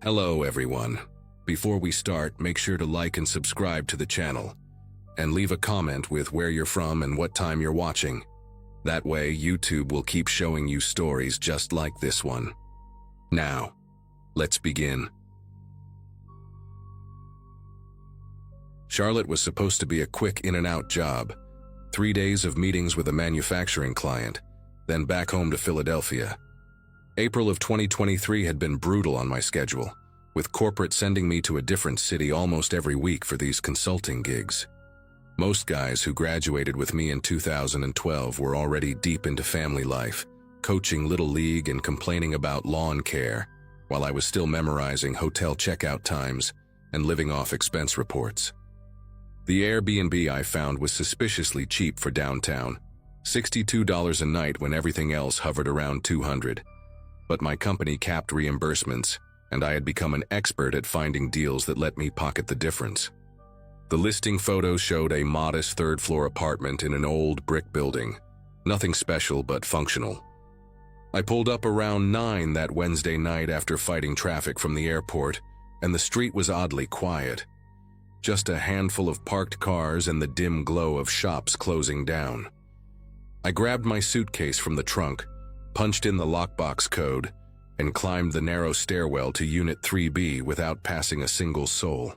Hello everyone. Before we start, make sure to like and subscribe to the channel, and leave a comment with where you're from and what time you're watching. That way, YouTube will keep showing you stories just like this one. Now, let's begin. Charlotte was supposed to be a quick in-and-out job. 3 days of meetings with a manufacturing client, then back home to Philadelphia. April of 2023 had been brutal on my schedule, with corporate sending me to a different city almost every week for these consulting gigs. Most guys who graduated with me in 2012 were already deep into family life, coaching Little League and complaining about lawn care, while I was still memorizing hotel checkout times and living off expense reports. The Airbnb I found was suspiciously cheap for downtown, $62 a night when everything else hovered around $200. But my company capped reimbursements, and I had become an expert at finding deals that let me pocket the difference. The listing photos showed a modest third-floor apartment in an old brick building. Nothing special but functional. I pulled up around 9 that Wednesday night after fighting traffic from the airport, and the street was oddly quiet. Just a handful of parked cars and the dim glow of shops closing down. I grabbed my suitcase from the trunk, punched in the lockbox code, and climbed the narrow stairwell to Unit 3B without passing a single soul.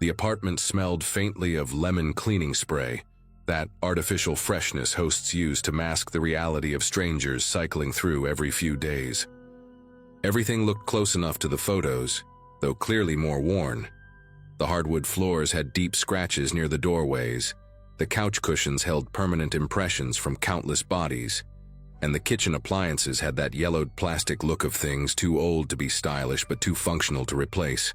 The apartment smelled faintly of lemon cleaning spray, that artificial freshness hosts use to mask the reality of strangers cycling through every few days. Everything looked close enough to the photos, though clearly more worn. The hardwood floors had deep scratches near the doorways, the couch cushions held permanent impressions from countless bodies, and the kitchen appliances had that yellowed plastic look of things too old to be stylish but too functional to replace.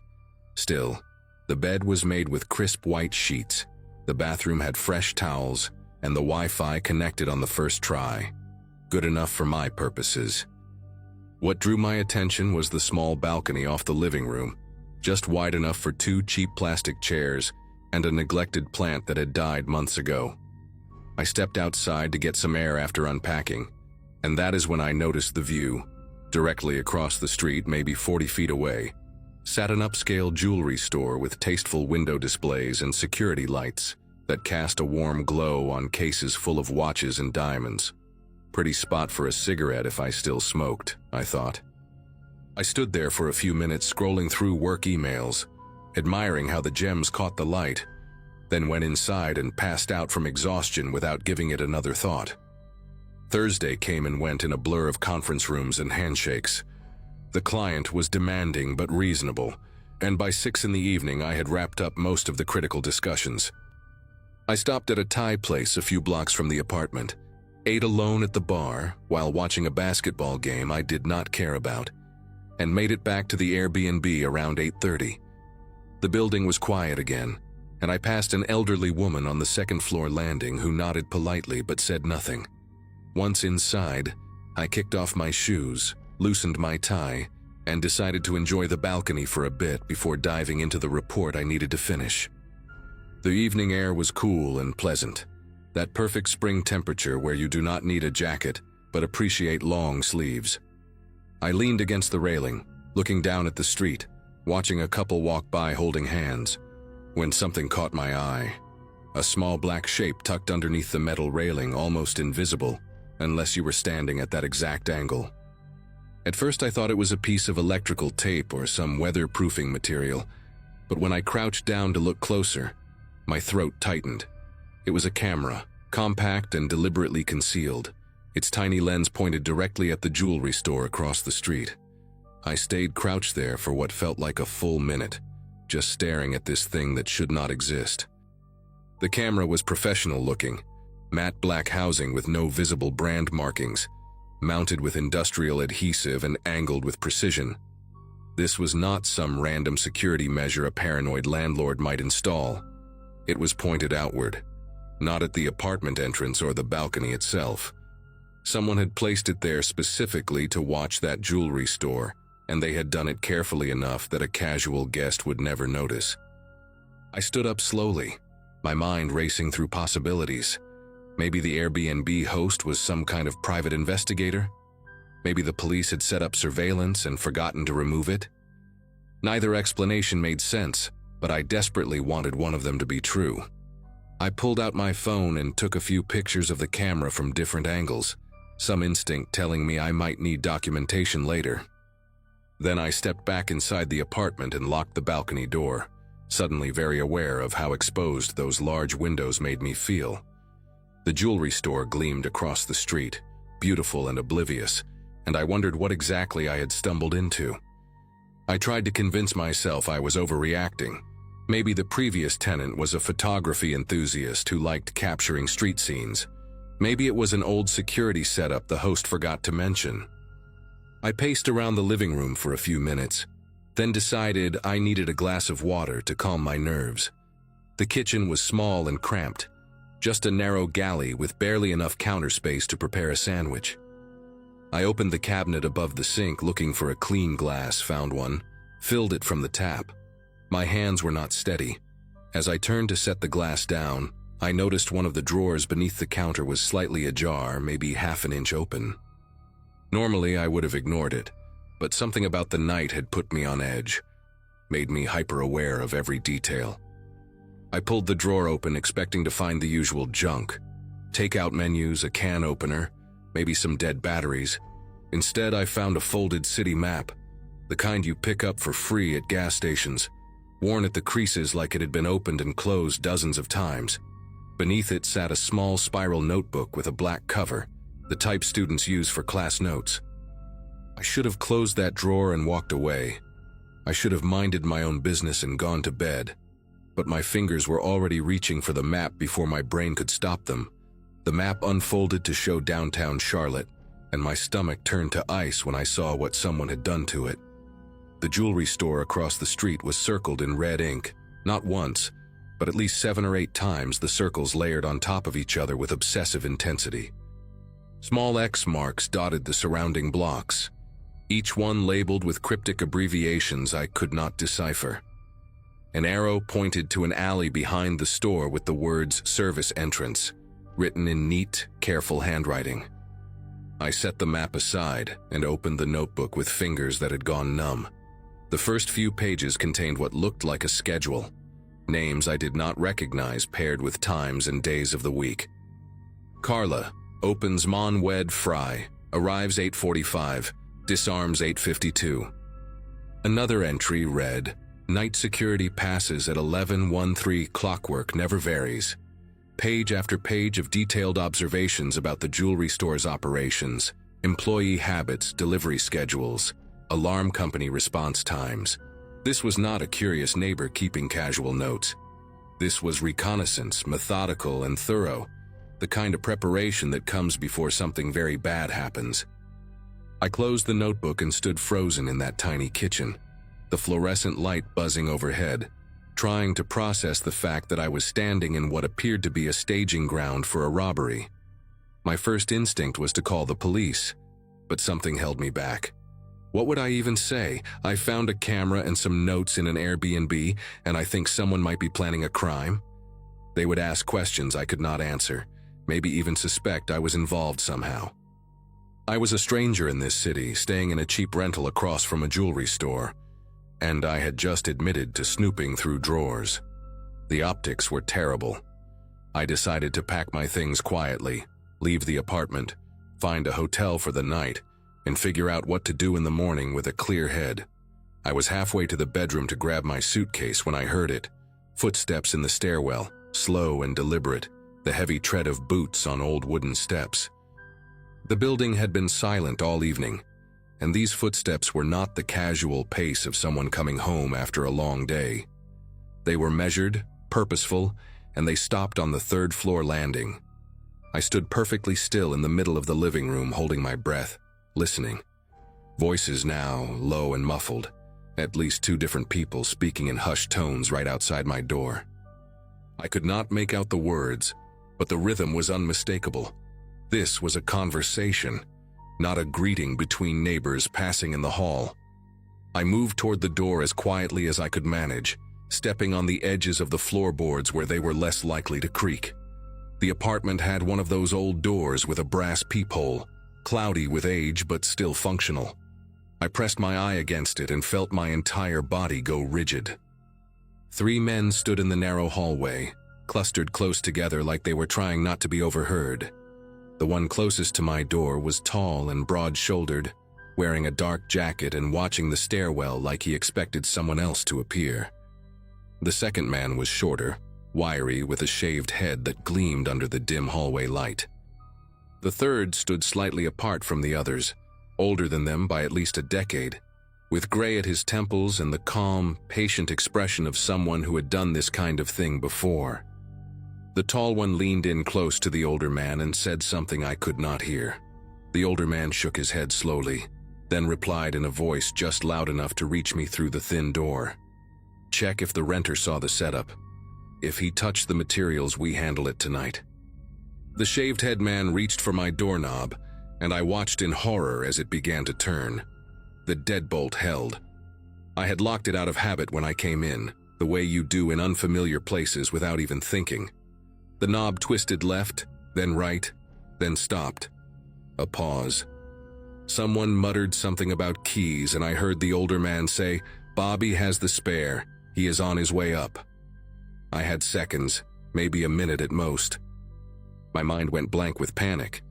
Still, the bed was made with crisp white sheets, the bathroom had fresh towels, and the Wi-Fi connected on the first try. Good enough for my purposes. What drew my attention was the small balcony off the living room, just wide enough for 2 cheap plastic chairs and a neglected plant that had died months ago. I stepped outside to get some air after unpacking, and that is when I noticed the view. Directly across the street, maybe 40 feet away, sat an upscale jewelry store with tasteful window displays and security lights that cast a warm glow on cases full of watches and diamonds. Pretty spot for a cigarette if I still smoked, I thought. I stood there for a few minutes scrolling through work emails, admiring how the gems caught the light, then went inside and passed out from exhaustion without giving it another thought. Thursday came and went in a blur of conference rooms and handshakes. The client was demanding but reasonable, and by 6 in the evening I had wrapped up most of the critical discussions. I stopped at a Thai place a few blocks from the apartment, ate alone at the bar while watching a basketball game I did not care about, and made it back to the Airbnb around 8:30. The building was quiet again, and I passed an elderly woman on the second-floor landing who nodded politely but said nothing. Once inside, I kicked off my shoes, loosened my tie, and decided to enjoy the balcony for a bit before diving into the report I needed to finish. The evening air was cool and pleasant, that perfect spring temperature where you do not need a jacket but appreciate long sleeves. I leaned against the railing, looking down at the street, watching a couple walk by holding hands, when something caught my eye. A small black shape tucked underneath the metal railing, almost invisible, unless you were standing at that exact angle. At first I thought it was a piece of electrical tape or some weatherproofing material, but when I crouched down to look closer, my throat tightened. It was a camera, compact and deliberately concealed, its tiny lens pointed directly at the jewelry store across the street. I stayed crouched there for what felt like a full minute, just staring at this thing that should not exist. The camera was professional looking, matte black housing with no visible brand markings, mounted with industrial adhesive and angled with precision. This was not some random security measure a paranoid landlord might install. It was pointed outward, not at the apartment entrance or the balcony itself. Someone had placed it there specifically to watch that jewelry store, and they had done it carefully enough that a casual guest would never notice. I stood up slowly, my mind racing through possibilities. Maybe the Airbnb host was some kind of private investigator? Maybe the police had set up surveillance and forgotten to remove it? Neither explanation made sense, but I desperately wanted one of them to be true. I pulled out my phone and took a few pictures of the camera from different angles, some instinct telling me I might need documentation later. Then I stepped back inside the apartment and locked the balcony door, suddenly very aware of how exposed those large windows made me feel. The jewelry store gleamed across the street, beautiful and oblivious, and I wondered what exactly I had stumbled into. I tried to convince myself I was overreacting. Maybe the previous tenant was a photography enthusiast who liked capturing street scenes. Maybe it was an old security setup the host forgot to mention. I paced around the living room for a few minutes, then decided I needed a glass of water to calm my nerves. The kitchen was small and cramped, just a narrow galley with barely enough counter space to prepare a sandwich. I opened the cabinet above the sink looking for a clean glass, found one, filled it from the tap. My hands were not steady. As I turned to set the glass down, I noticed one of the drawers beneath the counter was slightly ajar, maybe half an inch open. Normally I would have ignored it, but something about the night had put me on edge, made me hyper-aware of every detail. I pulled the drawer open expecting to find the usual junk. Takeout menus, a can opener, maybe some dead batteries. Instead, I found a folded city map, the kind you pick up for free at gas stations, worn at the creases like it had been opened and closed dozens of times. Beneath it sat a small spiral notebook with a black cover, the type students use for class notes. I should have closed that drawer and walked away. I should have minded my own business and gone to bed. But my fingers were already reaching for the map before my brain could stop them. The map unfolded to show downtown Charlotte, and my stomach turned to ice when I saw what someone had done to it. The jewelry store across the street was circled in red ink, not once, but at least 7 or 8 times, the circles layered on top of each other with obsessive intensity. Small X marks dotted the surrounding blocks, each one labeled with cryptic abbreviations I could not decipher. An arrow pointed to an alley behind the store with the words "Service Entrance," written in neat, careful handwriting. I set the map aside and opened the notebook with fingers that had gone numb. The first few pages contained what looked like a schedule, names I did not recognize paired with times and days of the week. Carla, opens Mon Wed Fry, arrives 8:45, disarms 8:52. Another entry read, "Night security passes at 11:13, clockwork never varies." Page after page of detailed observations about the jewelry store's operations, employee habits, delivery schedules, alarm company response times. This was not a curious neighbor keeping casual notes. This was reconnaissance, methodical and thorough, the kind of preparation that comes before something very bad happens. I closed the notebook and stood frozen in that tiny kitchen, the fluorescent light buzzing overhead, trying to process the fact that I was standing in what appeared to be a staging ground for a robbery. My first instinct was to call the police, but something held me back. What would I even say? I found a camera and some notes in an Airbnb, and I think someone might be planning a crime? They would ask questions I could not answer, maybe even suspect I was involved somehow. I was a stranger in this city, staying in a cheap rental across from a jewelry store, and I had just admitted to snooping through drawers. The optics were terrible. I decided to pack my things quietly, leave the apartment, find a hotel for the night, and figure out what to do in the morning with a clear head. I was halfway to the bedroom to grab my suitcase when I heard it. Footsteps in the stairwell, slow and deliberate, the heavy tread of boots on old wooden steps. The building had been silent all evening, and these footsteps were not the casual pace of someone coming home after a long day. They were measured, purposeful, and they stopped on the 3rd floor landing. I stood perfectly still in the middle of the living room, holding my breath, listening. Voices now, low and muffled, at least 2 different people speaking in hushed tones right outside my door. I could not make out the words, but the rhythm was unmistakable. This was a conversation, not a greeting between neighbors passing in the hall. I moved toward the door as quietly as I could manage, stepping on the edges of the floorboards where they were less likely to creak. The apartment had one of those old doors with a brass peephole, cloudy with age but still functional. I pressed my eye against it and felt my entire body go rigid. 3 men stood in the narrow hallway, clustered close together like they were trying not to be overheard. The one closest to my door was tall and broad-shouldered, wearing a dark jacket and watching the stairwell like he expected someone else to appear. The second man was shorter, wiry, with a shaved head that gleamed under the dim hallway light. The third stood slightly apart from the others, older than them by at least a decade, with gray at his temples and the calm, patient expression of someone who had done this kind of thing before. The tall one leaned in close to the older man and said something I could not hear. The older man shook his head slowly, then replied in a voice just loud enough to reach me through the thin door. "Check if the renter saw the setup. If he touched the materials, we handle it tonight." The shaved-head man reached for my doorknob, and I watched in horror as it began to turn. The deadbolt held. I had locked it out of habit when I came in, the way you do in unfamiliar places without even thinking. The knob twisted left, then right, then stopped. A pause. Someone muttered something about keys, and I heard the older man say, "Bobby has the spare. He is on his way up." I had seconds, maybe a minute at most. My mind went blank with panic,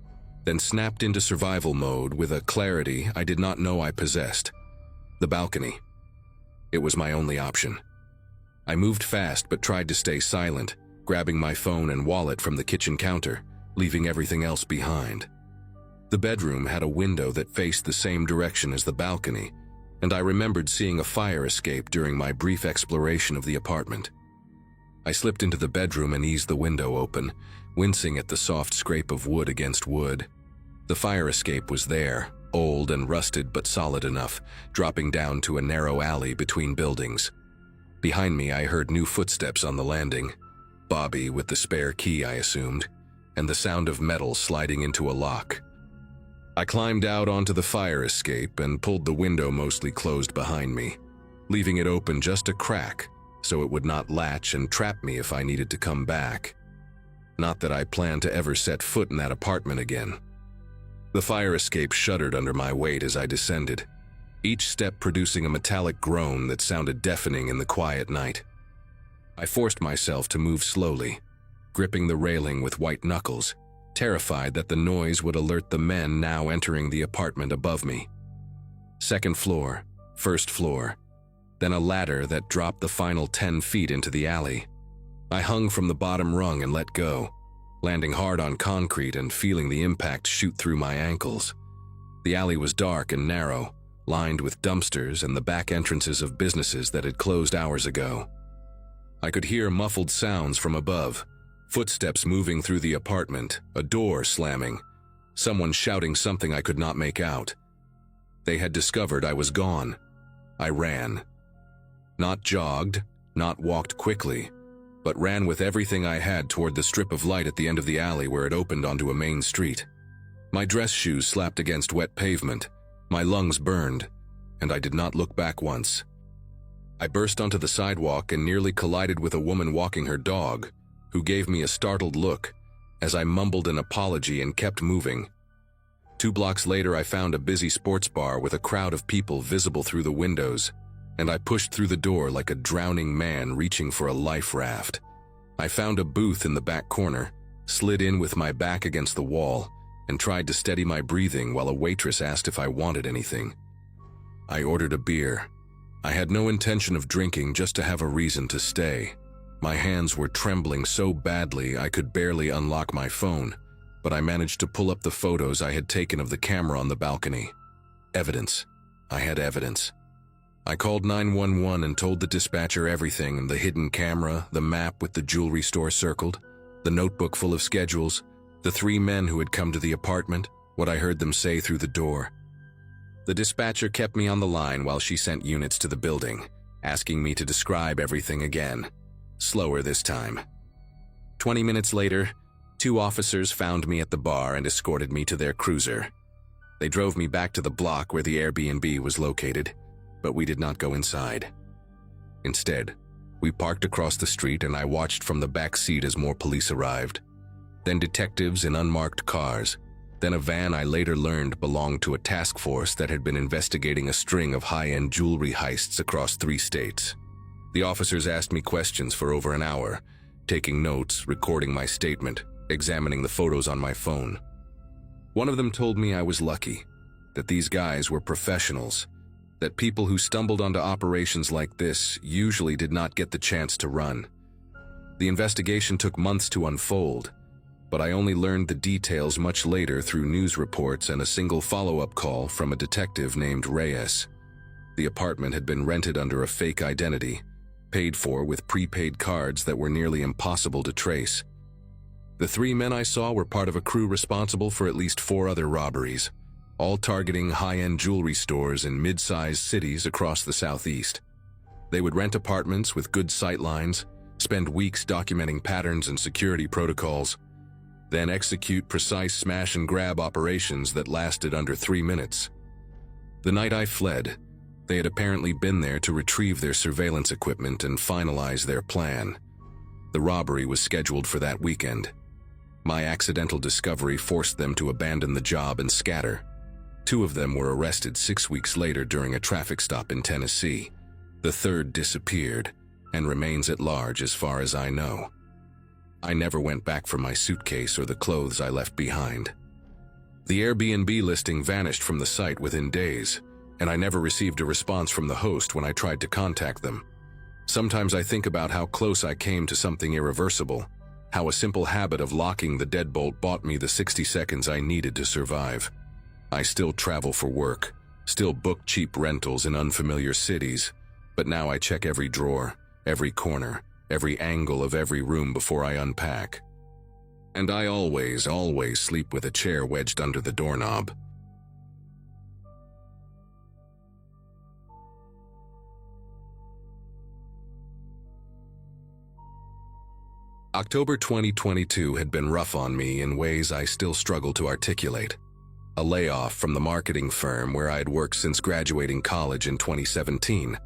then snapped into survival mode with a clarity I did not know I possessed. The balcony. It was my only option. I moved fast but tried to stay silent, grabbing my phone and wallet from the kitchen counter, leaving everything else behind. The bedroom had a window that faced the same direction as the balcony, and I remembered seeing a fire escape during my brief exploration of the apartment. I slipped into the bedroom and eased the window open, wincing at the soft scrape of wood against wood. The fire escape was there, old and rusted but solid enough, dropping down to a narrow alley between buildings. Behind me, I heard new footsteps on the landing. Bobby with the spare key, I assumed, and the sound of metal sliding into a lock. I climbed out onto the fire escape and pulled the window mostly closed behind me, leaving it open just a crack so it would not latch and trap me if I needed to come back. Not that I planned to ever set foot in that apartment again. The fire escape shuddered under my weight as I descended, each step producing a metallic groan that sounded deafening in the quiet night. I forced myself to move slowly, gripping the railing with white knuckles, terrified that the noise would alert the men now entering the apartment above me. Second floor, first floor, then a ladder that dropped the final 10 feet into the alley. I hung from the bottom rung and let go, landing hard on concrete and feeling the impact shoot through my ankles. The alley was dark and narrow, lined with dumpsters and the back entrances of businesses that had closed hours ago. I could hear muffled sounds from above, footsteps moving through the apartment, a door slamming, someone shouting something I could not make out. They had discovered I was gone. I ran. Not jogged, not walked quickly, but ran with everything I had toward the strip of light at the end of the alley where it opened onto a main street. My dress shoes slapped against wet pavement, my lungs burned, and I did not look back once. I burst onto the sidewalk and nearly collided with a woman walking her dog, who gave me a startled look as I mumbled an apology and kept moving. 2 blocks later, I found a busy sports bar with a crowd of people visible through the windows, and I pushed through the door like a drowning man reaching for a life raft. I found a booth in the back corner, slid in with my back against the wall, and tried to steady my breathing while a waitress asked if I wanted anything. I ordered a beer. I had no intention of drinking, just to have a reason to stay. My hands were trembling so badly I could barely unlock my phone, but I managed to pull up the photos I had taken of the camera on the balcony. Evidence. I had evidence. I called 911 and told the dispatcher everything: the hidden camera, the map with the jewelry store circled, the notebook full of schedules, the 3 men who had come to the apartment, what I heard them say through the door. The dispatcher kept me on the line while she sent units to the building, asking me to describe everything again. Slower this time. 20 minutes later, 2 officers found me at the bar and escorted me to their cruiser. They drove me back to the block where the Airbnb was located, but we did not go inside. Instead, we parked across the street and I watched from the back seat as more police arrived. Then detectives in unmarked cars, Then a van I later learned belonged to a task force that had been investigating a string of high-end jewelry heists across 3 states. The officers asked me questions for over an hour, taking notes, recording my statement, examining the photos on my phone. One of them told me I was lucky, that these guys were professionals, that people who stumbled onto operations like this usually did not get the chance to run. The investigation took months to unfold, but I only learned the details much later through news reports and a single follow-up call from a detective named Reyes. The apartment had been rented under a fake identity, paid for with prepaid cards that were nearly impossible to trace. The 3 men I saw were part of a crew responsible for at least 4 other robberies, all targeting high-end jewelry stores in mid-sized cities across the Southeast. They would rent apartments with good sightlines, spend weeks documenting patterns and security protocols, then execute precise smash-and-grab operations that lasted under 3 minutes. The night I fled, they had apparently been there to retrieve their surveillance equipment and finalize their plan. The robbery was scheduled for that weekend. My accidental discovery forced them to abandon the job and scatter. 2 of them were arrested 6 weeks later during a traffic stop in Tennessee. The 3rd disappeared and remains at large as far as I know. I never went back for my suitcase or the clothes I left behind. The Airbnb listing vanished from the site within days, and I never received a response from the host when I tried to contact them. Sometimes I think about how close I came to something irreversible, how a simple habit of locking the deadbolt bought me the 60 seconds I needed to survive. I still travel for work, still book cheap rentals in unfamiliar cities, but now I check every drawer, every corner, every angle of every room before I unpack. And I always sleep with a chair wedged under the doorknob. October 2022 had been rough on me in ways I still struggle to articulate. A layoff from the marketing firm where I had worked since graduating college in 2017,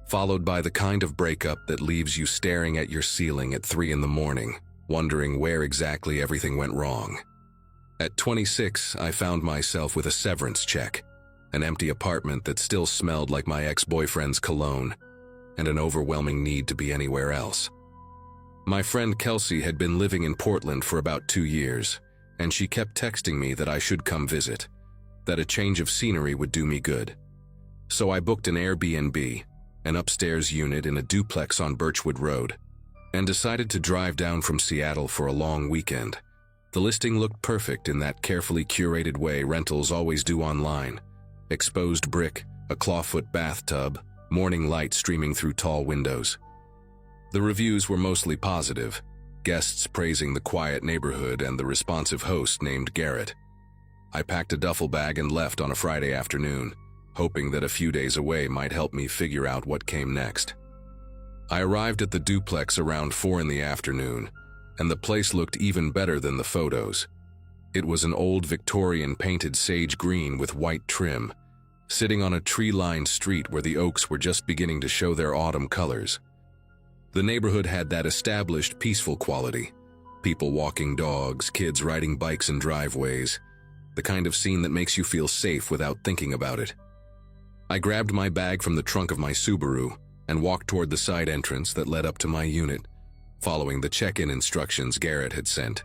followed by the kind of breakup that leaves you staring at your ceiling at 3 in the morning, wondering where exactly everything went wrong. At 26, I found myself with a severance check, an empty apartment that still smelled like my ex-boyfriend's cologne, and an overwhelming need to be anywhere else. My friend Kelsey had been living in Portland for about 2 years, and she kept texting me that I should come visit, that a change of scenery would do me good. So I booked an Airbnb, an upstairs unit in a duplex on Birchwood Road, and decided to drive down from Seattle for a long weekend. The listing looked perfect in that carefully curated way rentals always do online. Exposed brick, a clawfoot bathtub, morning light streaming through tall windows. The reviews were mostly positive, guests praising the quiet neighborhood and the responsive host named Garrett. I packed a duffel bag and left on a Friday afternoon, hoping that a few days away might help me figure out what came next. I arrived at the duplex around 4 in the afternoon, and the place looked even better than the photos. It was an old Victorian painted sage green with white trim, sitting on a tree-lined street where the oaks were just beginning to show their autumn colors. The neighborhood had that established, peaceful quality. People walking dogs, kids riding bikes in driveways, the kind of scene that makes you feel safe without thinking about it. I grabbed my bag from the trunk of my Subaru and walked toward the side entrance that led up to my unit, following the check-in instructions Garrett had sent.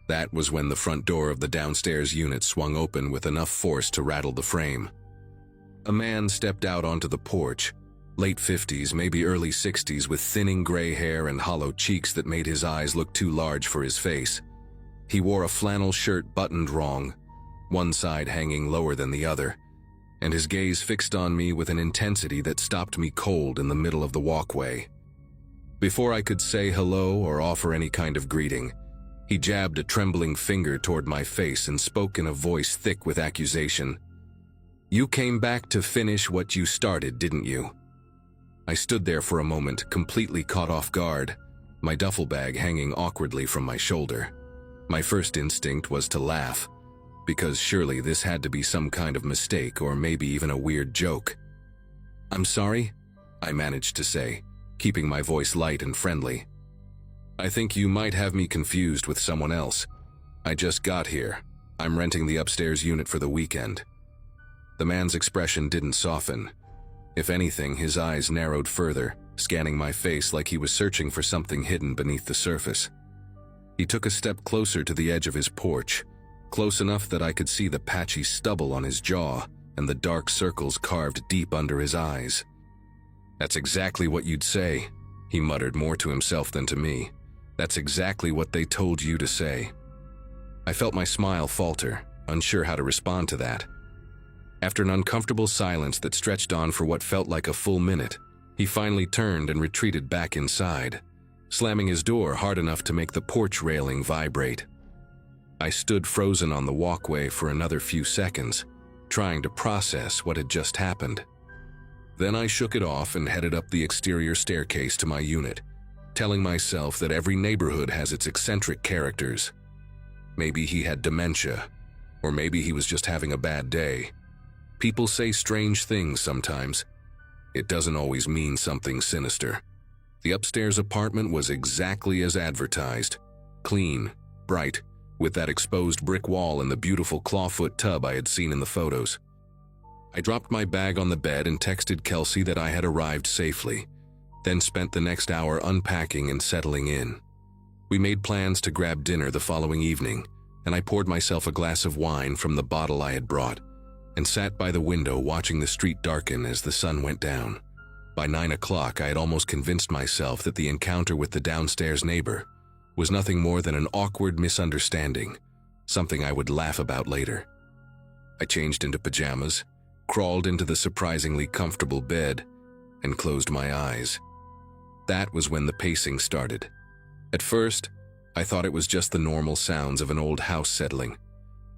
That was when the front door of the downstairs unit swung open with enough force to rattle the frame. A man stepped out onto the porch, late 50s, maybe early 60s, with thinning gray hair and hollow cheeks that made his eyes look too large for his face. He wore a flannel shirt buttoned wrong, one side hanging lower than the other, and his gaze fixed on me with an intensity that stopped me cold in the middle of the walkway. Before I could say hello or offer any kind of greeting, he jabbed a trembling finger toward my face and spoke in a voice thick with accusation. "You came back to finish what you started, didn't you?" I stood there for a moment, completely caught off guard, my duffel bag hanging awkwardly from my shoulder. My first instinct was to laugh, because surely this had to be some kind of mistake or maybe even a weird joke. "I'm sorry," I managed to say, keeping my voice light and friendly. "I think you might have me confused with someone else. I just got here. I'm renting the upstairs unit for the weekend." The man's expression didn't soften. If anything, his eyes narrowed further, scanning my face like he was searching for something hidden beneath the surface. He took a step closer to the edge of his porch, close enough that I could see the patchy stubble on his jaw and the dark circles carved deep under his eyes. "That's exactly what you'd say," he muttered, more to himself than to me. "That's exactly what they told you to say." I felt my smile falter, unsure how to respond to that. After an uncomfortable silence that stretched on for what felt like a full minute, he finally turned and retreated back inside, slamming his door hard enough to make the porch railing vibrate. I stood frozen on the walkway for another few seconds, trying to process what had just happened. Then I shook it off and headed up the exterior staircase to my unit, telling myself that every neighborhood has its eccentric characters. Maybe he had dementia, or maybe he was just having a bad day. People say strange things sometimes. It doesn't always mean something sinister. The upstairs apartment was exactly as advertised. Clean, bright, with that exposed brick wall and the beautiful clawfoot tub I had seen in the photos. I dropped my bag on the bed and texted Kelsey that I had arrived safely, then spent the next hour unpacking and settling in. We made plans to grab dinner the following evening, and I poured myself a glass of wine from the bottle I had brought and sat by the window watching the street darken as the sun went down. By 9 o'clock, I had almost convinced myself that the encounter with the downstairs neighbor was nothing more than an awkward misunderstanding, something I would laugh about later. I changed into pajamas, crawled into the surprisingly comfortable bed, and closed my eyes. That was when the pacing started. At first, I thought it was just the normal sounds of an old house settling,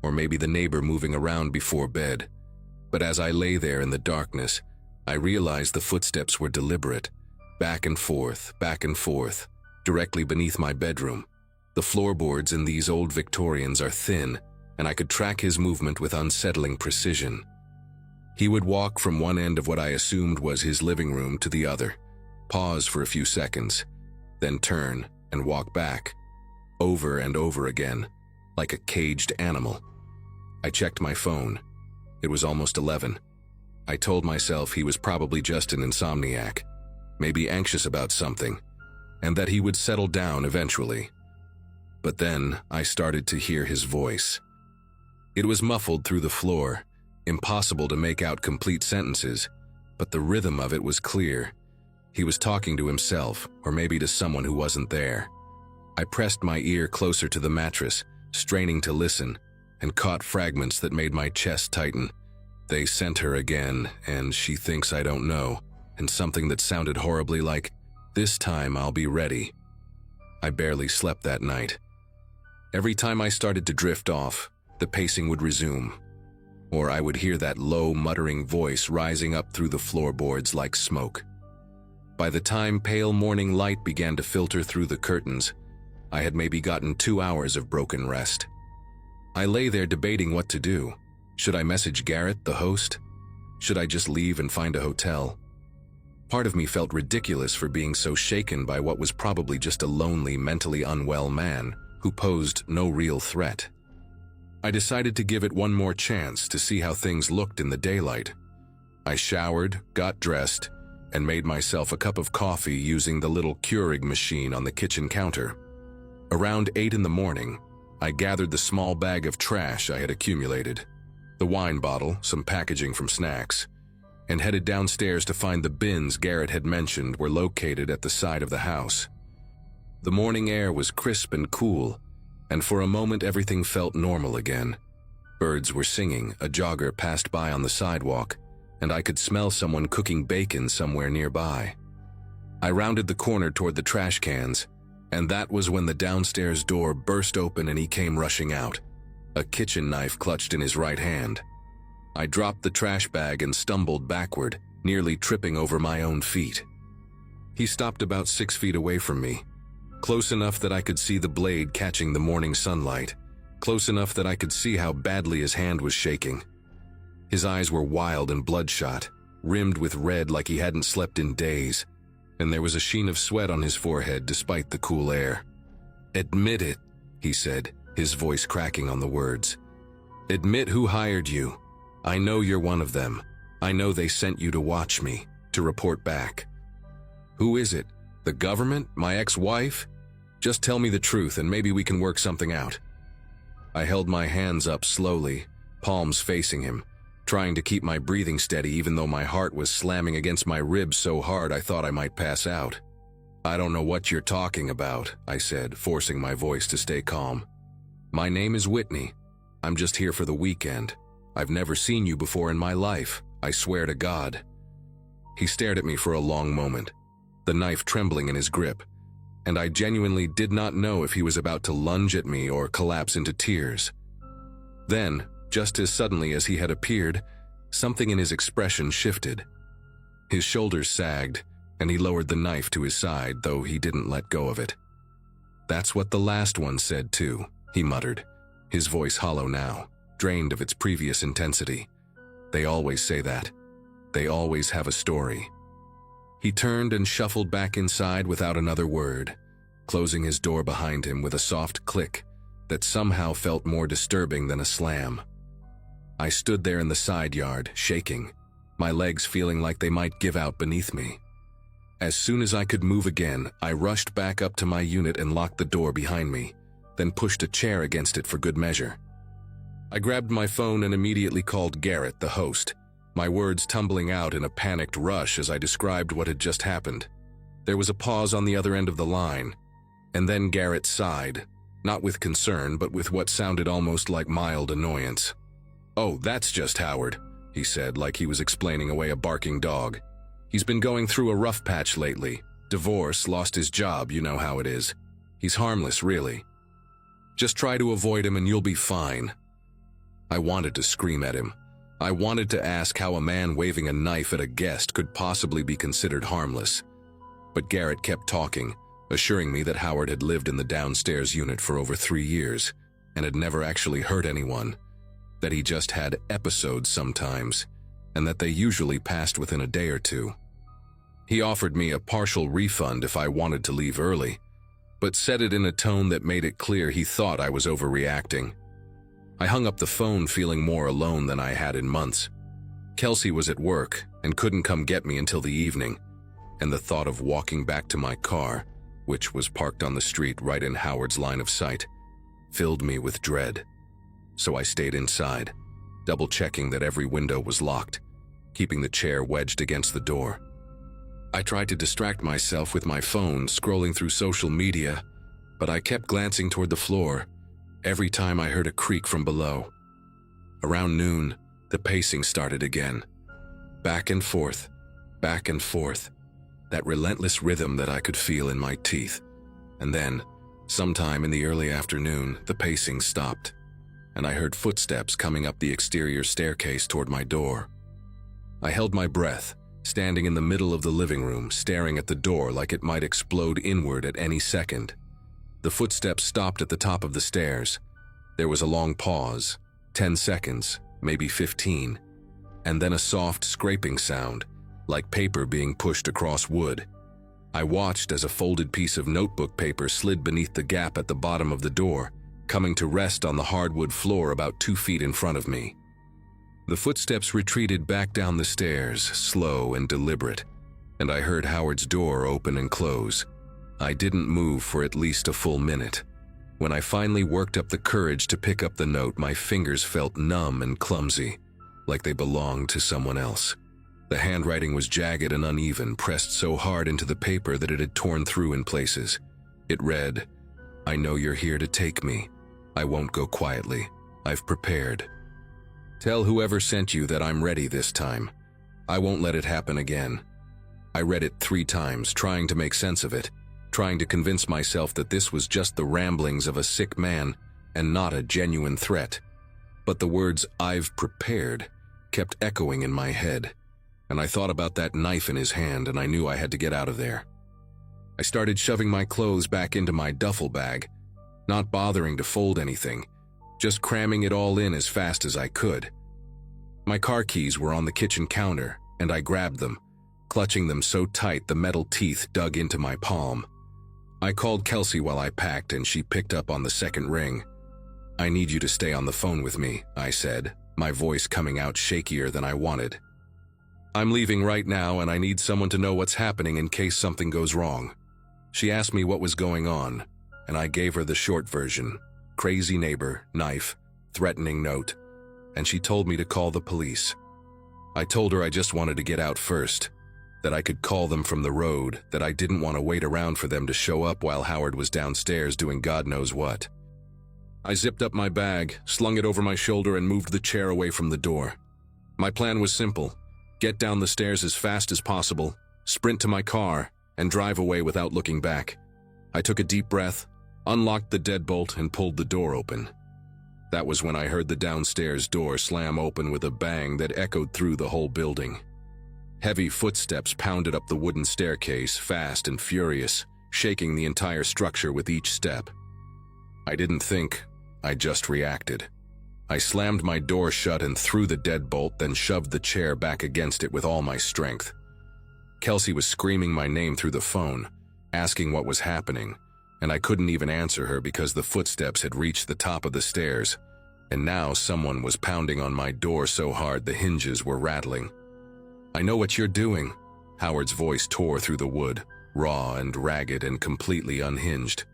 or maybe the neighbor moving around before bed. But as I lay there in the darkness, I realized the footsteps were deliberate, back and forth, directly beneath my bedroom. The floorboards in these old Victorians are thin, and I could track his movement with unsettling precision. He would walk from one end of what I assumed was his living room to the other, pause for a few seconds, then turn and walk back, over and over again, like a caged animal. I checked my phone. It was almost 11. I told myself he was probably just an insomniac, maybe anxious about something, and that he would settle down eventually. But then I started to hear his voice. It was muffled through the floor, impossible to make out complete sentences, but the rhythm of it was clear. He was talking to himself, or maybe to someone who wasn't there. I pressed my ear closer to the mattress, straining to listen, and caught fragments that made my chest tighten. "They sent her again, and she thinks I don't know," and something that sounded horribly like, "This time I'll be ready." I barely slept that night. Every time I started to drift off, the pacing would resume, or I would hear that low, muttering voice rising up through the floorboards like smoke. By the time pale morning light began to filter through the curtains, I had maybe gotten 2 hours of broken rest. I lay there debating what to do. Should I message Garrett, the host? Should I just leave and find a hotel? Part of me felt ridiculous for being so shaken by what was probably just a lonely, mentally unwell man who posed no real threat. I decided to give it one more chance to see how things looked in the daylight. I showered, got dressed, and made myself a cup of coffee using the little Keurig machine on the kitchen counter. Around 8 in the morning, I gathered the small bag of trash I had accumulated, the wine bottle, some packaging from snacks, and headed downstairs to find the bins Garrett had mentioned were located at the side of the house. The morning air was crisp and cool, and for a moment everything felt normal again. Birds were singing, a jogger passed by on the sidewalk, and I could smell someone cooking bacon somewhere nearby. I rounded the corner toward the trash cans, and that was when the downstairs door burst open and he came rushing out, a kitchen knife clutched in his right hand. I dropped the trash bag and stumbled backward, nearly tripping over my own feet. He stopped about 6 feet away from me, close enough that I could see the blade catching the morning sunlight, close enough that I could see how badly his hand was shaking. His eyes were wild and bloodshot, rimmed with red like he hadn't slept in days, and there was a sheen of sweat on his forehead despite the cool air. "Admit it," he said, his voice cracking on the words. Admit who hired you. I know you're one of them. I know they sent you to watch me, to report back. Who is it? The government? My ex-wife? Just tell me the truth and maybe we can work something out. I held my hands up slowly, palms facing him, trying to keep my breathing steady even though my heart was slamming against my ribs so hard I thought I might pass out. I don't know what you're talking about, I said, forcing my voice to stay calm. My name is Whitney. I'm just here for the weekend. I've never seen you before in my life, I swear to God. He stared at me for a long moment, the knife trembling in his grip, and I genuinely did not know if he was about to lunge at me or collapse into tears. Then, just as suddenly as he had appeared, something in his expression shifted. His shoulders sagged, and he lowered the knife to his side, though he didn't let go of it. That's what the last one said too, he muttered, his voice hollow now, drained of its previous intensity. They always say that. They always have a story. He turned and shuffled back inside without another word, closing his door behind him with a soft click that somehow felt more disturbing than a slam. I stood there in the side yard, shaking, my legs feeling like they might give out beneath me. As soon as I could move again, I rushed back up to my unit and locked the door behind me, then pushed a chair against it for good measure. I grabbed my phone and immediately called Garrett, the host, my words tumbling out in a panicked rush as I described what had just happened. There was a pause on the other end of the line, and then Garrett sighed, not with concern but with what sounded almost like mild annoyance. "Oh, that's just Howard," he said, like he was explaining away a barking dog. "He's been going through a rough patch lately. Divorce, lost his job, you know how it is. He's harmless, really. Just try to avoid him and you'll be fine." I wanted to scream at him. I wanted to ask how a man waving a knife at a guest could possibly be considered harmless. But Garrett kept talking, assuring me that Howard had lived in the downstairs unit for over 3 years and had never actually hurt anyone, that he just had episodes sometimes, and that they usually passed within a day or two. He offered me a partial refund if I wanted to leave early, but said it in a tone that made it clear he thought I was overreacting. I hung up the phone feeling more alone than I had in months. Kelsey was at work and couldn't come get me until the evening, and the thought of walking back to my car, which was parked on the street right in Howard's line of sight, filled me with dread. So I stayed inside, double-checking that every window was locked, keeping the chair wedged against the door. I tried to distract myself with my phone, scrolling through social media, but I kept glancing toward the floor every time I heard a creak from below. Around noon, the pacing started again. Back and forth, that relentless rhythm that I could feel in my teeth. And then, sometime in the early afternoon, the pacing stopped, and I heard footsteps coming up the exterior staircase toward my door. I held my breath, standing in the middle of the living room, staring at the door like it might explode inward at any second. The footsteps stopped at the top of the stairs. There was a long pause, 10 seconds, maybe 15, and then a soft scraping sound, like paper being pushed across wood. I watched as a folded piece of notebook paper slid beneath the gap at the bottom of the door, coming to rest on the hardwood floor about 2 feet in front of me. The footsteps retreated back down the stairs, slow and deliberate, and I heard Howard's door open and close. I didn't move for at least a full minute. When I finally worked up the courage to pick up the note, my fingers felt numb and clumsy, like they belonged to someone else. The handwriting was jagged and uneven, pressed so hard into the paper that it had torn through in places. It read, "I know you're here to take me. I won't go quietly. I've prepared. Tell whoever sent you that I'm ready this time. I won't let it happen again." I read it 3 times, trying to make sense of it, trying to convince myself that this was just the ramblings of a sick man and not a genuine threat. But the words "I've prepared" kept echoing in my head, and I thought about that knife in his hand and I knew I had to get out of there. I started shoving my clothes back into my duffel bag, not bothering to fold anything, just cramming it all in as fast as I could. My car keys were on the kitchen counter, and I grabbed them, clutching them so tight the metal teeth dug into my palm. I called Kelsey while I packed, and she picked up on the second ring. "I need you to stay on the phone with me," I said, my voice coming out shakier than I wanted. "I'm leaving right now and I need someone to know what's happening in case something goes wrong." She asked me what was going on, and I gave her the short version: crazy neighbor, knife, threatening note, and she told me to call the police. I told her I just wanted to get out first, that I could call them from the road, that I didn't want to wait around for them to show up while Howard was downstairs doing God knows what. I zipped up my bag, slung it over my shoulder, and moved the chair away from the door. My plan was simple: get down the stairs as fast as possible, sprint to my car, and drive away without looking back. I took a deep breath, unlocked the deadbolt, and pulled the door open. That was when I heard the downstairs door slam open with a bang that echoed through the whole building. Heavy footsteps pounded up the wooden staircase, fast and furious, shaking the entire structure with each step. I didn't think, I just reacted. I slammed my door shut and threw the deadbolt, then shoved the chair back against it with all my strength. Kelsey was screaming my name through the phone, asking what was happening, and I couldn't even answer her because the footsteps had reached the top of the stairs, and now someone was pounding on my door so hard the hinges were rattling. "I know what you're doing," Howard's voice tore through the wood, raw and ragged and completely unhinged.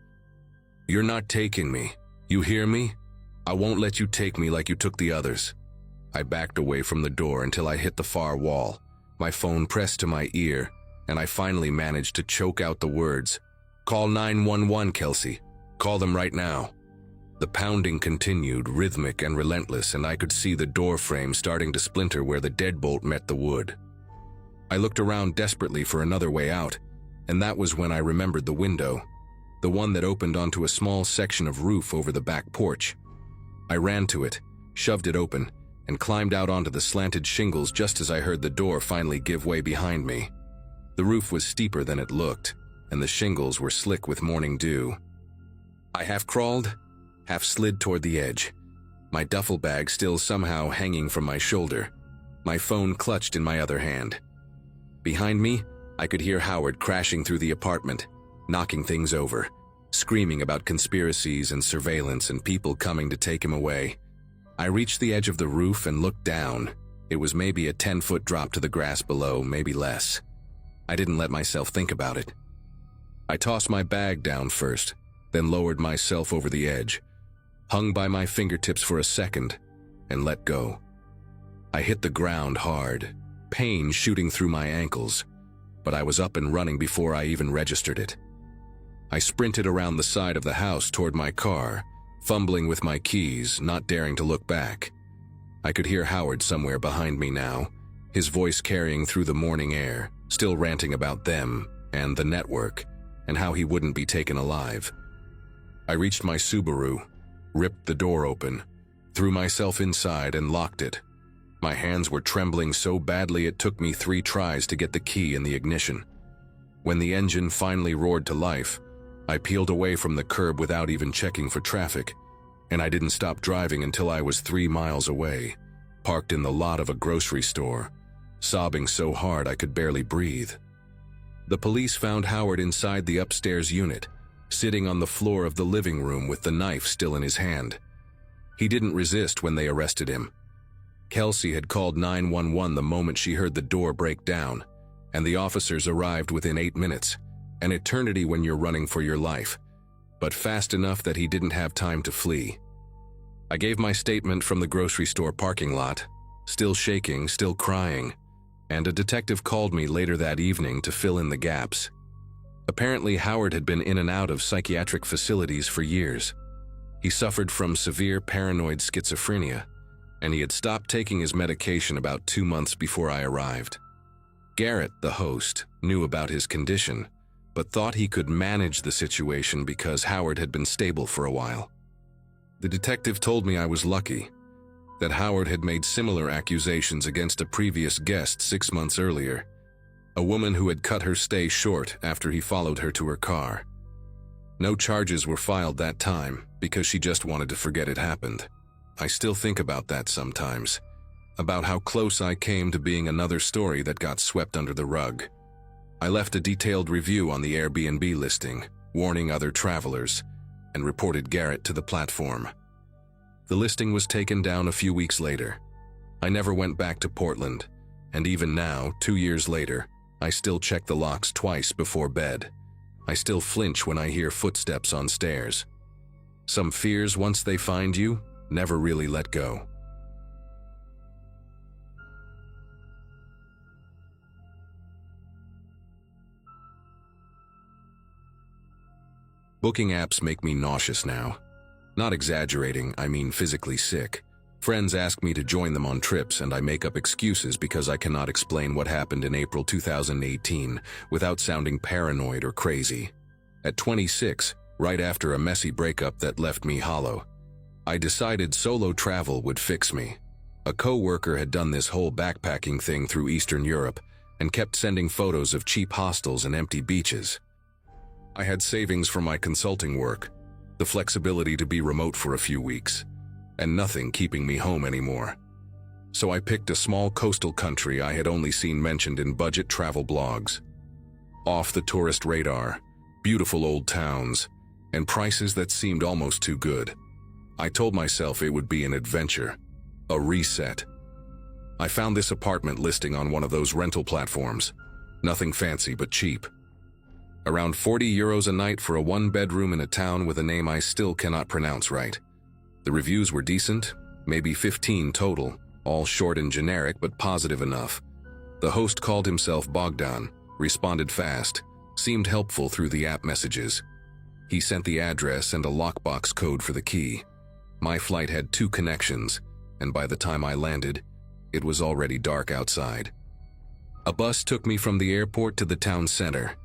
"You're not taking me. You hear me? I won't let you take me like you took the others." I backed away from the door until I hit the far wall, my phone pressed to my ear, and I finally managed to choke out the words, "Call 911, Kelsey. Call them right now." The pounding continued, rhythmic and relentless, and I could see the door frame starting to splinter where the deadbolt met the wood. I looked around desperately for another way out, and that was when I remembered the window, the one that opened onto a small section of roof over the back porch. I ran to it, shoved it open, and climbed out onto the slanted shingles just as I heard the door finally give way behind me. The roof was steeper than it looked, and the shingles were slick with morning dew. I half crawled, half slid toward the edge, my duffel bag still somehow hanging from my shoulder, my phone clutched in my other hand. Behind me, I could hear Howard crashing through the apartment, knocking things over, screaming about conspiracies and surveillance and people coming to take him away. I reached the edge of the roof and looked down. It was maybe a 10-foot drop to the grass below, maybe less. I didn't let myself think about it. I tossed my bag down first, then lowered myself over the edge, hung by my fingertips for a second, and let go. I hit the ground hard, pain shooting through my ankles, but I was up and running before I even registered it. I sprinted around the side of the house toward my car, fumbling with my keys, not daring to look back. I could hear Howard somewhere behind me now, his voice carrying through the morning air, still ranting about them and the network, and how he wouldn't be taken alive. I reached my Subaru, ripped the door open, threw myself inside and locked it. My hands were trembling so badly it took me 3 tries to get the key in the ignition. When the engine finally roared to life, I peeled away from the curb without even checking for traffic, and I didn't stop driving until I was 3 miles away, parked in the lot of a grocery store, sobbing so hard I could barely breathe. The police found Howard inside the upstairs unit, sitting on the floor of the living room with the knife still in his hand. He didn't resist when they arrested him. Kelsey had called 911 the moment she heard the door break down, and the officers arrived within 8 minutes, an eternity when you're running for your life, but fast enough that he didn't have time to flee. I gave my statement from the grocery store parking lot, still shaking, still crying, and a detective called me later that evening to fill in the gaps. Apparently, Howard had been in and out of psychiatric facilities for years. He suffered from severe paranoid schizophrenia, and he had stopped taking his medication about 2 months before I arrived. Garrett, the host, knew about his condition, but thought he could manage the situation because Howard had been stable for a while. The detective told me I was lucky, that Howard had made similar accusations against a previous guest 6 months earlier, a woman who had cut her stay short after he followed her to her car. No charges were filed that time because she just wanted to forget it happened. I still think about that sometimes, about how close I came to being another story that got swept under the rug. I left a detailed review on the Airbnb listing, warning other travelers, and reported Garrett to the platform. The listing was taken down a few weeks later. I never went back to Portland, and even now, 2 years later, I still check the locks twice before bed. I still flinch when I hear footsteps on stairs. Some fears, once they find you, never really let go. Booking apps make me nauseous now. Not exaggerating, I mean physically sick. Friends ask me to join them on trips, and I make up excuses because I cannot explain what happened in April 2018 without sounding paranoid or crazy. At 26, right after a messy breakup that left me hollow, I decided solo travel would fix me. A co-worker had done this whole backpacking thing through Eastern Europe and kept sending photos of cheap hostels and empty beaches. I had savings from my consulting work, the flexibility to be remote for a few weeks, and nothing keeping me home anymore. So I picked a small coastal country I had only seen mentioned in budget travel blogs. Off the tourist radar, beautiful old towns, and prices that seemed almost too good. I told myself it would be an adventure, a reset. I found this apartment listing on one of those rental platforms. Nothing fancy but cheap. Around 40 euros a night for a one-bedroom in a town with a name I still cannot pronounce right. The reviews were decent, maybe 15 total, all short and generic but positive enough. The host called himself Bogdan, responded fast, seemed helpful through the app messages. He sent the address and a lockbox code for the key. My flight had 2 connections, and by the time I landed, it was already dark outside. A bus took me from the airport to the town center.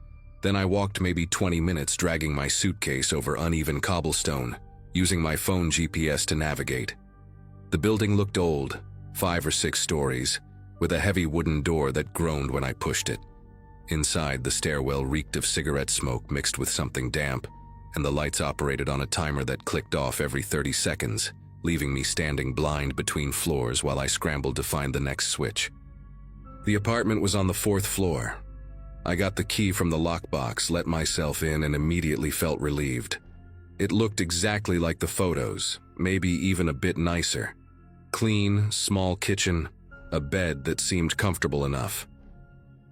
Then I walked maybe 20 minutes dragging my suitcase over uneven cobblestone, using my phone GPS to navigate. The building looked old, 5 or 6 stories, with a heavy wooden door that groaned when I pushed it. Inside, the stairwell reeked of cigarette smoke mixed with something damp, and the lights operated on a timer that clicked off every 30 seconds, leaving me standing blind between floors while I scrambled to find the next switch. The apartment was on the 4th floor. I got the key from the lockbox, let myself in, and immediately felt relieved. It looked exactly like the photos, maybe even a bit nicer. Clean, small kitchen, a bed that seemed comfortable enough.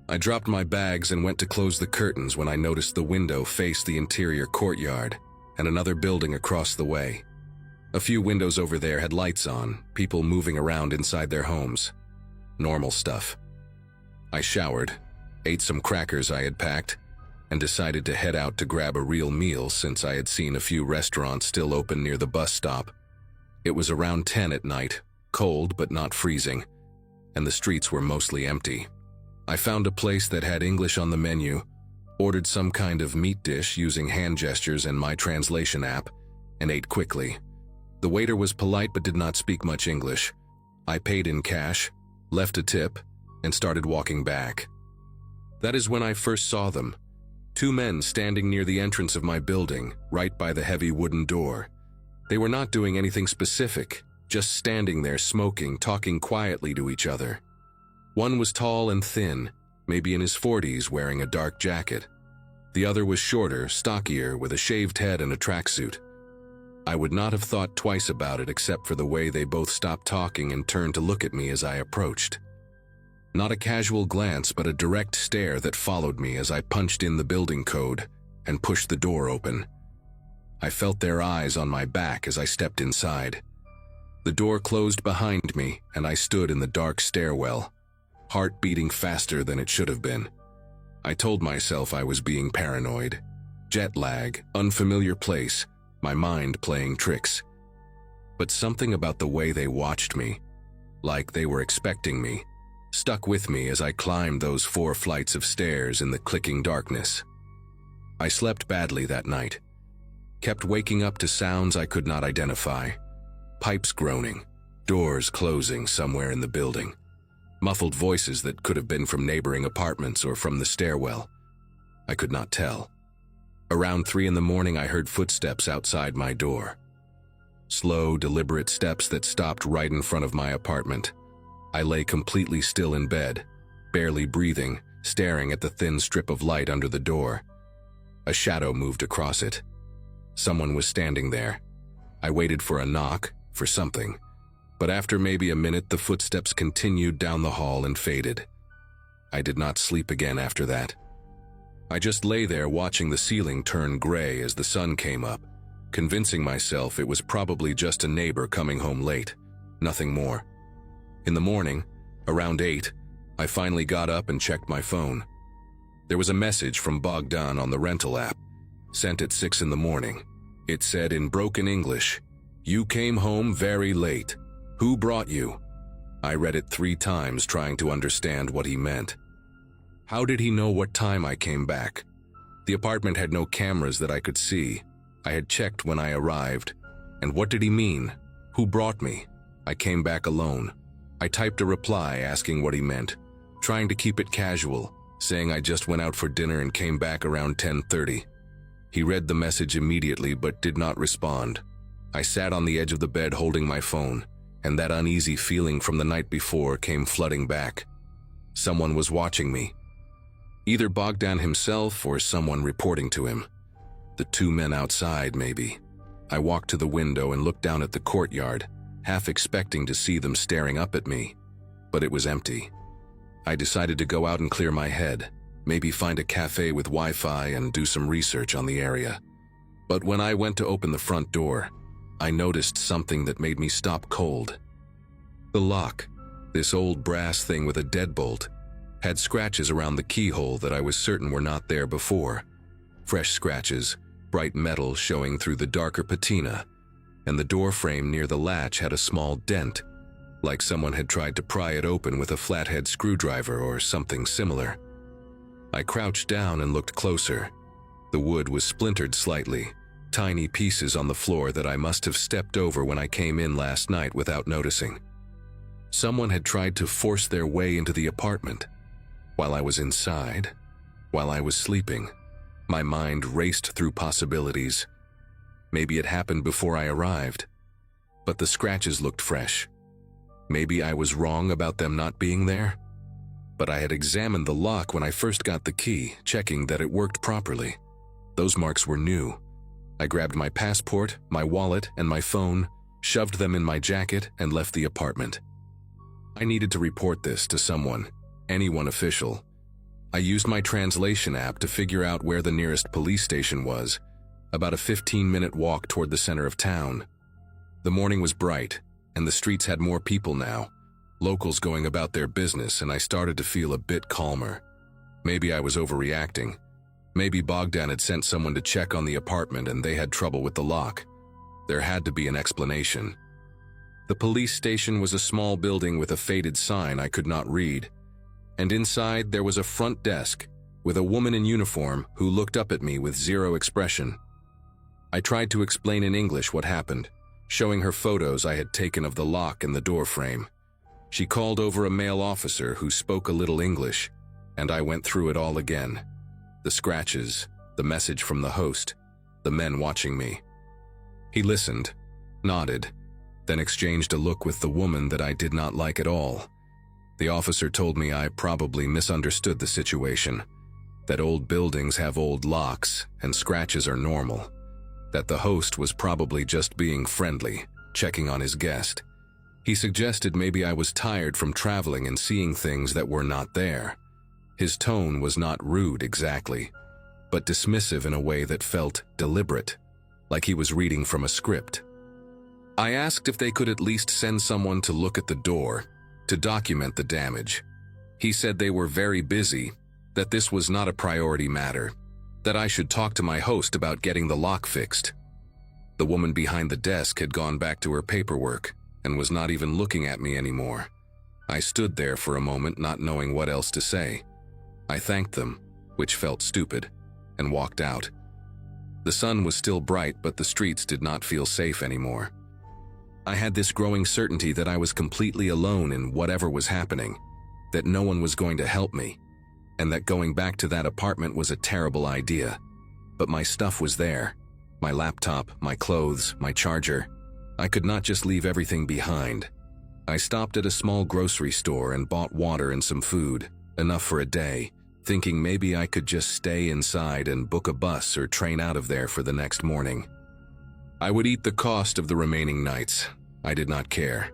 I dropped my bags and went to close the curtains when I noticed the window faced the interior courtyard and another building across the way. A few windows over there had lights on, people moving around inside their homes. Normal stuff. I showered, ate some crackers I had packed, and decided to head out to grab a real meal since I had seen a few restaurants still open near the bus stop. It was around 10 at night, cold but not freezing, and the streets were mostly empty. I found a place that had English on the menu, ordered some kind of meat dish using hand gestures and my translation app, and ate quickly. The waiter was polite but did not speak much English. I paid in cash, left a tip, and started walking back. That is when I first saw them. 2 men standing near the entrance of my building, right by the heavy wooden door. They were not doing anything specific, just standing there smoking, talking quietly to each other. One was tall and thin, maybe in his 40s, wearing a dark jacket. The other was shorter, stockier, with a shaved head and a tracksuit. I would not have thought twice about it except for the way they both stopped talking and turned to look at me as I approached. Not a casual glance, but a direct stare that followed me as I punched in the building code and pushed the door open. I felt their eyes on my back as I stepped inside. The door closed behind me, and I stood in the dark stairwell, heart beating faster than it should have been. I told myself I was being paranoid. Jet lag, unfamiliar place, my mind playing tricks. But something about the way they watched me, like they were expecting me, stuck with me as I climbed those 4 flights of stairs in the clicking darkness. I slept badly that night, kept waking up to sounds I could not identify. Pipes groaning, doors closing somewhere in the building, muffled voices that could have been from neighboring apartments or from the stairwell. I could not tell. Around 3 in the morning I heard footsteps outside my door. Slow, deliberate steps that stopped right in front of my apartment. I lay completely still in bed, barely breathing, staring at the thin strip of light under the door. A shadow moved across it. Someone was standing there. I waited for a knock, for something. But after maybe a minute, the footsteps continued down the hall and faded. I did not sleep again after that. I just lay there watching the ceiling turn gray as the sun came up, convincing myself it was probably just a neighbor coming home late, nothing more. In the morning, around 8, I finally got up and checked my phone. There was a message from Bogdan on the rental app, sent at 6 in the morning. It said in broken English, "You came home very late. Who brought you?" I read it 3 times trying to understand what he meant. How did he know what time I came back? The apartment had no cameras that I could see. I had checked when I arrived. And what did he mean? Who brought me? I came back alone. I typed a reply asking what he meant, trying to keep it casual, saying I just went out for dinner and came back around 10:30. He read the message immediately but did not respond. I sat on the edge of the bed holding my phone, and that uneasy feeling from the night before came flooding back. Someone was watching me. Either Bogdan himself or someone reporting to him. The 2 men outside, maybe. I walked to the window and looked down at the courtyard, half expecting to see them staring up at me, but it was empty. I decided to go out and clear my head, maybe find a cafe with Wi-Fi and do some research on the area. But when I went to open the front door, I noticed something that made me stop cold. The lock, this old brass thing with a deadbolt, had scratches around the keyhole that I was certain were not there before. Fresh scratches, bright metal showing through the darker patina, and the door frame near the latch had a small dent, like someone had tried to pry it open with a flathead screwdriver or something similar. I crouched down and looked closer. The wood was splintered slightly, tiny pieces on the floor that I must have stepped over when I came in last night without noticing. Someone had tried to force their way into the apartment. While I was inside, while I was sleeping, my mind raced through possibilities. Maybe it happened before I arrived, but the scratches looked fresh. Maybe I was wrong about them not being there, but I had examined the lock when I first got the key, checking that it worked properly. Those marks were new. I grabbed my passport, my wallet, and my phone, shoved them in my jacket, and left the apartment. I needed to report this to someone, anyone official. I used my translation app to figure out where the nearest police station was, about a 15-minute walk toward the center of town. The morning was bright, and the streets had more people now, locals going about their business, and I started to feel a bit calmer. Maybe I was overreacting. Maybe Bogdan had sent someone to check on the apartment and they had trouble with the lock. There had to be an explanation. The police station was a small building with a faded sign I could not read, and inside there was a front desk with a woman in uniform who looked up at me with zero expression. I tried to explain in English what happened, showing her photos I had taken of the lock and the door frame. She called over a male officer who spoke a little English, and I went through it all again. The scratches, the message from the host, the men watching me. He listened, nodded, then exchanged a look with the woman that I did not like at all. The officer told me I probably misunderstood the situation, that old buildings have old locks and scratches are normal, that the host was probably just being friendly, checking on his guest. He suggested maybe I was tired from traveling and seeing things that were not there. His tone was not rude exactly, but dismissive in a way that felt deliberate, like he was reading from a script. I asked if they could at least send someone to look at the door, to document the damage. He said they were very busy, that this was not a priority matter, that I should talk to my host about getting the lock fixed. The woman behind the desk had gone back to her paperwork and was not even looking at me anymore. I stood there for a moment not knowing what else to say. I thanked them, which felt stupid, and walked out. The sun was still bright, but the streets did not feel safe anymore. I had this growing certainty that I was completely alone in whatever was happening, that no one was going to help me, and that going back to that apartment was a terrible idea. But my stuff was there. My laptop, my clothes, my charger. I could not just leave everything behind. I stopped at a small grocery store and bought water and some food, enough for a day, thinking maybe I could just stay inside and book a bus or train out of there for the next morning. I would eat the cost of the remaining nights. I did not care.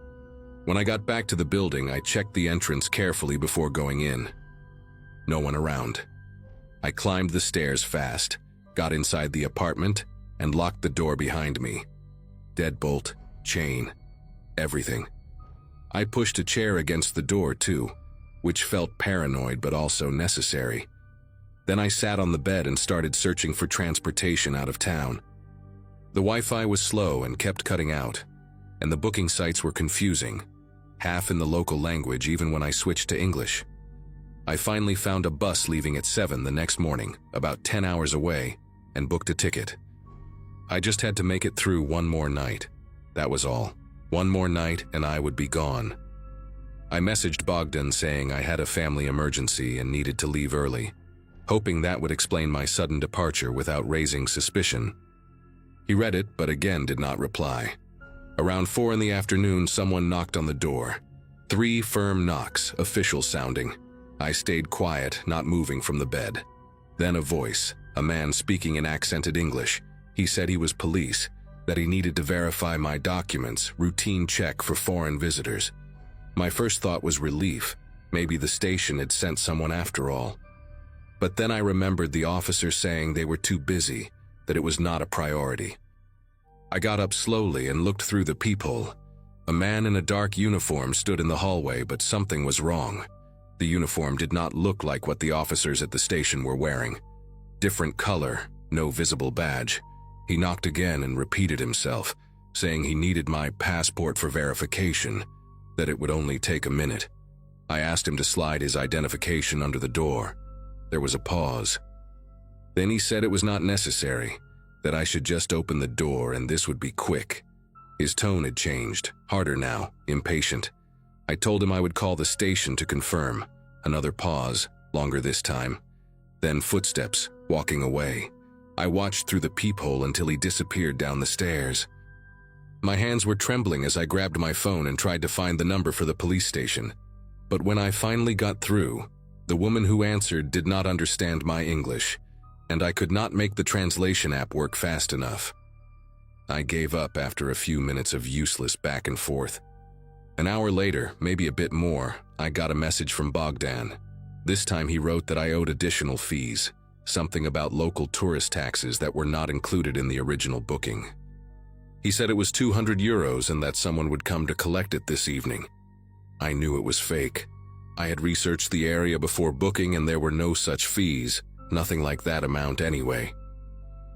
When I got back to the building, I checked the entrance carefully before going in. No one around. I climbed the stairs fast, got inside the apartment, and locked the door behind me. Deadbolt, chain, everything. I pushed a chair against the door too, which felt paranoid but also necessary. Then I sat on the bed and started searching for transportation out of town. The Wi-Fi was slow and kept cutting out, and the booking sites were confusing, half in the local language even when I switched to English. I finally found a bus leaving at 7 the next morning, about 10 hours away, and booked a ticket. I just had to make it through one more night. That was all. One more night and I would be gone. I messaged Bogdan saying I had a family emergency and needed to leave early, hoping that would explain my sudden departure without raising suspicion. He read it, but again did not reply. Around 4 in the afternoon, someone knocked on the door. 3 firm knocks, official sounding. I stayed quiet, not moving from the bed. Then a voice, a man speaking in accented English. He said he was police, that he needed to verify my documents, routine check for foreign visitors. My first thought was relief. Maybe the station had sent someone after all. But then I remembered the officer saying they were too busy, that it was not a priority. I got up slowly and looked through the peephole. A man in a dark uniform stood in the hallway, but something was wrong. The uniform did not look like what the officers at the station were wearing. Different color, no visible badge. He knocked again and repeated himself, saying he needed my passport for verification, that it would only take a minute. I asked him to slide his identification under the door. There was a pause. Then he said it was not necessary, that I should just open the door and this would be quick. His tone had changed, harder now, impatient. I told him I would call the station to confirm. Another pause, longer this time. Then footsteps, walking away. I watched through the peephole until he disappeared down the stairs. My hands were trembling as I grabbed my phone and tried to find the number for the police station. But when I finally got through, the woman who answered did not understand my English, and I could not make the translation app work fast enough. I gave up after a few minutes of useless back and forth. An hour later, maybe a bit more, I got a message from Bogdan. This time he wrote that I owed additional fees, something about local tourist taxes that were not included in the original booking. He said it was 200 euros and that someone would come to collect it this evening. I knew it was fake. I had researched the area before booking and there were no such fees, nothing like that amount anyway.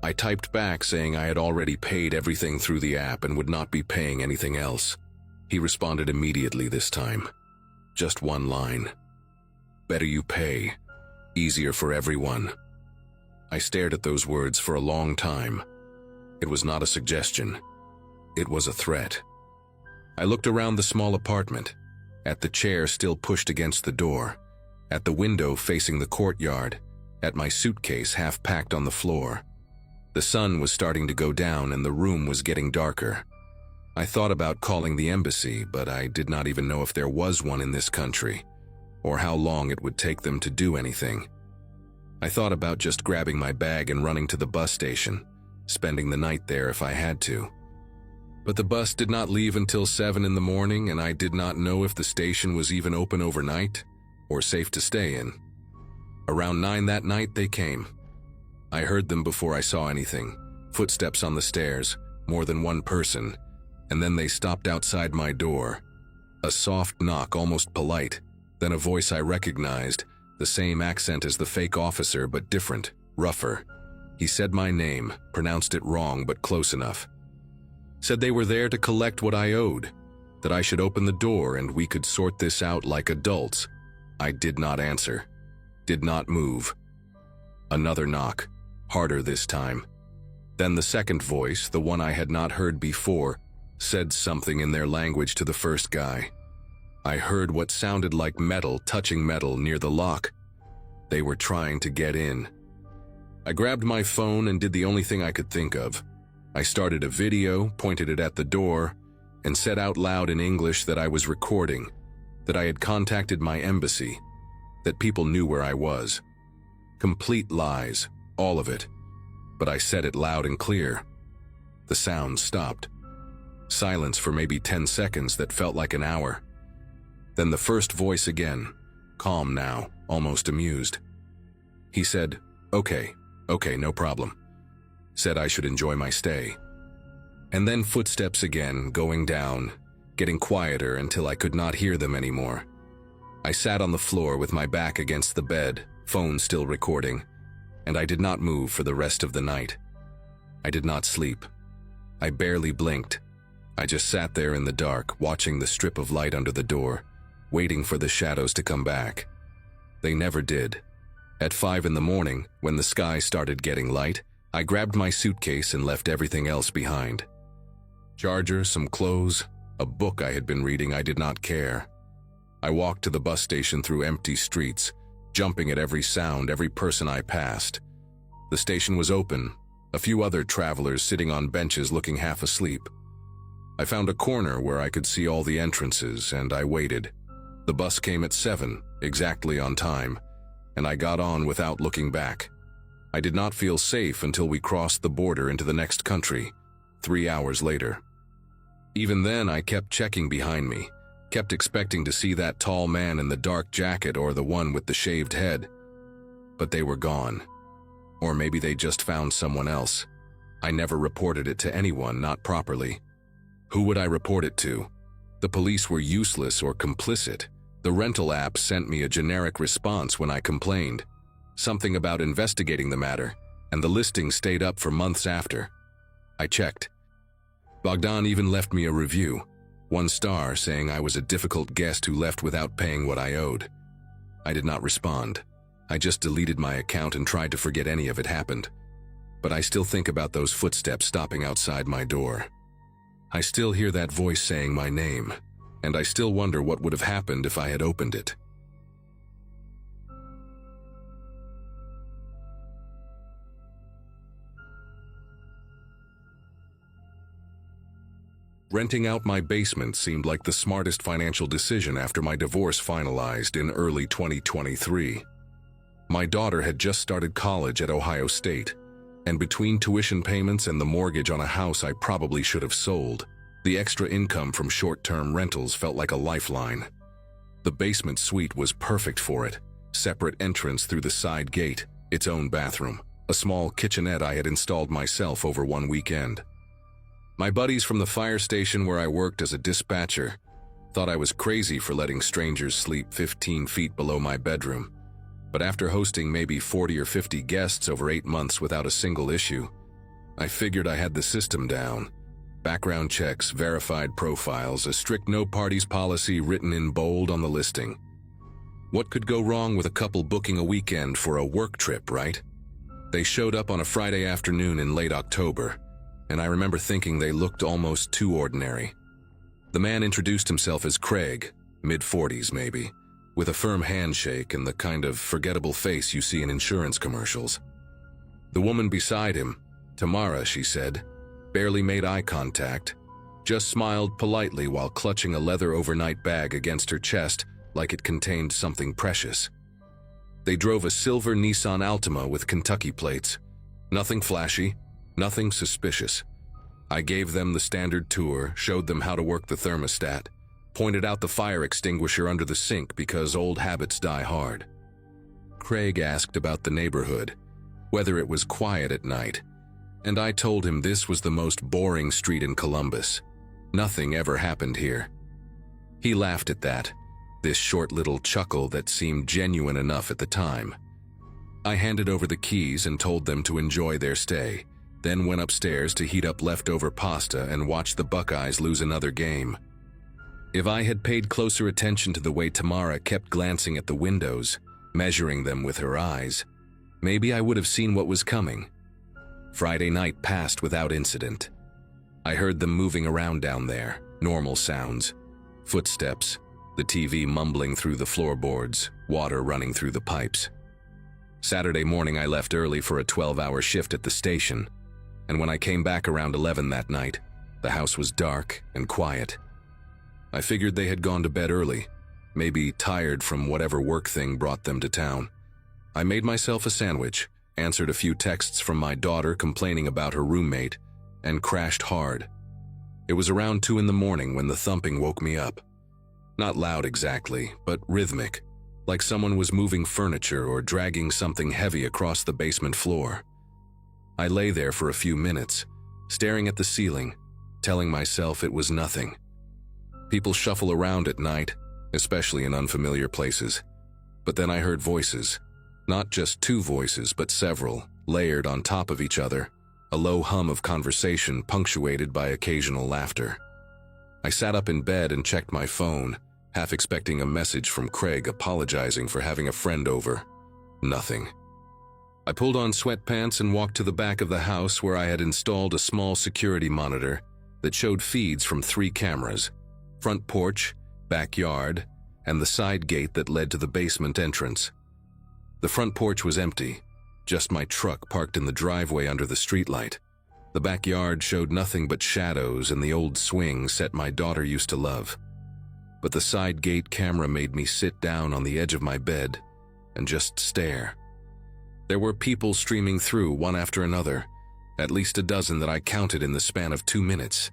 I typed back saying I had already paid everything through the app and would not be paying anything else. He responded immediately this time. Just one line. Better you pay. Easier for everyone. I stared at those words for a long time. It was not a suggestion. It was a threat. I looked around the small apartment, at the chair still pushed against the door, at the window facing the courtyard, at my suitcase half packed on the floor. The sun was starting to go down and the room was getting darker. I thought about calling the embassy, but I did not even know if there was one in this country, or how long it would take them to do anything. I thought about just grabbing my bag and running to the bus station, spending the night there if I had to. But the bus did not leave until 7 in the morning, and I did not know if the station was even open overnight or safe to stay in. Around 9 that night, they came. I heard them before I saw anything, footsteps on the stairs, more than one person, and then they stopped outside my door. A soft knock, almost polite, then a voice I recognized, the same accent as the fake officer but different, rougher. He said my name, pronounced it wrong but close enough. Said they were there to collect what I owed, that I should open the door and we could sort this out like adults. I did not answer, did not move. Another knock, harder this time. Then the second voice, the one I had not heard before, said something in their language to the first guy. I heard what sounded like metal touching metal near the lock. They were trying to get in. I grabbed my phone and did the only thing I could think of. I started a video, pointed it at the door, and said out loud in English that I was recording, that I had contacted my embassy, that people knew where I was. Complete lies, all of it. But I said it loud and clear. The sound stopped. Silence for maybe 10 seconds that felt like an hour. Then the first voice again, calm now, almost amused. He said, okay, no problem. Said I should enjoy my stay. And then footsteps again, going down, getting quieter until I could not hear them anymore. I sat on the floor with my back against the bed, phone still recording, and I did not move for the rest of the night. I did not sleep. I barely blinked. I just sat there in the dark, watching the strip of light under the door, waiting for the shadows to come back. They never did. At 5 in the morning, when the sky started getting light, I grabbed my suitcase and left everything else behind. Charger, some clothes, a book I had been reading. I did not care. I walked to the bus station through empty streets, jumping at every sound, every person I passed. The station was open, a few other travelers sitting on benches looking half asleep. I found a corner where I could see all the entrances, and I waited. The bus came at 7, exactly on time, and I got on without looking back. I did not feel safe until we crossed the border into the next country, 3 hours later. Even then, I kept checking behind me, kept expecting to see that tall man in the dark jacket or the one with the shaved head. But they were gone. Or maybe they just found someone else. I never reported it to anyone, not properly. Who would I report it to? The police were useless or complicit. The rental app sent me a generic response when I complained. Something about investigating the matter, and the listing stayed up for months after. I checked. Bogdan even left me a review, 1 star, saying I was a difficult guest who left without paying what I owed. I did not respond. I just deleted my account and tried to forget any of it happened. But I still think about those footsteps stopping outside my door. I still hear that voice saying my name, and I still wonder what would have happened if I had opened it. Renting out my basement seemed like the smartest financial decision after my divorce finalized in early 2023. My daughter had just started college at Ohio State, and between tuition payments and the mortgage on a house I probably should have sold, the extra income from short-term rentals felt like a lifeline. The basement suite was perfect for it. Separate entrance through the side gate, its own bathroom, a small kitchenette I had installed myself over one weekend. My buddies from the fire station where I worked as a dispatcher thought I was crazy for letting strangers sleep 15 feet below my bedroom. But after hosting maybe 40 or 50 guests over 8 months without a single issue, I figured I had the system down. Background checks, verified profiles, a strict no parties policy written in bold on the listing. What could go wrong with a couple booking a weekend for a work trip, right? They showed up on a Friday afternoon in late October, and I remember thinking they looked almost too ordinary. The man introduced himself as Craig, mid-40s maybe, with a firm handshake and the kind of forgettable face you see in insurance commercials. The woman beside him, Tamara, she said, barely made eye contact, just smiled politely while clutching a leather overnight bag against her chest like it contained something precious. They drove a silver Nissan Altima with Kentucky plates. Nothing flashy, nothing suspicious. I gave them the standard tour, showed them how to work the thermostat, pointed out the fire extinguisher under the sink because old habits die hard. Craig asked about the neighborhood, whether it was quiet at night, and I told him this was the most boring street in Columbus. Nothing ever happened here. He laughed at that, this short little chuckle that seemed genuine enough at the time. I handed over the keys and told them to enjoy their stay, then went upstairs to heat up leftover pasta and watch the Buckeyes lose another game. If I had paid closer attention to the way Tamara kept glancing at the windows, measuring them with her eyes, maybe I would have seen what was coming. Friday night passed without incident. I heard them moving around down there, normal sounds, footsteps, the TV mumbling through the floorboards, water running through the pipes. Saturday morning I left early for a 12-hour shift at the station, and when I came back around 11 that night, the house was dark and quiet. I figured they had gone to bed early, maybe tired from whatever work thing brought them to town. I made myself a sandwich, answered a few texts from my daughter complaining about her roommate, and crashed hard. It was around 2 in the morning when the thumping woke me up. Not loud exactly, but rhythmic, like someone was moving furniture or dragging something heavy across the basement floor. I lay there for a few minutes, staring at the ceiling, telling myself it was nothing. People shuffle around at night, especially in unfamiliar places. But then I heard voices. Not just two voices, but several, layered on top of each other, a low hum of conversation punctuated by occasional laughter. I sat up in bed and checked my phone, half expecting a message from Craig apologizing for having a friend over. Nothing. I pulled on sweatpants and walked to the back of the house where I had installed a small security monitor that showed feeds from 3 cameras: front porch, backyard, and the side gate that led to the basement entrance. The front porch was empty, just my truck parked in the driveway under the streetlight. The backyard showed nothing but shadows and the old swing set my daughter used to love. But the side gate camera made me sit down on the edge of my bed and just stare. There were people streaming through one after another, at least a dozen that I counted in the span of 2 minutes.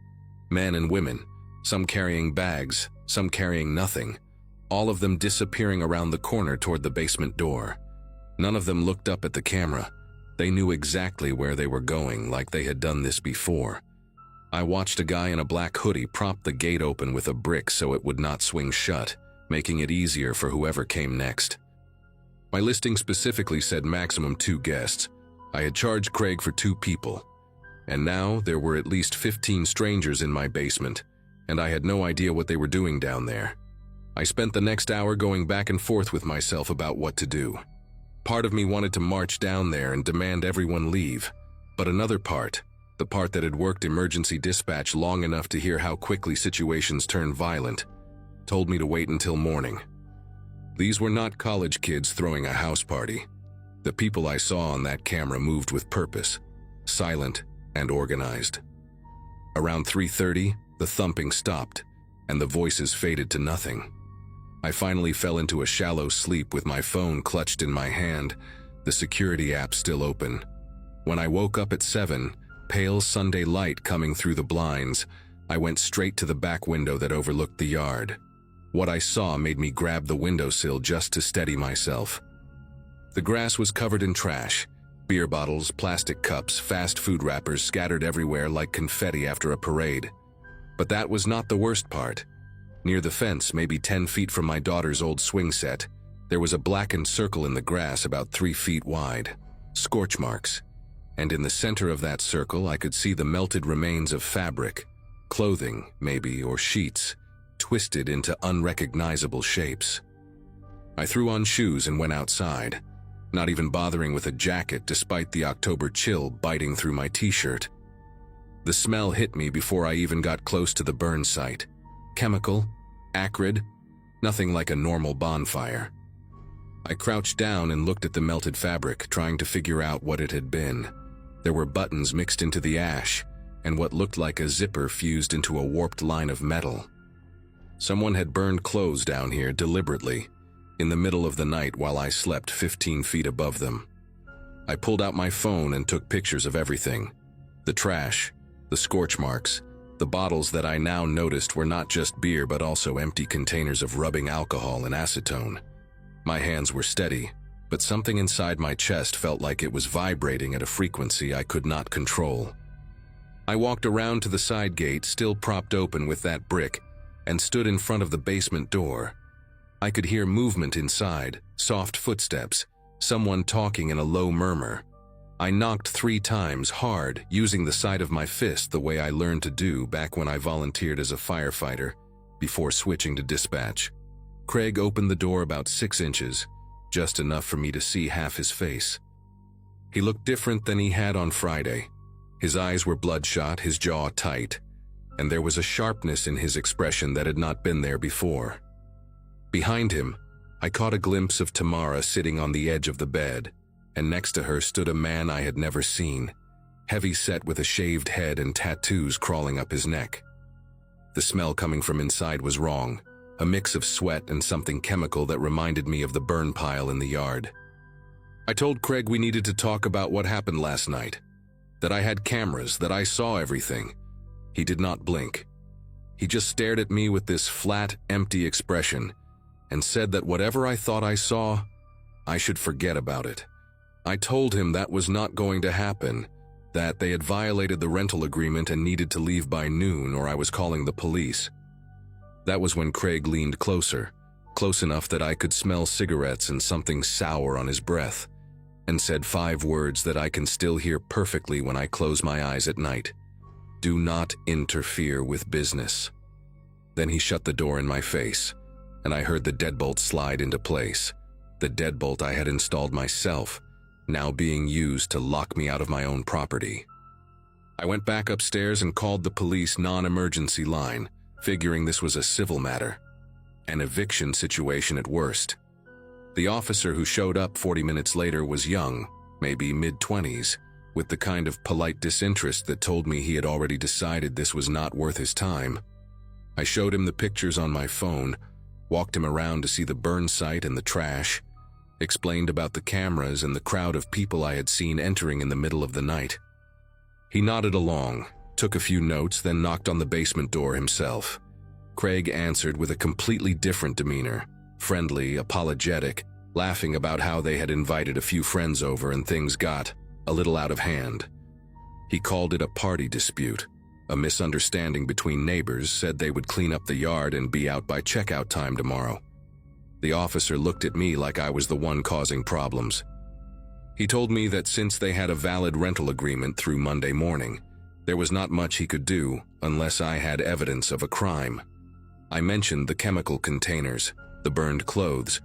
Men and women, some carrying bags, some carrying nothing, all of them disappearing around the corner toward the basement door. None of them looked up at the camera. They knew exactly where they were going, like they had done this before. I watched a guy in a black hoodie prop the gate open with a brick so it would not swing shut, making it easier for whoever came next. My listing specifically said maximum 2 guests. I had charged Craig for 2 people. And now there were at least 15 strangers in my basement, and I had no idea what they were doing down there. I spent the next hour going back and forth with myself about what to do. Part of me wanted to march down there and demand everyone leave, but another part, the part that had worked emergency dispatch long enough to hear how quickly situations turn violent, told me to wait until morning. These were not college kids throwing a house party. The people I saw on that camera moved with purpose, silent and organized. Around 3:30, the thumping stopped, and the voices faded to nothing. I finally fell into a shallow sleep with my phone clutched in my hand, the security app still open. When I woke up at 7, pale Sunday light coming through the blinds, I went straight to the back window that overlooked the yard. What I saw made me grab the windowsill just to steady myself. The grass was covered in trash. Beer bottles, plastic cups, fast food wrappers scattered everywhere like confetti after a parade. But that was not the worst part. Near the fence, maybe 10 feet from my daughter's old swing set, there was a blackened circle in the grass about 3 feet wide. Scorch marks. And in the center of that circle, I could see the melted remains of fabric, clothing, maybe, or sheets, twisted into unrecognizable shapes. I threw on shoes and went outside, not even bothering with a jacket despite the October chill biting through my t-shirt. The smell hit me before I even got close to the burn site. Chemical, acrid, nothing like a normal bonfire. I crouched down and looked at the melted fabric, trying to figure out what it had been. There were buttons mixed into the ash, and what looked like a zipper fused into a warped line of metal. Someone had burned clothes down here deliberately, in the middle of the night while I slept 15 feet above them. I pulled out my phone and took pictures of everything. The trash, the scorch marks, the bottles that I now noticed were not just beer but also empty containers of rubbing alcohol and acetone. My hands were steady, but something inside my chest felt like it was vibrating at a frequency I could not control. I walked around to the side gate, still propped open with that brick, and stood in front of the basement door. I could hear movement inside, soft footsteps, someone talking in a low murmur. I knocked 3 times hard, using the side of my fist the way I learned to do back when I volunteered as a firefighter, before switching to dispatch. Craig opened the door about 6 inches, just enough for me to see half his face. He looked different than he had on Friday. His eyes were bloodshot, his jaw tight, and there was a sharpness in his expression that had not been there before. Behind him, I caught a glimpse of Tamara sitting on the edge of the bed, and next to her stood a man I had never seen, heavy-set with a shaved head and tattoos crawling up his neck. The smell coming from inside was wrong, a mix of sweat and something chemical that reminded me of the burn pile in the yard. I told Craig we needed to talk about what happened last night, that I had cameras, that I saw everything. He did not blink. He just stared at me with this flat, empty expression and said that whatever I thought I saw, I should forget about it. I told him that was not going to happen, that they had violated the rental agreement and needed to leave by noon or I was calling the police. That was when Craig leaned closer, close enough that I could smell cigarettes and something sour on his breath, and said 5 words that I can still hear perfectly when I close my eyes at night. Do not interfere with business. Then he shut the door in my face, and I heard the deadbolt slide into place. The deadbolt I had installed myself, now being used to lock me out of my own property. I went back upstairs and called the police non-emergency line, figuring this was a civil matter, an eviction situation at worst. The officer who showed up 40 minutes later was young, maybe mid-20s, with the kind of polite disinterest that told me he had already decided this was not worth his time. I showed him the pictures on my phone, walked him around to see the burn site and the trash, explained about the cameras and the crowd of people I had seen entering in the middle of the night. He nodded along, took a few notes, then knocked on the basement door himself. Craig answered with a completely different demeanor, friendly, apologetic, laughing about how they had invited a few friends over and things got a little out of hand. He called it a party dispute, a misunderstanding between neighbors, said they would clean up the yard and be out by checkout time tomorrow. The officer looked at me like I was the one causing problems. He told me that since they had a valid rental agreement through Monday morning, there was not much he could do unless I had evidence of a crime. I mentioned the chemical containers, the burned clothes,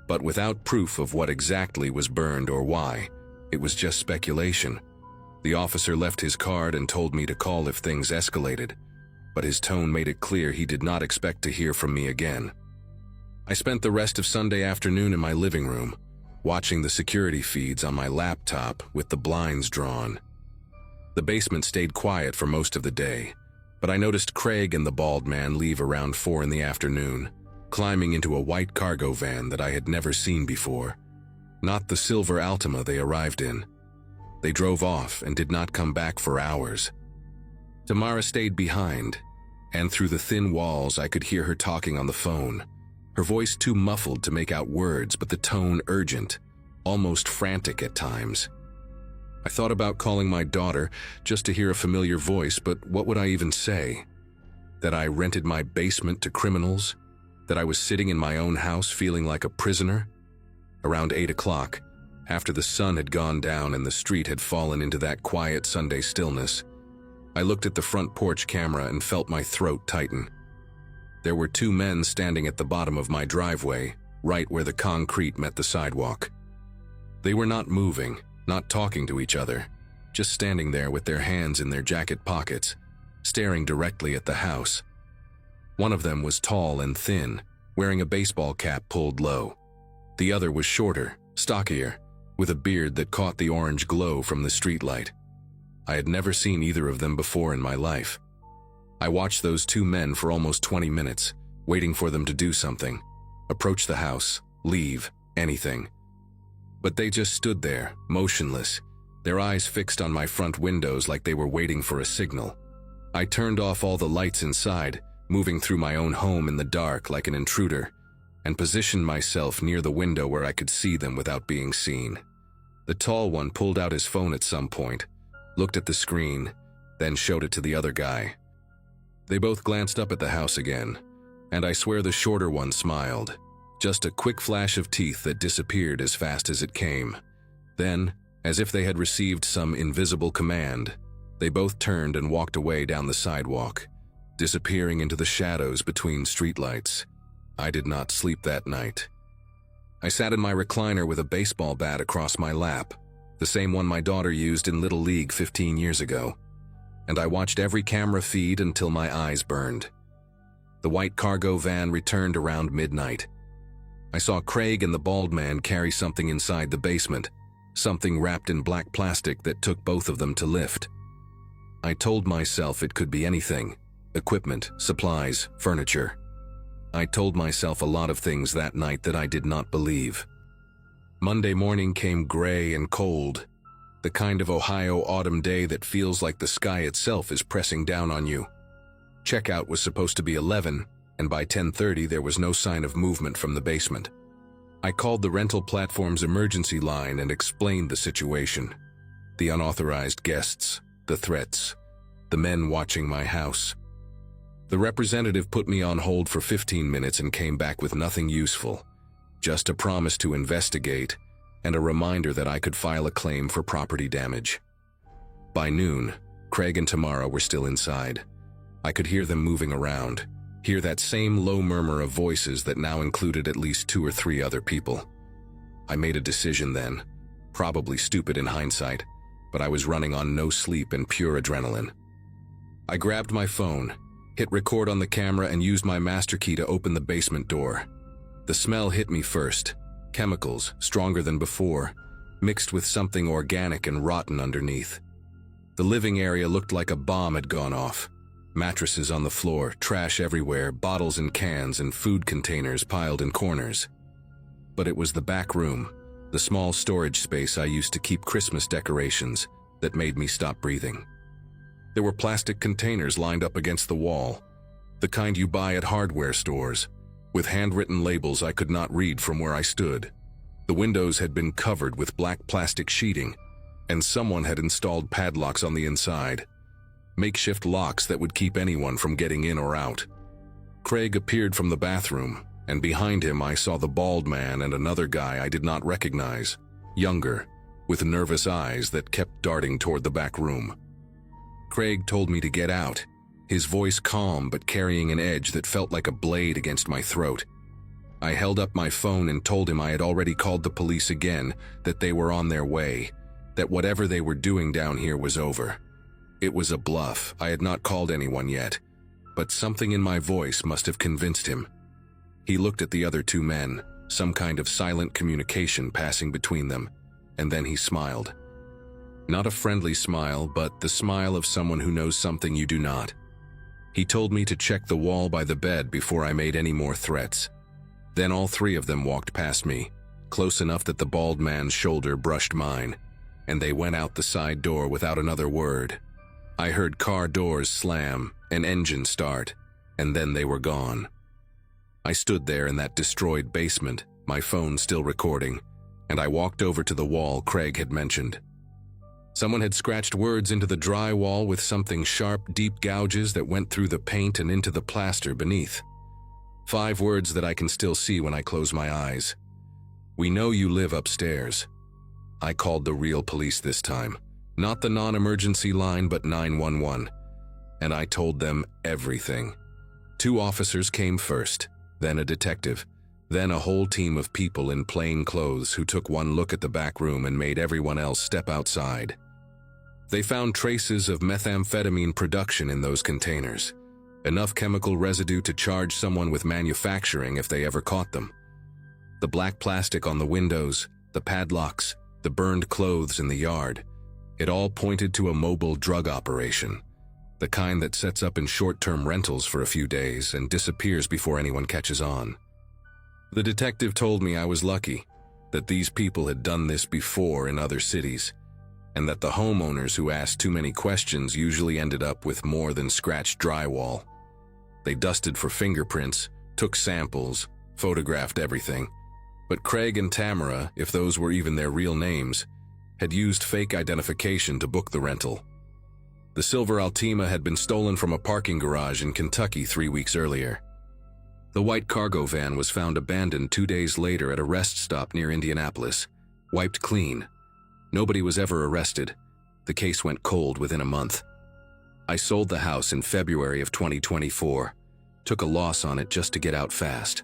but without proof of what exactly was burned or why. It was just speculation. The officer left his card and told me to call if things escalated, but his tone made it clear he did not expect to hear from me again. I spent the rest of Sunday afternoon in my living room, watching the security feeds on my laptop with the blinds drawn. The basement stayed quiet for most of the day, but I noticed Craig and the bald man leave around 4 in the afternoon, climbing into a white cargo van that I had never seen before. Not the silver Altima they arrived in. They drove off and did not come back for hours. Tamara stayed behind, and through the thin walls I could hear her talking on the phone, her voice too muffled to make out words, but the tone urgent, almost frantic at times. I thought about calling my daughter just to hear a familiar voice, but what would I even say? That I rented my basement to criminals? That I was sitting in my own house feeling like a prisoner? Around 8 o'clock, after the sun had gone down and the street had fallen into that quiet Sunday stillness, I looked at the front porch camera and felt my throat tighten. There were 2 men standing at the bottom of my driveway, right where the concrete met the sidewalk. They were not moving, not talking to each other, just standing there with their hands in their jacket pockets, staring directly at the house. One of them was tall and thin, wearing a baseball cap pulled low. The other was shorter, stockier, with a beard that caught the orange glow from the streetlight. I had never seen either of them before in my life. I watched those 2 men for almost 20 minutes, waiting for them to do something, approach the house, leave, anything. But they just stood there, motionless, their eyes fixed on my front windows like they were waiting for a signal. I turned off all the lights inside, moving through my own home in the dark like an intruder, and positioned myself near the window where I could see them without being seen. The tall one pulled out his phone at some point, looked at the screen, then showed it to the other guy. They both glanced up at the house again, and I swear the shorter one smiled. Just a quick flash of teeth that disappeared as fast as it came. Then, as if they had received some invisible command, they both turned and walked away down the sidewalk, disappearing into the shadows between streetlights. I did not sleep that night. I sat in my recliner with a baseball bat across my lap, the same one my daughter used in Little League 15 years ago, and I watched every camera feed until my eyes burned. The white cargo van returned around midnight. I saw Craig and the bald man carry something inside the basement, something wrapped in black plastic that took both of them to lift. I told myself it could be anything: equipment, supplies, furniture. I told myself a lot of things that night that I did not believe. Monday morning came gray and cold, the kind of Ohio autumn day that feels like the sky itself is pressing down on you. Checkout was supposed to be 11, and by 10:30 there was no sign of movement from the basement. I called the rental platform's emergency line and explained the situation. The unauthorized guests, the threats, the men watching my house. The representative put me on hold for 15 minutes and came back with nothing useful, just a promise to investigate and a reminder that I could file a claim for property damage. By noon, Craig and Tamara were still inside. I could hear them moving around, hear that same low murmur of voices that now included at least 2 or 3 other people. I made a decision then, probably stupid in hindsight, but I was running on no sleep and pure adrenaline. I grabbed my phone, hit record on the camera, and used my master key to open the basement door. The smell hit me first, chemicals stronger than before, mixed with something organic and rotten underneath. The living area looked like a bomb had gone off. Mattresses on the floor, trash everywhere, bottles and cans and food containers piled in corners. But it was the back room, the small storage space I used to keep Christmas decorations, that made me stop breathing. There were plastic containers lined up against the wall, the kind you buy at hardware stores, with handwritten labels I could not read from where I stood. The windows had been covered with black plastic sheeting, and someone had installed padlocks on the inside. Makeshift locks that would keep anyone from getting in or out. Craig appeared from the bathroom, and behind him I saw the bald man and another guy I did not recognize, younger, with nervous eyes that kept darting toward the back room. Craig told me to get out, his voice calm but carrying an edge that felt like a blade against my throat. I held up my phone and told him I had already called the police again, that they were on their way, that whatever they were doing down here was over. It was a bluff. I had not called anyone yet, but something in my voice must have convinced him. He looked at the other 2 men, some kind of silent communication passing between them, and then he smiled. Not a friendly smile, but the smile of someone who knows something you do not. He told me to check the wall by the bed before I made any more threats. Then all 3 of them walked past me, close enough that the bald man's shoulder brushed mine, and they went out the side door without another word. I heard car doors slam, an engine start, and then they were gone. I stood there in that destroyed basement, my phone still recording, and I walked over to the wall Craig had mentioned. Someone had scratched words into the drywall with something sharp, deep gouges that went through the paint and into the plaster beneath. 5 words that I can still see when I close my eyes. "We know you live upstairs." I called the real police this time. Not the non-emergency line, but 911. And I told them everything. 2 officers came first, then a detective, then a whole team of people in plain clothes who took one look at the back room and made everyone else step outside. They found traces of methamphetamine production in those containers, enough chemical residue to charge someone with manufacturing if they ever caught them. The black plastic on the windows, the padlocks, the burned clothes in the yard, it all pointed to a mobile drug operation, the kind that sets up in short-term rentals for a few days and disappears before anyone catches on. The detective told me I was lucky, that these people had done this before in other cities, and that the homeowners who asked too many questions usually ended up with more than scratched drywall. They dusted for fingerprints, took samples, photographed everything, but Craig and Tamara, if those were even their real names, had used fake identification to book the rental. The silver Altima had been stolen from a parking garage in Kentucky 3 weeks earlier. The white cargo van was found abandoned 2 days later at a rest stop near Indianapolis, wiped clean. Nobody was ever arrested. The case went cold within a month. I sold the house in February of 2024, took a loss on it just to get out fast.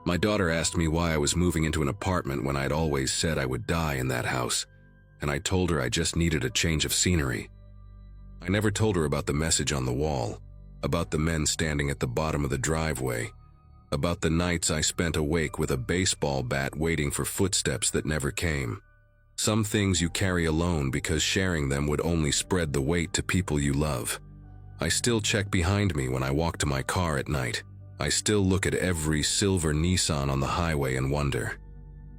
My daughter asked me why I was moving into an apartment when I'd always said I would die in that house, and I told her I just needed a change of scenery. I never told her about the message on the wall, about the men standing at the bottom of the driveway, about the nights I spent awake with a baseball bat waiting for footsteps that never came. Some things you carry alone because sharing them would only spread the weight to people you love. I still check behind me when I walk to my car at night. I still look at every silver Nissan on the highway and wonder.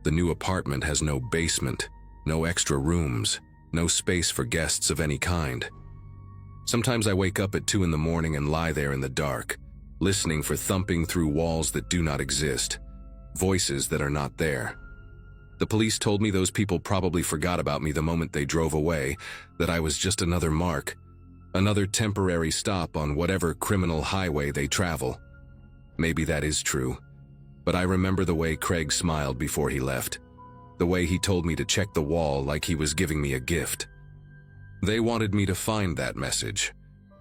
The new apartment has no basement, no extra rooms, no space for guests of any kind. Sometimes I wake up at 2 in the morning and lie there in the dark, listening for thumping through walls that do not exist, voices that are not there. The police told me those people probably forgot about me the moment they drove away, that I was just another mark, another temporary stop on whatever criminal highway they travel. Maybe that is true, but I remember the way Craig smiled before he left, the way he told me to check the wall like he was giving me a gift. They wanted me to find that message.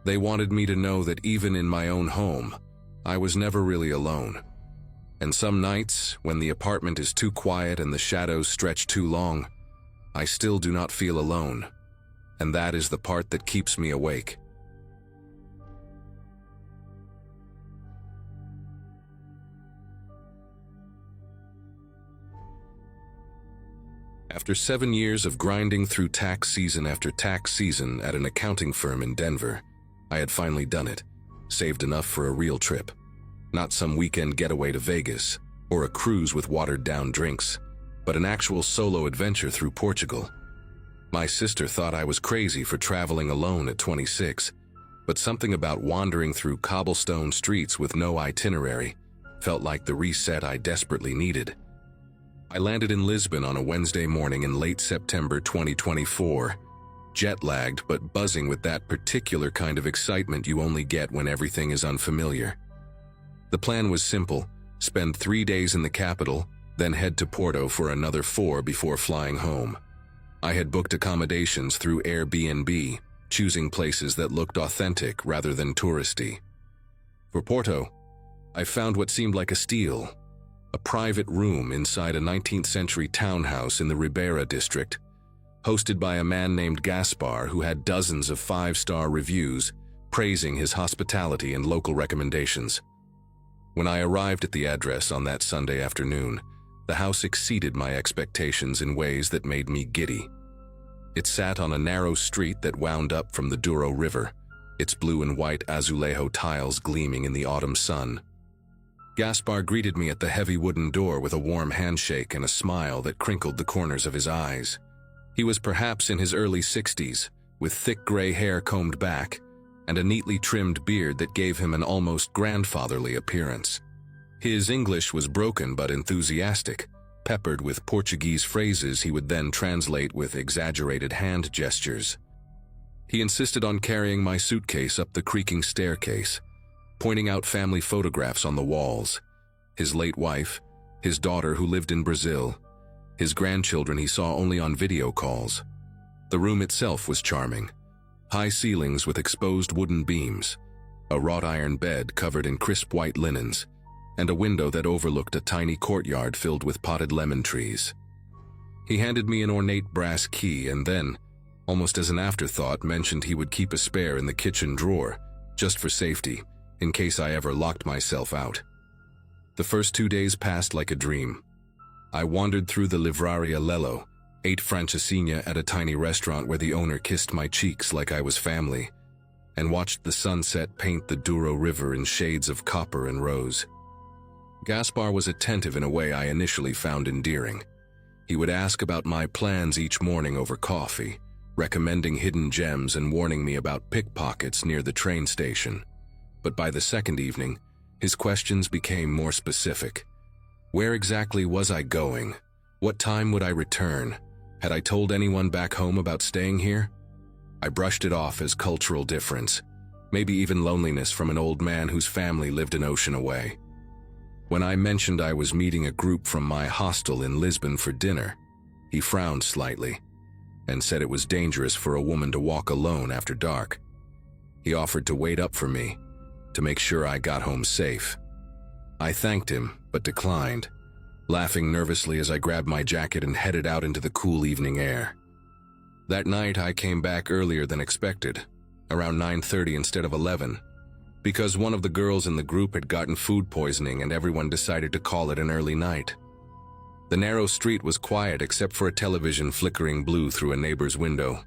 They wanted me to know that even in my own home, I was never really alone. And some nights, when the apartment is too quiet and the shadows stretch too long, I still do not feel alone. And that is the part that keeps me awake. After 7 years of grinding through tax season after tax season at an accounting firm in Denver, I had finally done it, saved enough for a real trip. Not some weekend getaway to Vegas, or a cruise with watered-down drinks, but an actual solo adventure through Portugal. My sister thought I was crazy for traveling alone at 26, but something about wandering through cobblestone streets with no itinerary felt like the reset I desperately needed. I landed in Lisbon on a Wednesday morning in late September 2024, jet-lagged but buzzing with that particular kind of excitement you only get when everything is unfamiliar. The plan was simple: spend 3 days in the capital, then head to Porto for another 4 before flying home. I had booked accommodations through Airbnb, choosing places that looked authentic rather than touristy. For Porto, I found what seemed like a steal: a private room inside a 19th century townhouse in the Ribeira district, hosted by a man named Gaspar who had dozens of 5-star reviews praising his hospitality and local recommendations. When I arrived at the address on that Sunday afternoon, the house exceeded my expectations in ways that made me giddy. It sat on a narrow street that wound up from the Douro River, its blue and white azulejo tiles gleaming in the autumn sun. Gaspar greeted me at the heavy wooden door with a warm handshake and a smile that crinkled the corners of his eyes. He was perhaps in his early 60s, with thick gray hair combed back, and a neatly trimmed beard that gave him an almost grandfatherly appearance. His English was broken but enthusiastic, peppered with Portuguese phrases he would then translate with exaggerated hand gestures. He insisted on carrying my suitcase up the creaking staircase, pointing out family photographs on the walls: his late wife, his daughter who lived in Brazil, his grandchildren he saw only on video calls. The room itself was charming: high ceilings with exposed wooden beams, a wrought iron bed covered in crisp white linens, and a window that overlooked a tiny courtyard filled with potted lemon trees. He handed me an ornate brass key and then, almost as an afterthought, mentioned he would keep a spare in the kitchen drawer, just for safety, in case I ever locked myself out. The first 2 days passed like a dream. I wandered through the Livraria Lello, ate francesinha at a tiny restaurant where the owner kissed my cheeks like I was family, and watched the sunset paint the Douro River in shades of copper and rose. Gaspar was attentive in a way I initially found endearing. He would ask about my plans each morning over coffee, recommending hidden gems and warning me about pickpockets near the train station. But by the second evening, his questions became more specific. Where exactly was I going? What time would I return? Had I told anyone back home about staying here? I brushed it off as cultural difference, maybe even loneliness from an old man whose family lived an ocean away. When I mentioned I was meeting a group from my hostel in Lisbon for dinner, he frowned slightly and said it was dangerous for a woman to walk alone after dark. He offered to wait up for me, to make sure I got home safe. I thanked him, but declined, laughing nervously as I grabbed my jacket and headed out into the cool evening air. That night I came back earlier than expected, around 9:30 instead of 11, because one of the girls in the group had gotten food poisoning and everyone decided to call it an early night. The narrow street was quiet except for a television flickering blue through a neighbor's window.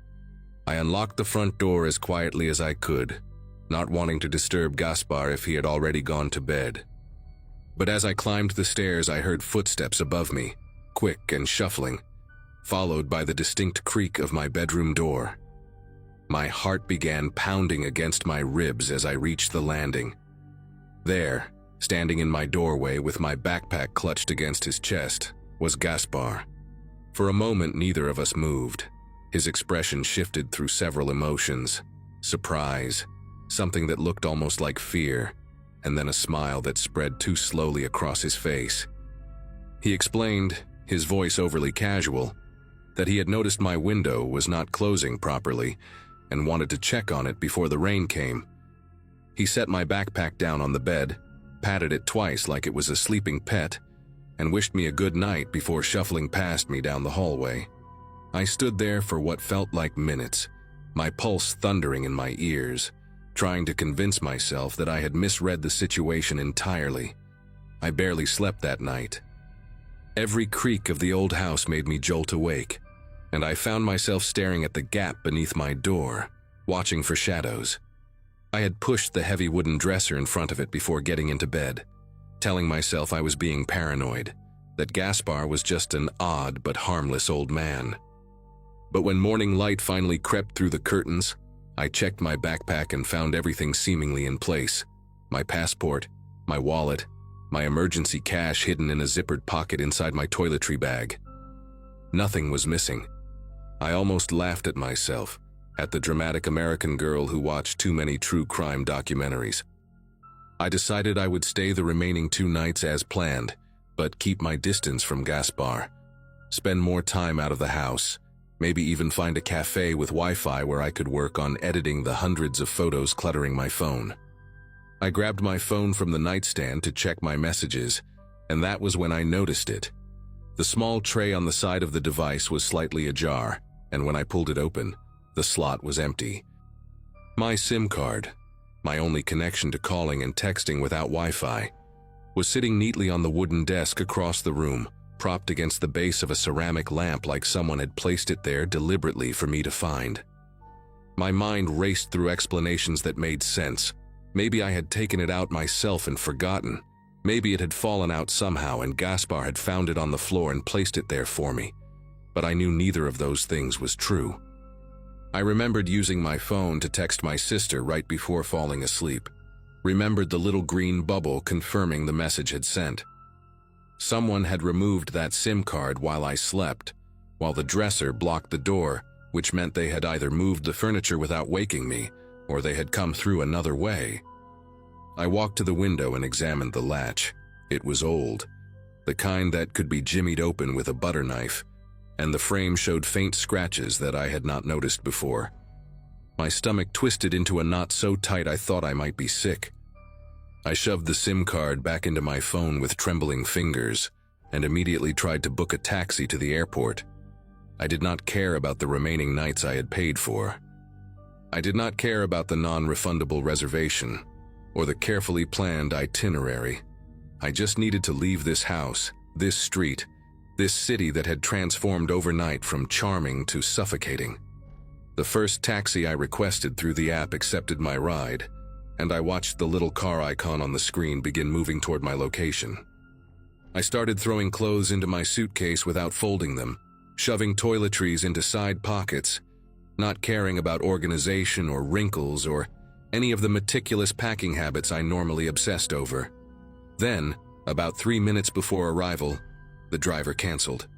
I unlocked the front door as quietly as I could, not wanting to disturb Gaspar if he had already gone to bed. But as I climbed the stairs, I heard footsteps above me, quick and shuffling, followed by the distinct creak of my bedroom door. My heart began pounding against my ribs as I reached the landing. There, standing in my doorway with my backpack clutched against his chest, was Gaspar. For a moment, neither of us moved. His expression shifted through several emotions: surprise, something that looked almost like fear, and then a smile that spread too slowly across his face. He explained, his voice overly casual, that he had noticed my window was not closing properly and wanted to check on it before the rain came. He set my backpack down on the bed, patted it twice like it was a sleeping pet, and wished me a good night before shuffling past me down the hallway. I stood there for what felt like minutes, my pulse thundering in my ears, trying to convince myself that I had misread the situation entirely. I barely slept that night. Every creak of the old house made me jolt awake, and I found myself staring at the gap beneath my door, watching for shadows. I had pushed the heavy wooden dresser in front of it before getting into bed, telling myself I was being paranoid, that Gaspar was just an odd but harmless old man. But when morning light finally crept through the curtains, I checked my backpack and found everything seemingly in place: my passport, my wallet, my emergency cash hidden in a zippered pocket inside my toiletry bag. Nothing was missing. I almost laughed at myself, at the dramatic American girl who watched too many true crime documentaries. I decided I would stay the remaining 2 nights as planned, but keep my distance from Gaspar. Spend more time out of the house, maybe even find a cafe with Wi-Fi where I could work on editing the hundreds of photos cluttering my phone. I grabbed my phone from the nightstand to check my messages, and that was when I noticed it. The small tray on the side of the device was slightly ajar, and when I pulled it open, the slot was empty. My SIM card, my only connection to calling and texting without Wi-Fi, was sitting neatly on the wooden desk across the room, propped against the base of a ceramic lamp like someone had placed it there deliberately for me to find. My mind raced through explanations that made sense. Maybe I had taken it out myself and forgotten. Maybe it had fallen out somehow and Gaspar had found it on the floor and placed it there for me. But I knew neither of those things was true. I remembered using my phone to text my sister right before falling asleep. Remembered the little green bubble confirming the message had sent. Someone had removed that SIM card while I slept, while the dresser blocked the door, which meant they had either moved the furniture without waking me, or they had come through another way. I walked to the window and examined the latch. It was old, the kind that could be jimmied open with a butter knife, and the frame showed faint scratches that I had not noticed before. My stomach twisted into a knot so tight I thought I might be sick. I shoved the SIM card back into my phone with trembling fingers and immediately tried to book a taxi to the airport. I did not care about the remaining nights I had paid for. I did not care about the non-refundable reservation or the carefully planned itinerary. I just needed to leave this house, this street, this city that had transformed overnight from charming to suffocating. The first taxi I requested through the app accepted my ride, and I watched the little car icon on the screen begin moving toward my location. I started throwing clothes into my suitcase without folding them, shoving toiletries into side pockets, not caring about organization or wrinkles or any of the meticulous packing habits I normally obsessed over. Then, about 3 minutes before arrival, the driver canceled.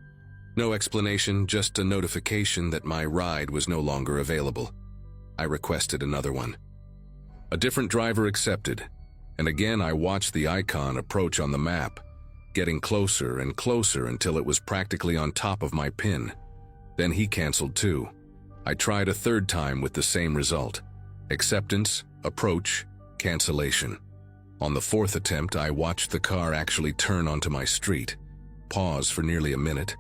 No explanation, just a notification that my ride was no longer available. I requested another one. A different driver accepted, and again I watched the icon approach on the map, getting closer and closer until it was practically on top of my pin. Then he canceled too. I tried a third time with the same result. Acceptance, approach, cancellation. On the 4th attempt, I watched the car actually turn onto my street, pause for nearly a minute,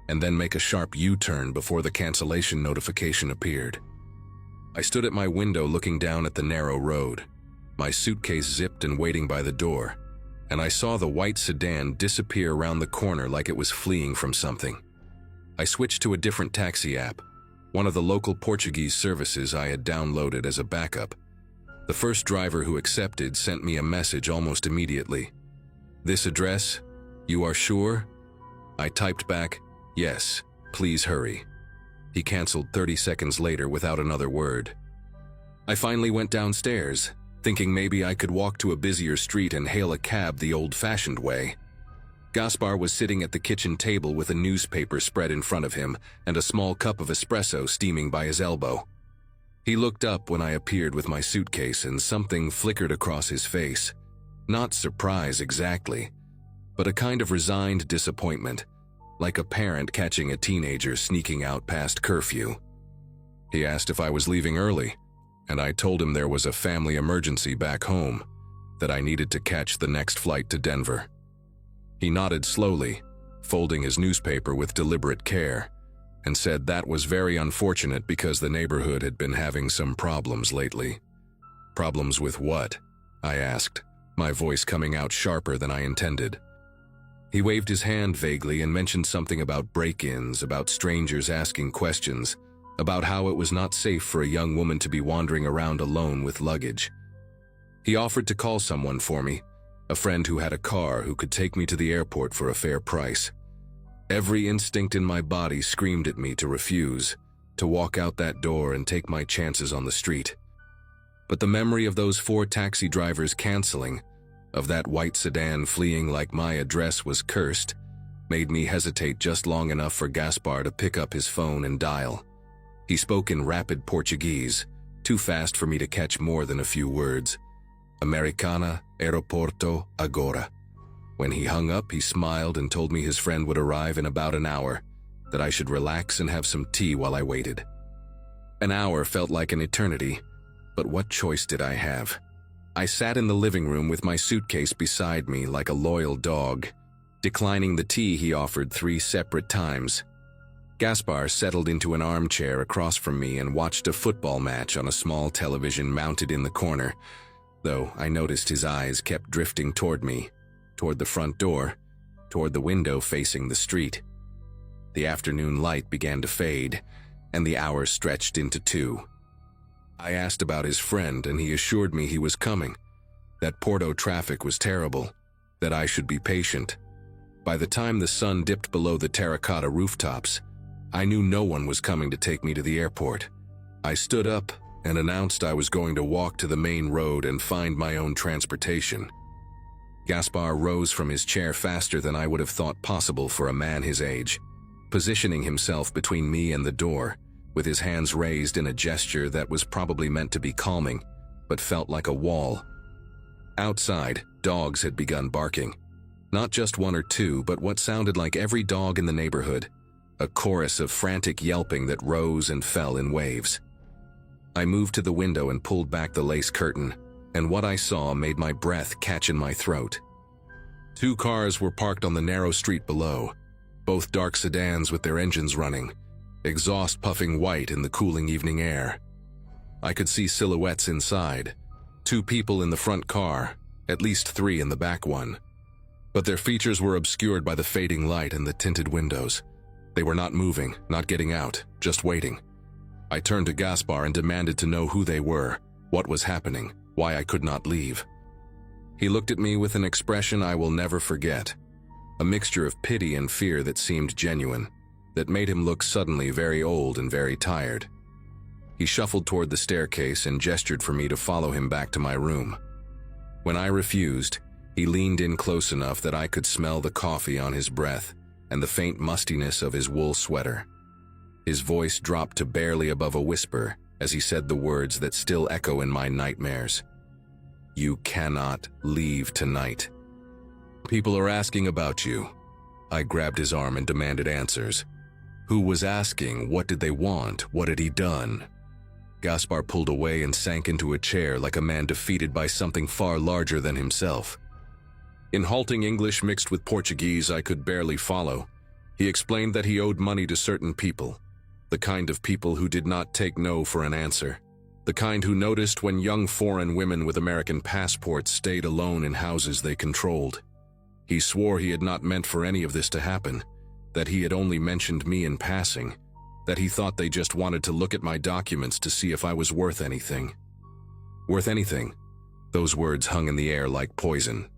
and then make a sharp U-turn before the cancellation notification appeared. I stood at my window looking down at the narrow road, my suitcase zipped and waiting by the door, and I saw the white sedan disappear around the corner like it was fleeing from something. I switched to a different taxi app, one of the local Portuguese services I had downloaded as a backup. The first driver who accepted sent me a message almost immediately. "This address? You are sure?" I typed back, "Yes, please hurry." He canceled 30 seconds later without another word. I finally went downstairs, thinking maybe I could walk to a busier street and hail a cab the old-fashioned way. Gaspar was sitting at the kitchen table with a newspaper spread in front of him and a small cup of espresso steaming by his elbow. He looked up when I appeared with my suitcase and something flickered across his face. Not surprise exactly, but a kind of resigned disappointment, like a parent catching a teenager sneaking out past curfew. He asked if I was leaving early, and I told him there was a family emergency back home, that I needed to catch the next flight to Denver. He nodded slowly, folding his newspaper with deliberate care, and said that was very unfortunate because the neighborhood had been having some problems lately. Problems with what? I asked, my voice coming out sharper than I intended. He waved his hand vaguely and mentioned something about break-ins, about strangers asking questions, about how it was not safe for a young woman to be wandering around alone with luggage. He offered to call someone for me, a friend who had a car who could take me to the airport for a fair price. Every instinct in my body screamed at me to refuse, to walk out that door and take my chances on the street. But the memory of those 4 taxi drivers canceling, of that white sedan fleeing like my address was cursed, made me hesitate just long enough for Gaspar to pick up his phone and dial. He spoke in rapid Portuguese, too fast for me to catch more than a few words. Americana, aeroporto, agora. When he hung up, he smiled and told me his friend would arrive in about an hour, that I should relax and have some tea while I waited. An hour felt like an eternity, but what choice did I have? I sat in the living room with my suitcase beside me like a loyal dog, declining the tea he offered 3 separate times. Gaspar settled into an armchair across from me and watched a football match on a small television mounted in the corner, though I noticed his eyes kept drifting toward me, toward the front door, toward the window facing the street. The afternoon light began to fade, and the hour stretched into 2. I asked about his friend, and he assured me he was coming, that Porto traffic was terrible, that I should be patient. By the time the sun dipped below the terracotta rooftops, I knew no one was coming to take me to the airport. I stood up and announced I was going to walk to the main road and find my own transportation. Gaspar rose from his chair faster than I would have thought possible for a man his age, positioning himself between me and the door, with his hands raised in a gesture that was probably meant to be calming, but felt like a wall. Outside, dogs had begun barking. Not just 1 or 2, but what sounded like every dog in the neighborhood, a chorus of frantic yelping that rose and fell in waves. I moved to the window and pulled back the lace curtain, and what I saw made my breath catch in my throat. 2 cars were parked on the narrow street below, both dark sedans with their engines running, exhaust puffing white in the cooling evening air. I could see silhouettes inside, 2 people in the front car, at least 3 in the back one. But their features were obscured by the fading light and the tinted windows. They were not moving, not getting out, just waiting. I turned to Gaspar and demanded to know who they were, what was happening, why I could not leave. He looked at me with an expression I will never forget, a mixture of pity and fear that seemed genuine, that made him look suddenly very old and very tired. He shuffled toward the staircase and gestured for me to follow him back to my room. When I refused, he leaned in close enough that I could smell the coffee on his breath and the faint mustiness of his wool sweater. His voice dropped to barely above a whisper as he said the words that still echo in my nightmares. You cannot leave tonight. People are asking about you. I grabbed his arm and demanded answers. Who was asking? What did they want? What had he done? Gaspar pulled away and sank into a chair like a man defeated by something far larger than himself. In halting English mixed with Portuguese I could barely follow, he explained that he owed money to certain people, the kind of people who did not take no for an answer, the kind who noticed when young foreign women with American passports stayed alone in houses they controlled. He swore he had not meant for any of this to happen, that he had only mentioned me in passing, that he thought they just wanted to look at my documents to see if I was worth anything. Worth anything? Those words hung in the air like poison.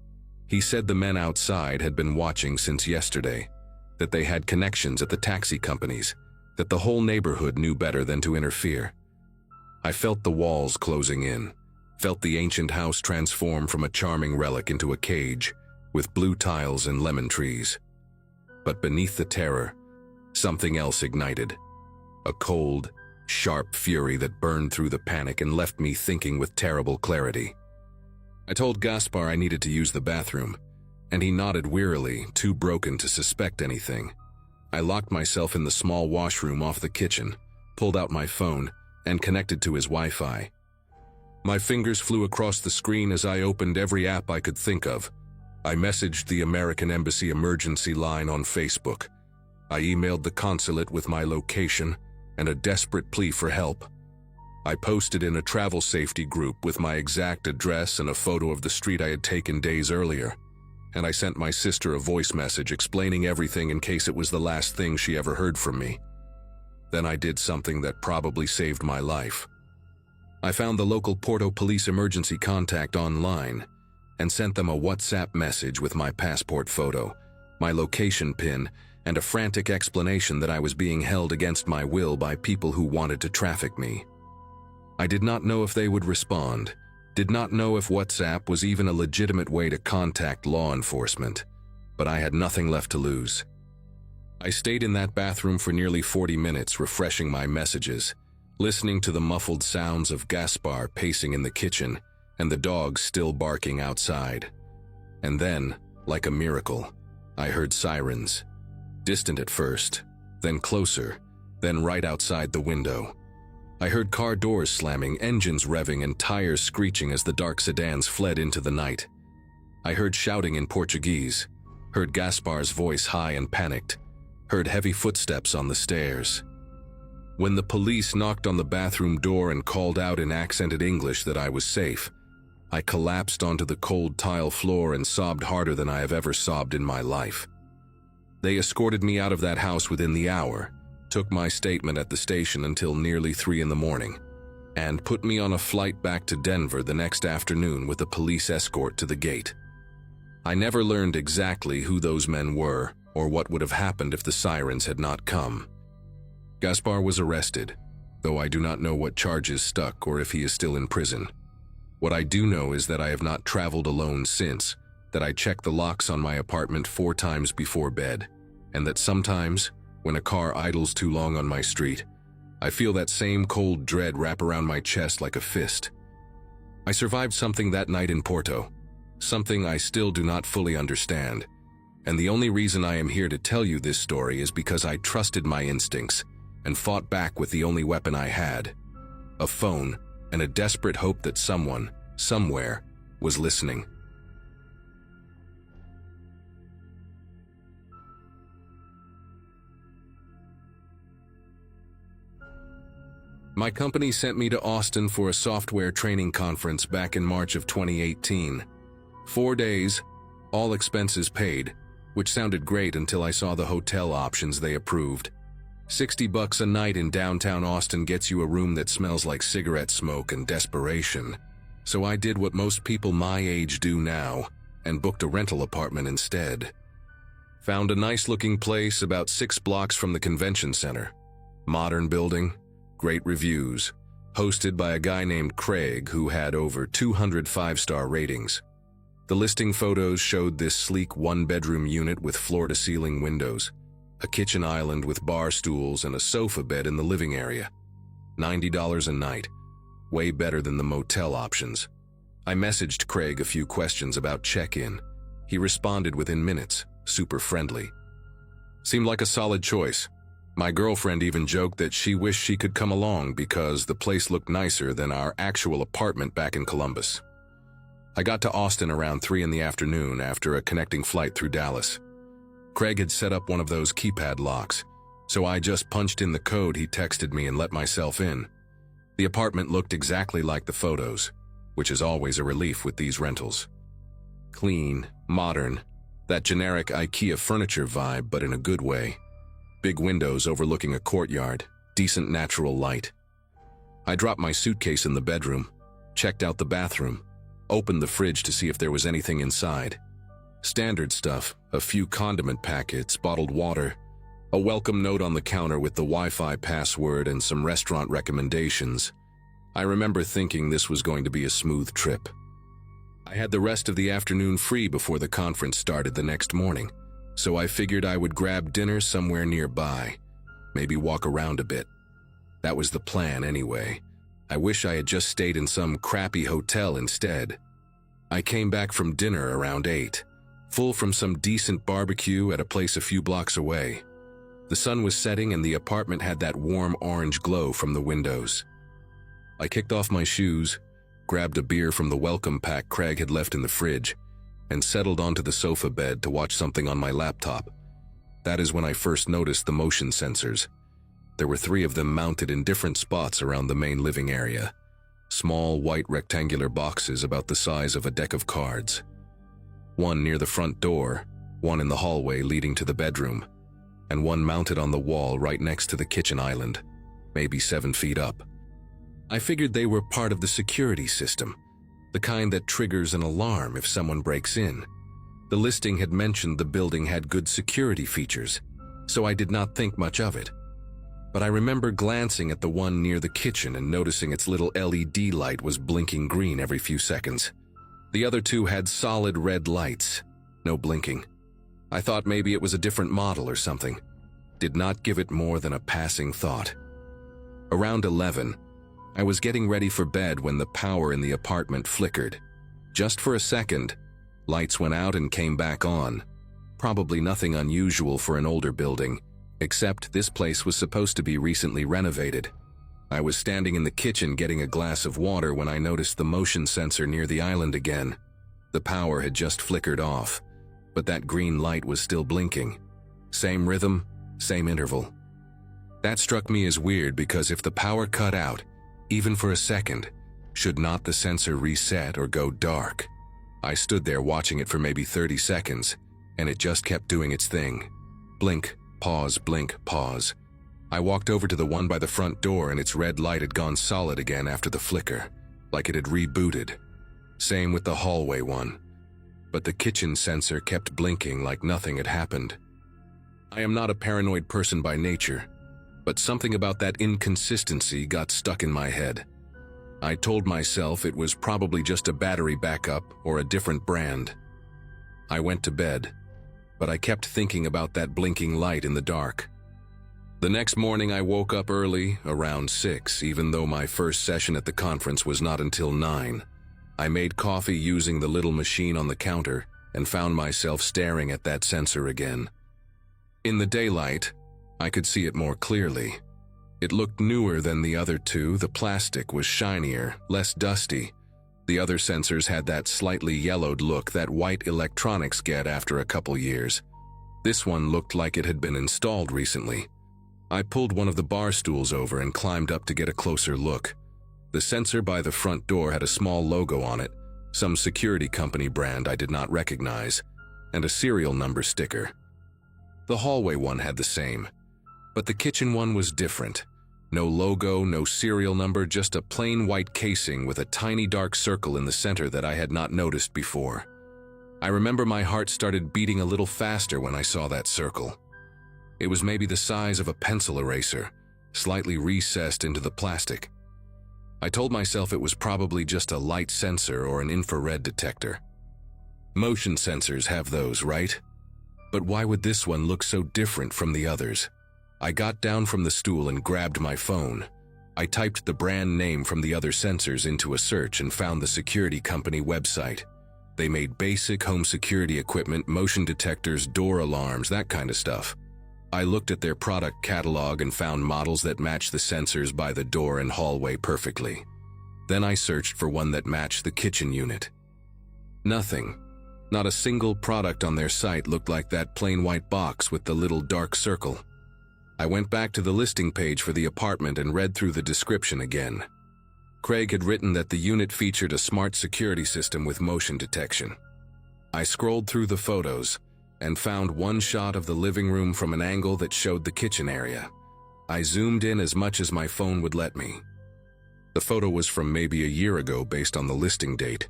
He said the men outside had been watching since yesterday, that they had connections at the taxi companies, that the whole neighborhood knew better than to interfere. I felt the walls closing in, felt the ancient house transform from a charming relic into a cage with blue tiles and lemon trees. But beneath the terror, something else ignited. A cold, sharp fury that burned through the panic and left me thinking with terrible clarity. I told Gaspar I needed to use the bathroom, and he nodded wearily, too broken to suspect anything. I locked myself in the small washroom off the kitchen, pulled out my phone, and connected to his Wi-Fi. My fingers flew across the screen as I opened every app I could think of. I messaged the American Embassy emergency line on Facebook. I emailed the consulate with my location and a desperate plea for help. I posted in a travel safety group with my exact address and a photo of the street I had taken days earlier. And I sent my sister a voice message explaining everything in case it was the last thing she ever heard from me. Then I did something that probably saved my life. I found the local Porto police emergency contact online and sent them a WhatsApp message with my passport photo, my location pin, and a frantic explanation that I was being held against my will by people who wanted to traffic me. I did not know if they would respond, did not know if WhatsApp was even a legitimate way to contact law enforcement, but I had nothing left to lose. I stayed in that bathroom for nearly 40 minutes, refreshing my messages, listening to the muffled sounds of Gaspar pacing in the kitchen and the dogs still barking outside. And then, like a miracle, I heard sirens. Distant at first, then closer, then right outside the window. I heard car doors slamming, engines revving, and tires screeching as the dark sedans fled into the night. I heard shouting in Portuguese, heard Gaspar's voice high and panicked, heard heavy footsteps on the stairs. When the police knocked on the bathroom door and called out in accented English that I was safe, I collapsed onto the cold tile floor and sobbed harder than I have ever sobbed in my life. They escorted me out of that house within the hour, took my statement at the station until nearly 3 in the morning, and put me on a flight back to Denver the next afternoon with a police escort to the gate. I never learned exactly who those men were or what would have happened if the sirens had not come. Gaspar was arrested, though I do not know what charges stuck or if he is still in prison. What I do know is that I have not traveled alone since, that I check the locks on my apartment 4 times before bed, and that sometimes, when a car idles too long on my street, I feel that same cold dread wrap around my chest like a fist. I survived something that night in Porto, something I still do not fully understand, and the only reason I am here to tell you this story is because I trusted my instincts and fought back with the only weapon I had, a phone and a desperate hope that someone, somewhere, was listening. My company sent me to Austin for a software training conference back in March of 2018. 4 days, all expenses paid, which sounded great until I saw the hotel options they approved. $60 a night in downtown Austin gets you a room that smells like cigarette smoke and desperation. So I did what most people my age do now, and booked a rental apartment instead. Found a nice-looking place about 6 blocks from the convention center. Modern building, great reviews, hosted by a guy named Craig who had over 200 5-star ratings. The listing photos showed this sleek 1-bedroom unit with floor-to-ceiling windows, a kitchen island with bar stools and a sofa bed in the living area. $90 a night, way better than the motel options. I messaged Craig a few questions about check-in. He responded within minutes, super friendly. Seemed like a solid choice. My girlfriend even joked that she wished she could come along because the place looked nicer than our actual apartment back in Columbus. I got to Austin around 3 in the afternoon after a connecting flight through Dallas. Craig had set up one of those keypad locks, so I just punched in the code he texted me and let myself in. The apartment looked exactly like the photos, which is always a relief with these rentals. Clean, modern, that generic IKEA furniture vibe, but in a good way. Big windows overlooking a courtyard, decent natural light. I dropped my suitcase in the bedroom, checked out the bathroom, opened the fridge to see if there was anything inside. Standard stuff, a few condiment packets, bottled water, A welcome note on the counter with the Wi-Fi password and some restaurant recommendations. I remember thinking this was going to be a smooth trip. I had the rest of the afternoon free before the conference started the next morning, so I figured I would grab dinner somewhere nearby, maybe walk around a bit. That was the plan anyway. I wish I had just stayed in some crappy hotel instead. I came back from dinner around 8, full from some decent barbecue at a place a few blocks away. The sun was setting and the apartment had that warm orange glow from the windows. I kicked off my shoes, grabbed a beer from the welcome pack Craig had left in the fridge, and settled onto the sofa bed to watch something on my laptop. That is when I first noticed the motion sensors. There were 3 of them mounted in different spots around the main living area. Small, white rectangular boxes about the size of a deck of cards. One near the front door, one in the hallway leading to the bedroom, and one mounted on the wall right next to the kitchen island, maybe 7 feet up. I figured they were part of the security system, the kind that triggers an alarm if someone breaks in. The listing had mentioned the building had good security features, so I did not think much of it. But I remember glancing at the one near the kitchen and noticing its little LED light was blinking green every few seconds. The other 2 had solid red lights, no blinking. I thought maybe it was a different model or something. Did not give it more than a passing thought. Around 11, I was getting ready for bed when the power in the apartment flickered. Just for a second, lights went out and came back on. Probably nothing unusual for an older building, except this place was supposed to be recently renovated. I was standing in the kitchen getting a glass of water when I noticed the motion sensor near the island again. The power had just flickered off, but that green light was still blinking. Same rhythm, same interval. That struck me as weird because if the power cut out, even for a second, should not the sensor reset or go dark? I stood there watching it for maybe 30 seconds, and it just kept doing its thing. Blink, pause, blink, pause. I walked over to the one by the front door and its red light had gone solid again after the flicker, like it had rebooted. Same with the hallway one. But the kitchen sensor kept blinking like nothing had happened. I am not a paranoid person by nature, but something about that inconsistency got stuck in my head. I told myself it was probably just a battery backup or a different brand. I went to bed, but I kept thinking about that blinking light in the dark. The next morning I woke up early, around 6, even though my first session at the conference was not until 9. I made coffee using the little machine on the counter and found myself staring at that sensor again. In the daylight, I could see it more clearly. It looked newer than the other 2. The plastic was shinier, less dusty. The other sensors had that slightly yellowed look that white electronics get after a couple years. This one looked like it had been installed recently. I pulled one of the bar stools over and climbed up to get a closer look. The sensor by the front door had a small logo on it, some security company brand I did not recognize, and a serial number sticker. The hallway one had the same, but the kitchen one was different. No logo, no serial number, just a plain white casing with a tiny dark circle in the center that I had not noticed before. I remember my heart started beating a little faster when I saw that circle. It was maybe the size of a pencil eraser, slightly recessed into the plastic. I told myself it was probably just a light sensor or an infrared detector. Motion sensors have those, right? But why would this one look so different from the others? I got down from the stool and grabbed my phone. I typed the brand name from the other sensors into a search and found the security company website. They made basic home security equipment, motion detectors, door alarms, that kind of stuff. I looked at their product catalog and found models that matched the sensors by the door and hallway perfectly. Then I searched for one that matched the kitchen unit. Nothing. Not a single product on their site looked like that plain white box with the little dark circle. I went back to the listing page for the apartment and read through the description again. Craig had written that the unit featured a smart security system with motion detection. I scrolled through the photos and found one shot of the living room from an angle that showed the kitchen area. I zoomed in as much as my phone would let me. The photo was from maybe a year ago based on the listing date.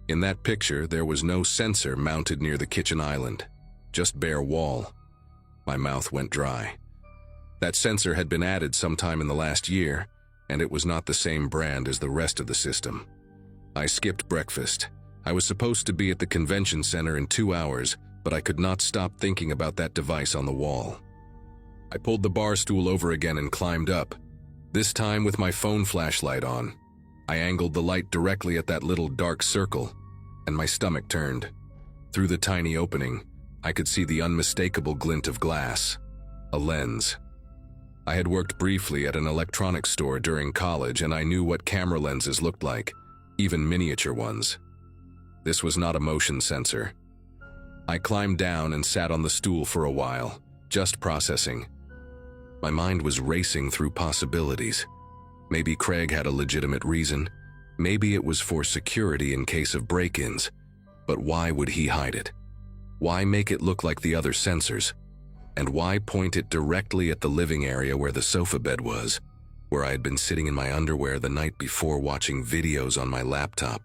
In that picture, there was no sensor mounted near the kitchen island, just bare wall. My mouth went dry. That sensor had been added sometime in the last year, and it was not the same brand as the rest of the system. I skipped breakfast. I was supposed to be at the convention center in 2 hours, but I could not stop thinking about that device on the wall. I pulled the bar stool over again and climbed up, this time with my phone flashlight on. I angled the light directly at that little dark circle, and my stomach turned. Through the tiny opening, I could see the unmistakable glint of glass, a lens. I had worked briefly at an electronics store during college, and I knew what camera lenses looked like, even miniature ones. This was not a motion sensor. I climbed down and sat on the stool for a while, just processing. My mind was racing through possibilities. Maybe Craig had a legitimate reason. Maybe it was for security in case of break-ins. But why would he hide it? Why make it look like the other sensors? And why point it directly at the living area where the sofa bed was, where I had been sitting in my underwear the night before watching videos on my laptop?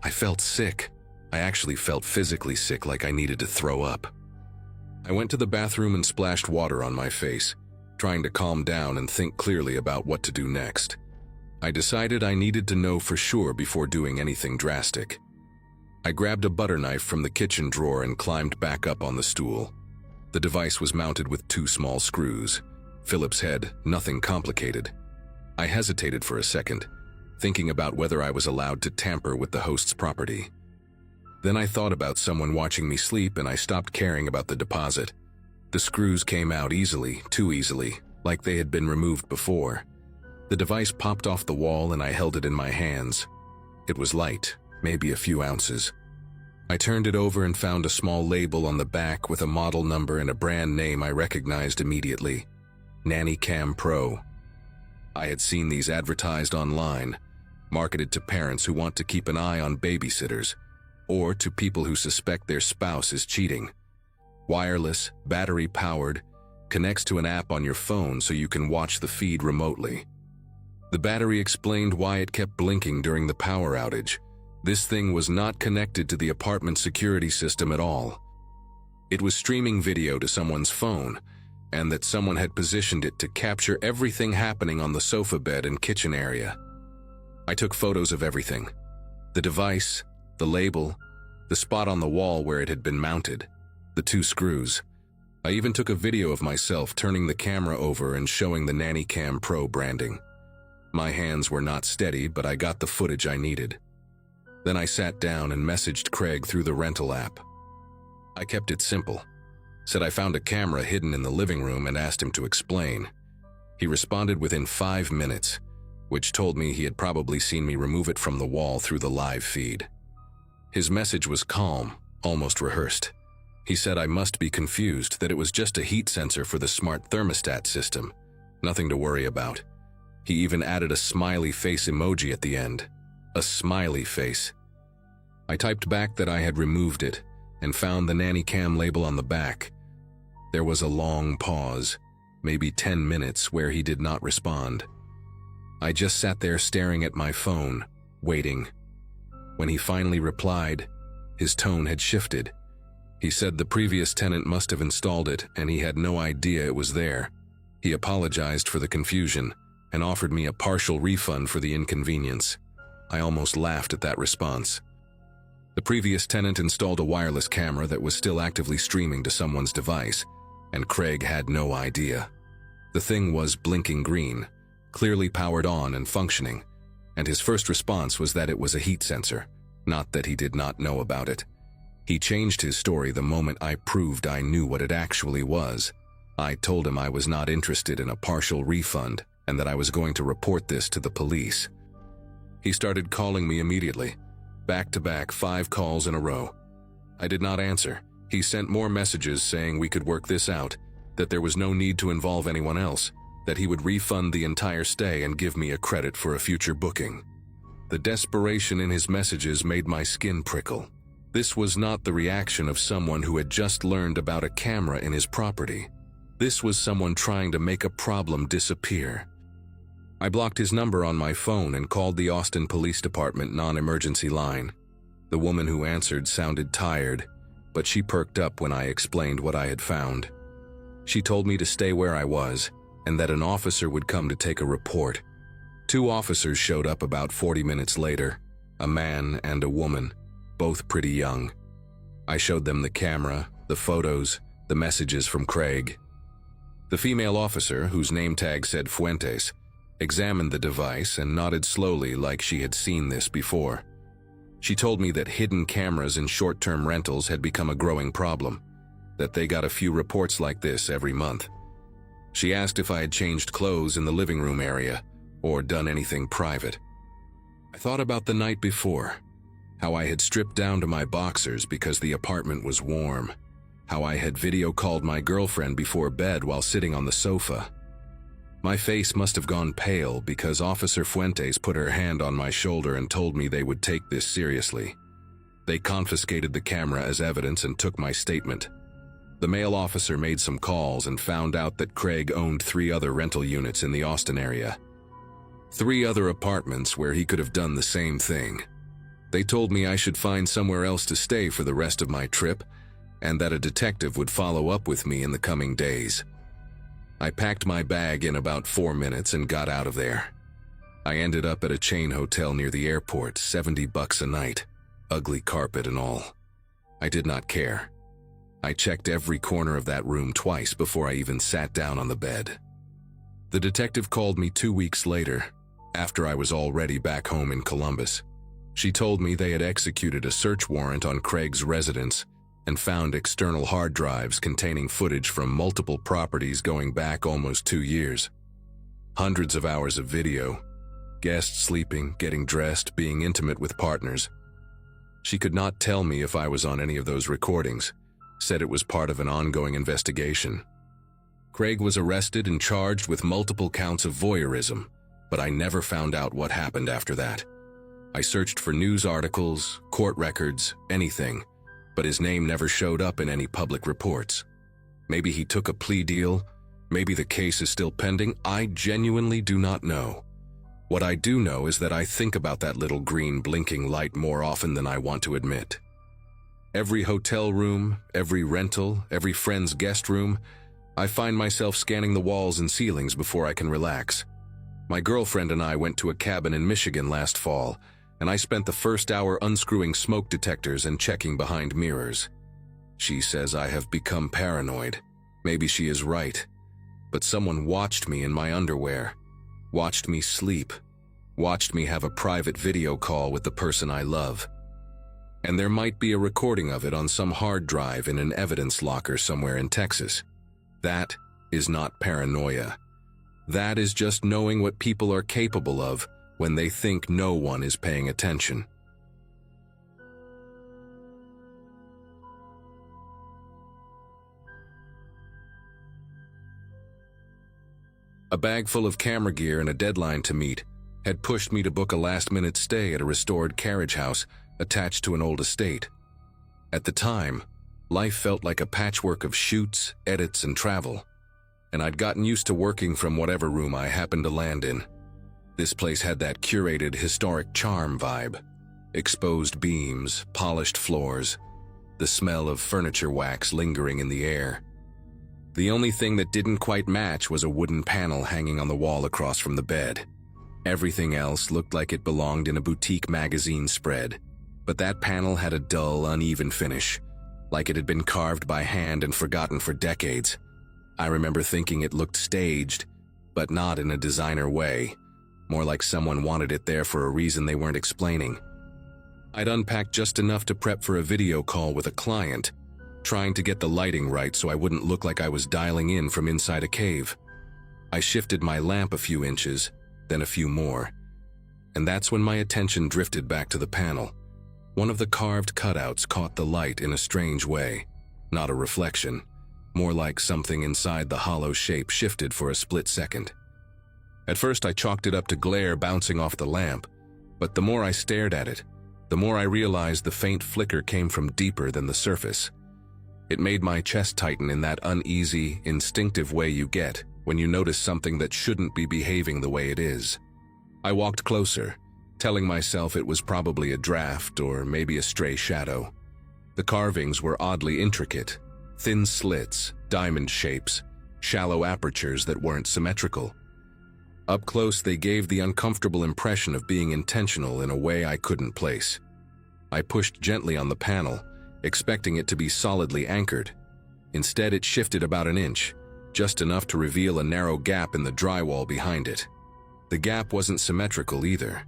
I felt sick. I actually felt physically sick, like I needed to throw up. I went to the bathroom and splashed water on my face, trying to calm down and think clearly about what to do next. I decided I needed to know for sure before doing anything drastic. I grabbed a butter knife from the kitchen drawer and climbed back up on the stool. The device was mounted with 2 small screws. Phillips head, nothing complicated. I hesitated for a second, thinking about whether I was allowed to tamper with the host's property. Then I thought about someone watching me sleep, and I stopped caring about the deposit. The screws came out easily, too easily, like they had been removed before. The device popped off the wall and I held it in my hands. It was light, maybe a few ounces. I turned it over and found a small label on the back with a model number and a brand name I recognized immediately: Nanny Cam Pro. I had seen these advertised online, marketed to parents who want to keep an eye on babysitters, or to people who suspect their spouse is cheating. Wireless, battery-powered, connects to an app on your phone so you can watch the feed remotely. The battery explained why it kept blinking during the power outage. This thing was not connected to the apartment security system at all. It was streaming video to someone's phone, and that someone had positioned it to capture everything happening on the sofa bed and kitchen area. I took photos of everything: the device, the label, the spot on the wall where it had been mounted, the 2 screws. I even took a video of myself turning the camera over and showing the Nanny Cam Pro branding. My hands were not steady, but I got the footage I needed. Then I sat down and messaged Craig through the rental app. I kept it simple. Said I found a camera hidden in the living room and asked him to explain. He responded within 5 minutes, which told me he had probably seen me remove it from the wall through the live feed. His message was calm, almost rehearsed. He said I must be confused, that it was just a heat sensor for the smart thermostat system. Nothing to worry about. He even added a smiley face emoji at the end. A smiley face. I typed back that I had removed it and found the Nanny Cam label on the back. There was a long pause, maybe 10 minutes, where he did not respond. I just sat there staring at my phone, waiting. When he finally replied, his tone had shifted. He said the previous tenant must have installed it and he had no idea it was there. He apologized for the confusion and offered me a partial refund for the inconvenience. I almost laughed at that response. The previous tenant installed a wireless camera that was still actively streaming to someone's device, and Craig had no idea. The thing was blinking green, clearly powered on and functioning, and his first response was that it was a heat sensor, not that he did not know about it. He changed his story the moment I proved I knew what it actually was. I told him I was not interested in a partial refund and that I was going to report this to the police. He started calling me immediately, back-to-back 5 calls in a row. I did not answer. He sent more messages saying we could work this out, that there was no need to involve anyone else, that he would refund the entire stay and give me a credit for a future booking. The desperation in his messages made my skin prickle. This was not the reaction of someone who had just learned about a camera in his property. This was someone trying to make a problem disappear. I blocked his number on my phone and called the Austin Police Department non-emergency line. The woman who answered sounded tired, but she perked up when I explained what I had found. She told me to stay where I was, and that an officer would come to take a report. 2 officers showed up about 40 minutes later, a man and a woman, both pretty young. I showed them the camera, the photos, the messages from Craig. The female officer, whose name tag said Fuentes, examined the device and nodded slowly like she had seen this before. She told me that hidden cameras in short-term rentals had become a growing problem, that they got a few reports like this every month. She asked if I had changed clothes in the living room area or done anything private. I thought about the night before, how I had stripped down to my boxers because the apartment was warm, how I had video called my girlfriend before bed while sitting on the sofa. My face must have gone pale because Officer Fuentes put her hand on my shoulder and told me they would take this seriously. They confiscated the camera as evidence and took my statement. The male officer made some calls and found out that Craig owned 3 other rental units in the Austin area. 3 other apartments where he could have done the same thing. They told me I should find somewhere else to stay for the rest of my trip and that a detective would follow up with me in the coming days. I packed my bag in about 4 minutes and got out of there. I ended up at a chain hotel near the airport, $70 a night, ugly carpet and all. I did not care. I checked every corner of that room twice before I even sat down on the bed. The detective called me 2 weeks later, after I was already back home in Columbus. She told me they had executed a search warrant on Craig's residence and found external hard drives containing footage from multiple properties going back almost 2 years. Hundreds of hours of video, guests sleeping, getting dressed, being intimate with partners. She could not tell me if I was on any of those recordings, said it was part of an ongoing investigation. Craig was arrested and charged with multiple counts of voyeurism, but I never found out what happened after that. I searched for news articles, court records, anything, but his name never showed up in any public reports. Maybe he took a plea deal, maybe the case is still pending, I genuinely do not know. What I do know is that I think about that little green blinking light more often than I want to admit. Every hotel room, every rental, every friend's guest room, I find myself scanning the walls and ceilings before I can relax. My girlfriend and I went to a cabin in Michigan last fall, and I spent the first hour unscrewing smoke detectors and checking behind mirrors. She says I have become paranoid. Maybe she is right. But someone watched me in my underwear, watched me sleep, watched me have a private video call with the person I love. And there might be a recording of it on some hard drive in an evidence locker somewhere in Texas. That is not paranoia. That is just knowing what people are capable of when they think no one is paying attention. A bag full of camera gear and a deadline to meet had pushed me to book a last-minute stay at a restored carriage house attached to an old estate. At the time, life felt like a patchwork of shoots, edits, and travel, and I'd gotten used to working from whatever room I happened to land in. This place had that curated historic charm vibe. Exposed beams, polished floors, the smell of furniture wax lingering in the air. The only thing that didn't quite match was a wooden panel hanging on the wall across from the bed. Everything else looked like it belonged in a boutique magazine spread, but that panel had a dull, uneven finish, like it had been carved by hand and forgotten for decades. I remember thinking it looked staged, but not in a designer way, more like someone wanted it there for a reason they weren't explaining. I'd unpacked just enough to prep for a video call with a client, trying to get the lighting right so I wouldn't look like I was dialing in from inside a cave. I shifted my lamp a few inches, then a few more, and that's when my attention drifted back to the panel. One of the carved cutouts caught the light in a strange way, not a reflection, more like something inside the hollow shape shifted for a split second. At first I chalked it up to glare bouncing off the lamp, but the more I stared at it, the more I realized the faint flicker came from deeper than the surface. It made my chest tighten in that uneasy, instinctive way you get when you notice something that shouldn't be behaving the way it is. I walked closer, telling myself it was probably a draft or maybe a stray shadow. The carvings were oddly intricate, thin slits, diamond shapes, shallow apertures that weren't symmetrical. Up close, they gave the uncomfortable impression of being intentional in a way I couldn't place. I pushed gently on the panel, expecting it to be solidly anchored. Instead, it shifted about an inch, just enough to reveal a narrow gap in the drywall behind it. The gap wasn't symmetrical either.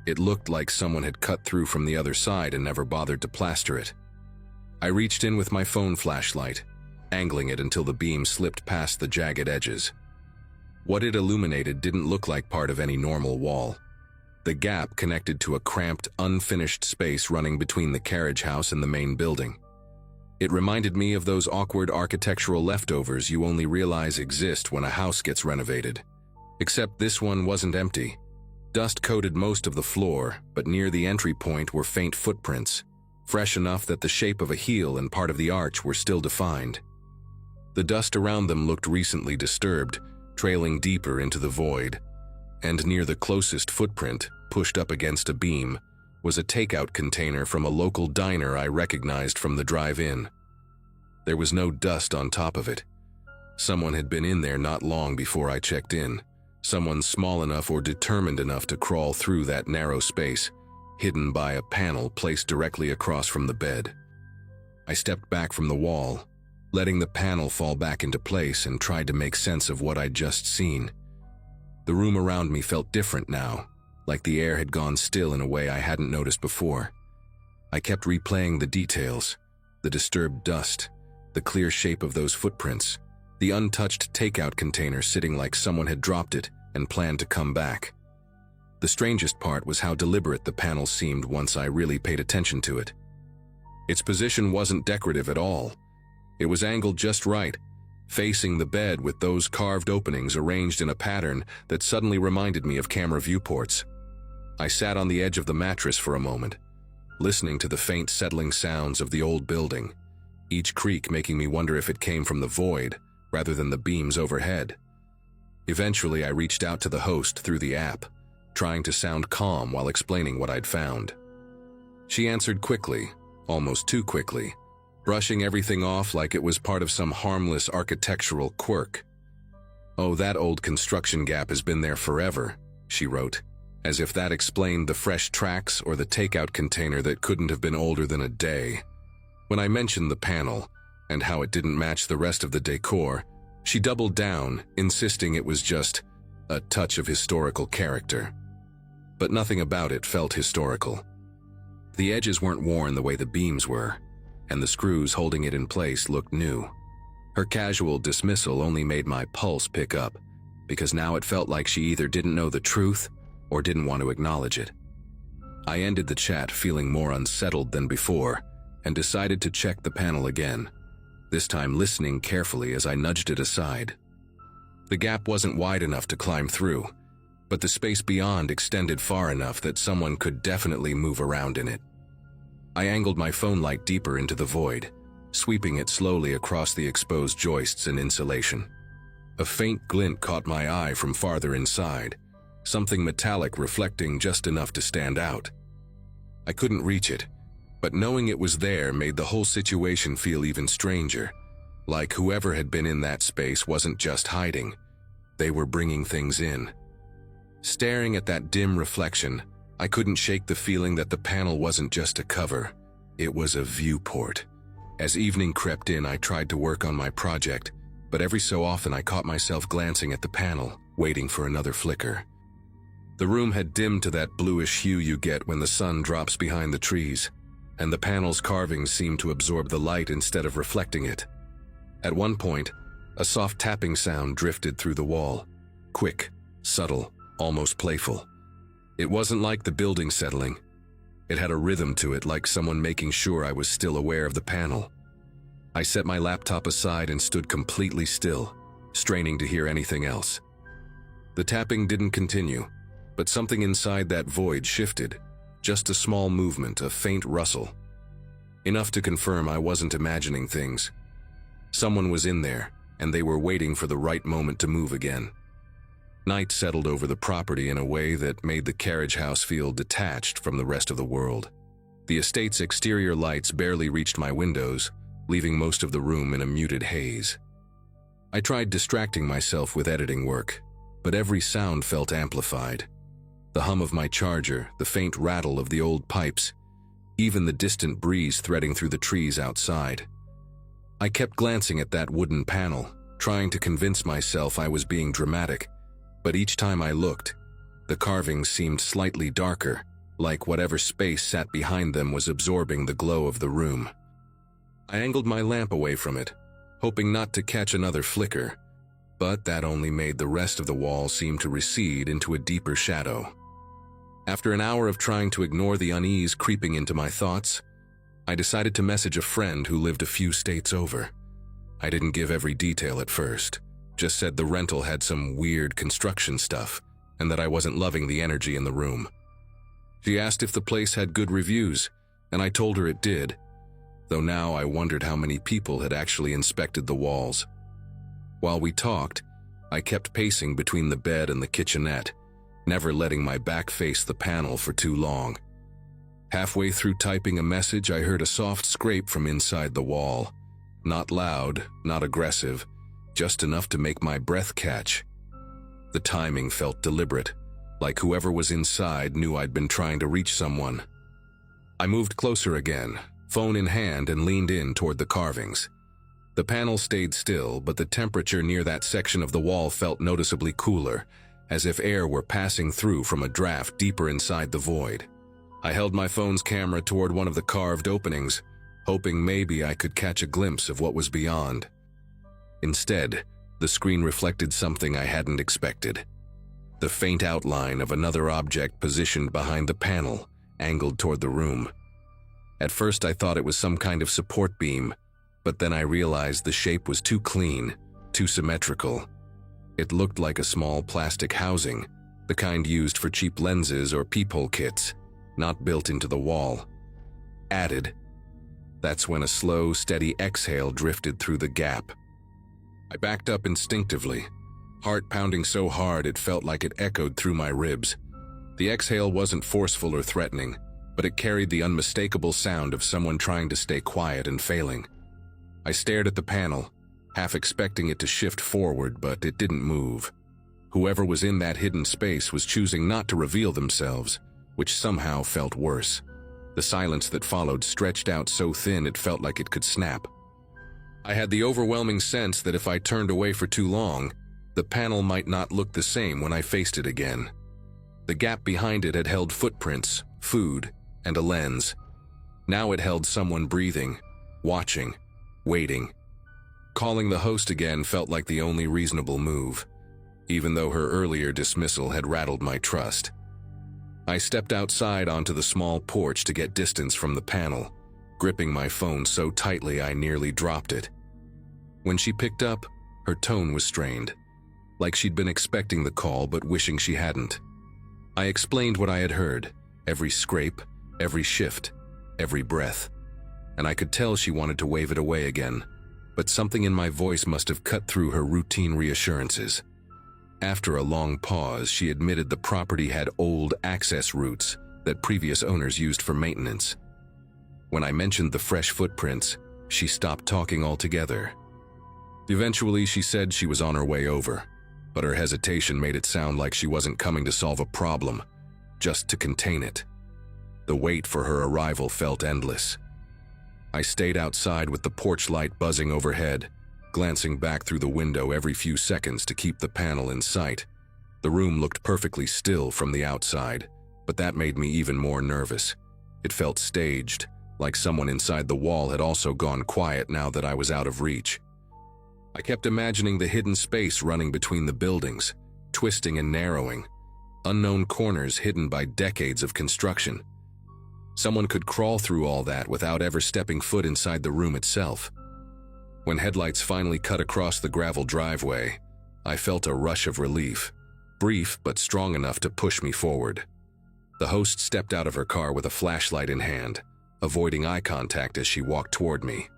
It looked like someone had cut through from the other side and never bothered to plaster it. I reached in with my phone flashlight, angling it until the beam slipped past the jagged edges. What it illuminated didn't look like part of any normal wall. The gap connected to a cramped, unfinished space running between the carriage house and the main building. It reminded me of those awkward architectural leftovers you only realize exist when a house gets renovated. Except this one wasn't empty. Dust coated most of the floor, but near the entry point were faint footprints, fresh enough that the shape of a heel and part of the arch were still defined. The dust around them looked recently disturbed, trailing deeper into the void, and near the closest footprint, pushed up against a beam, was a takeout container from a local diner I recognized from the drive-in. There was no dust on top of it. Someone had been in there not long before I checked in. Someone small enough or determined enough to crawl through that narrow space, hidden by a panel placed directly across from the bed. I stepped back from the wall, letting the panel fall back into place, and tried to make sense of what I'd just seen. The room around me felt different now, like the air had gone still in a way I hadn't noticed before. I kept replaying the details, the disturbed dust, the clear shape of those footprints, the untouched takeout container sitting like someone had dropped it and planned to come back. The strangest part was how deliberate the panel seemed once I really paid attention to it. Its position wasn't decorative at all. It was angled just right, facing the bed with those carved openings arranged in a pattern that suddenly reminded me of camera viewports. I sat on the edge of the mattress for a moment, listening to the faint settling sounds of the old building, each creak making me wonder if it came from the void rather than the beams overhead. Eventually, I reached out to the host through the app, trying to sound calm while explaining what I'd found. She answered quickly, almost too quickly, brushing everything off like it was part of some harmless architectural quirk. "Oh, that old construction gap has been there forever," she wrote, as if that explained the fresh tracks or the takeout container that couldn't have been older than a day. When I mentioned the panel and how it didn't match the rest of the decor, she doubled down, insisting it was just a touch of historical character. But nothing about it felt historical. The edges weren't worn the way the beams were, and the screws holding it in place looked new. Her casual dismissal only made my pulse pick up, because now it felt like she either didn't know the truth or didn't want to acknowledge it. I ended the chat feeling more unsettled than before and decided to check the panel again, this time listening carefully as I nudged it aside. The gap wasn't wide enough to climb through, but the space beyond extended far enough that someone could definitely move around in it. I angled my phone light deeper into the void, sweeping it slowly across the exposed joists and insulation. A faint glint caught my eye from farther inside, something metallic reflecting just enough to stand out. I couldn't reach it, but knowing it was there made the whole situation feel even stranger, like whoever had been in that space wasn't just hiding, they were bringing things in. Staring at that dim reflection, I couldn't shake the feeling that the panel wasn't just a cover, it was a viewport. As evening crept in, I tried to work on my project, but every so often I caught myself glancing at the panel, waiting for another flicker. The room had dimmed to that bluish hue you get when the sun drops behind the trees, and the panel's carvings seemed to absorb the light instead of reflecting it. At one point, a soft tapping sound drifted through the wall, quick, subtle, almost playful. It wasn't like the building settling. It had a rhythm to it, like someone making sure I was still aware of the panel. I set my laptop aside and stood completely still, straining to hear anything else. The tapping didn't continue, but something inside that void shifted, just a small movement, a faint rustle. Enough to confirm I wasn't imagining things. Someone was in there, and they were waiting for the right moment to move again. Night settled over the property in a way that made the carriage house feel detached from the rest of the world. The estate's exterior lights barely reached my windows, leaving most of the room in a muted haze. I tried distracting myself with editing work, but every sound felt amplified. The hum of my charger, the faint rattle of the old pipes, even the distant breeze threading through the trees outside. I kept glancing at that wooden panel, trying to convince myself I was being dramatic, but each time I looked, the carvings seemed slightly darker, like whatever space sat behind them was absorbing the glow of the room. I angled my lamp away from it, hoping not to catch another flicker, but that only made the rest of the wall seem to recede into a deeper shadow. After an hour of trying to ignore the unease creeping into my thoughts, I decided to message a friend who lived a few states over. I didn't give every detail at first, just said the rental had some weird construction stuff and that I wasn't loving the energy in the room. She asked if the place had good reviews, and I told her it did, though now I wondered how many people had actually inspected the walls. While we talked, I kept pacing between the bed and the kitchenette, never letting my back face the panel for too long. Halfway through typing a message, I heard a soft scrape from inside the wall. Not loud, not aggressive, just enough to make my breath catch. The timing felt deliberate, like whoever was inside knew I'd been trying to reach someone. I moved closer again, phone in hand, and leaned in toward the carvings. The panel stayed still, but the temperature near that section of the wall felt noticeably cooler, as if air were passing through from a draft deeper inside the void. I held my phone's camera toward one of the carved openings, hoping maybe I could catch a glimpse of what was beyond. Instead, the screen reflected something I hadn't expected. The faint outline of another object positioned behind the panel, angled toward the room. At first I thought it was some kind of support beam, but then I realized the shape was too clean, too symmetrical. It looked like a small plastic housing, the kind used for cheap lenses or peephole kits, not built into the wall. Added. That's when a slow, steady exhale drifted through the gap. I backed up instinctively, heart pounding so hard it felt like it echoed through my ribs. The exhale wasn't forceful or threatening, but it carried the unmistakable sound of someone trying to stay quiet and failing. I stared at the panel, half expecting it to shift forward, but it didn't move. Whoever was in that hidden space was choosing not to reveal themselves, which somehow felt worse. The silence that followed stretched out so thin it felt like it could snap. I had the overwhelming sense that if I turned away for too long, the panel might not look the same when I faced it again. The gap behind it had held footprints, food, and a lens. Now it held someone breathing, watching, waiting. Calling the host again felt like the only reasonable move, even though her earlier dismissal had rattled my trust. I stepped outside onto the small porch to get distance from the panel, gripping my phone so tightly I nearly dropped it. When she picked up, her tone was strained, like she'd been expecting the call but wishing she hadn't. I explained what I had heard, every scrape, every shift, every breath, and I could tell she wanted to wave it away again, but something in my voice must have cut through her routine reassurances. After a long pause, she admitted the property had old access routes that previous owners used for maintenance. When I mentioned the fresh footprints, she stopped talking altogether. Eventually, she said she was on her way over, but her hesitation made it sound like she wasn't coming to solve a problem, just to contain it. The wait for her arrival felt endless. I stayed outside with the porch light buzzing overhead, glancing back through the window every few seconds to keep the panel in sight. The room looked perfectly still from the outside, but that made me even more nervous. It felt staged, like someone inside the wall had also gone quiet now that I was out of reach. I kept imagining the hidden space running between the buildings, twisting and narrowing, unknown corners hidden by decades of construction. Someone could crawl through all that without ever stepping foot inside the room itself. When headlights finally cut across the gravel driveway, I felt a rush of relief, brief but strong enough to push me forward. The host stepped out of her car with a flashlight in hand, avoiding eye contact as she walked toward me.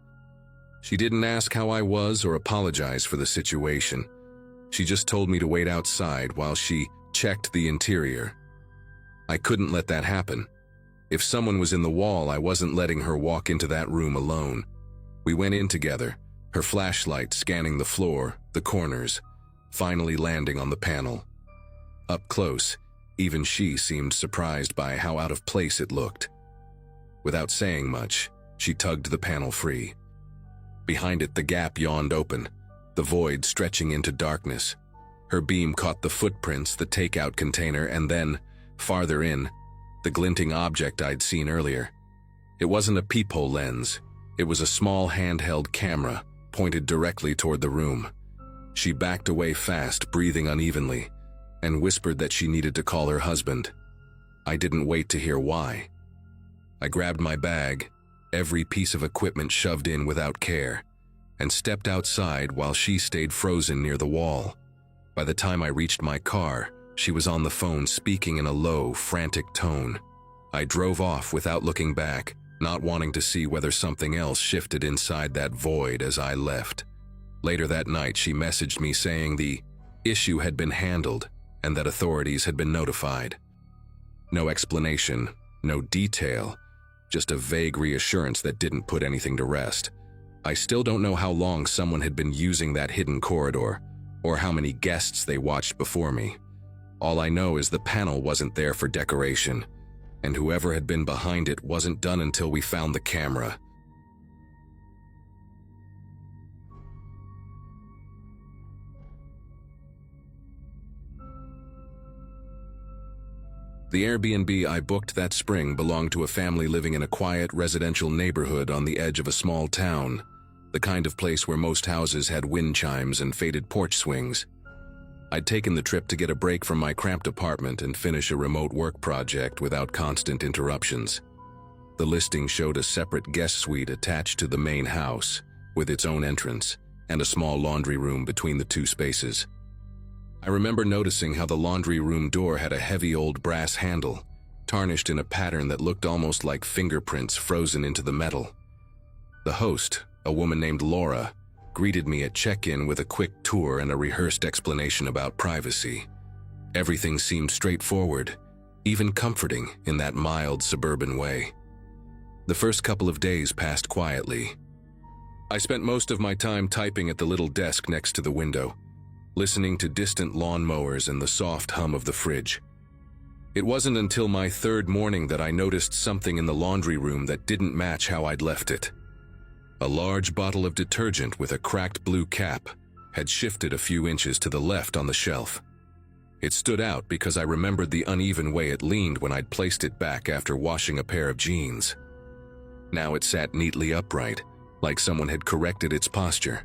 She didn't ask how I was or apologize for the situation. She just told me to wait outside while she checked the interior. I couldn't let that happen. If someone was in the wall, I wasn't letting her walk into that room alone. We went in together, her flashlight scanning the floor, the corners, finally landing on the panel. Up close, even she seemed surprised by how out of place it looked. Without saying much, she tugged the panel free. Behind it, the gap yawned open, the void stretching into darkness. Her beam caught the footprints, the takeout container, and then, farther in, the glinting object I'd seen earlier. It wasn't a peephole lens. It was a small handheld camera, pointed directly toward the room. She backed away fast, breathing unevenly, and whispered that she needed to call her husband. I didn't wait to hear why. I grabbed my bag, every piece of equipment shoved in without care, and stepped outside while she stayed frozen near the wall. By the time I reached my car, she was on the phone speaking in a low, frantic tone. I drove off without looking back, not wanting to see whether something else shifted inside that void as I left. Later that night, she messaged me saying the issue had been handled and that authorities had been notified. No explanation, no detail, just a vague reassurance that didn't put anything to rest. I still don't know how long someone had been using that hidden corridor, or how many guests they watched before me. All I know is the panel wasn't there for decoration, and whoever had been behind it wasn't done until we found the camera. The Airbnb I booked that spring belonged to a family living in a quiet residential neighborhood on the edge of a small town, the kind of place where most houses had wind chimes and faded porch swings. I'd taken the trip to get a break from my cramped apartment and finish a remote work project without constant interruptions. The listing showed a separate guest suite attached to the main house, with its own entrance, and a small laundry room between the two spaces. I remember noticing how the laundry room door had a heavy old brass handle, tarnished in a pattern that looked almost like fingerprints frozen into the metal. The host, a woman named Laura, greeted me at check-in with a quick tour and a rehearsed explanation about privacy. Everything seemed straightforward, even comforting in that mild suburban way. The first couple of days passed quietly. I spent most of my time typing at the little desk next to the window, listening to distant lawnmowers and the soft hum of the fridge. It wasn't until my third morning that I noticed something in the laundry room that didn't match how I'd left it. A large bottle of detergent with a cracked blue cap had shifted a few inches to the left on the shelf. It stood out because I remembered the uneven way it leaned when I'd placed it back after washing a pair of jeans. Now it sat neatly upright, like someone had corrected its posture.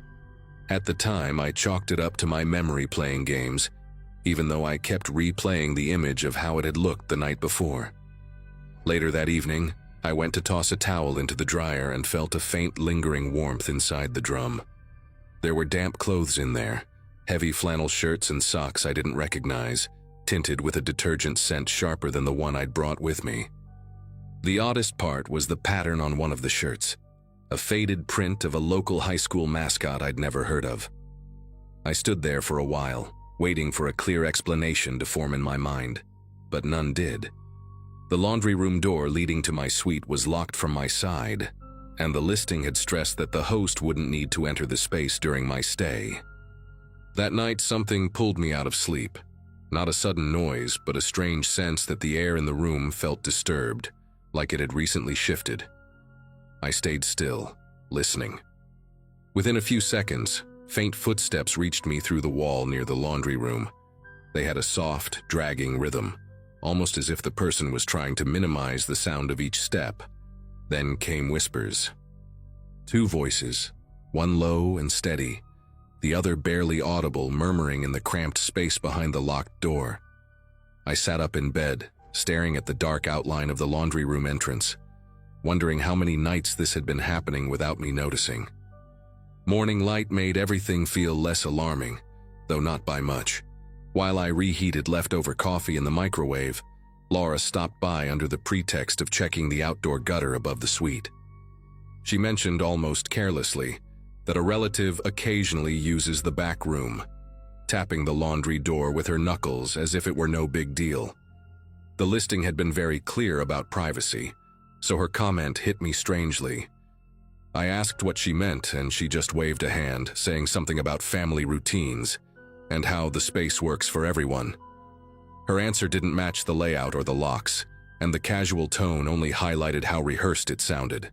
At the time, I chalked it up to my memory playing games, even though I kept replaying the image of how it had looked the night before. Later that evening, I went to toss a towel into the dryer and felt a faint lingering warmth inside the drum. There were damp clothes in there, heavy flannel shirts and socks I didn't recognize, tinted with a detergent scent sharper than the one I'd brought with me. The oddest part was the pattern on one of the shirts, a faded print of a local high school mascot I'd never heard of. I stood there for a while, waiting for a clear explanation to form in my mind, but none did. The laundry room door leading to my suite was locked from my side, and the listing had stressed that the host wouldn't need to enter the space during my stay. That night, something pulled me out of sleep. Not a sudden noise, but a strange sense that the air in the room felt disturbed, like it had recently shifted. I stayed still, listening. Within a few seconds, faint footsteps reached me through the wall near the laundry room. They had a soft, dragging rhythm, almost as if the person was trying to minimize the sound of each step. Then came whispers. Two voices, one low and steady, the other barely audible, murmuring in the cramped space behind the locked door. I sat up in bed, staring at the dark outline of the laundry room entrance, wondering how many nights this had been happening without me noticing. Morning light made everything feel less alarming, though not by much. While I reheated leftover coffee in the microwave, Laura stopped by under the pretext of checking the outdoor gutter above the suite. She mentioned almost carelessly that a relative occasionally uses the back room, tapping the laundry door with her knuckles as if it were no big deal. The listing had been very clear about privacy, so her comment hit me strangely. I asked what she meant, and she just waved a hand, saying something about family routines and how the space works for everyone. Her answer didn't match the layout or the locks, and the casual tone only highlighted how rehearsed it sounded.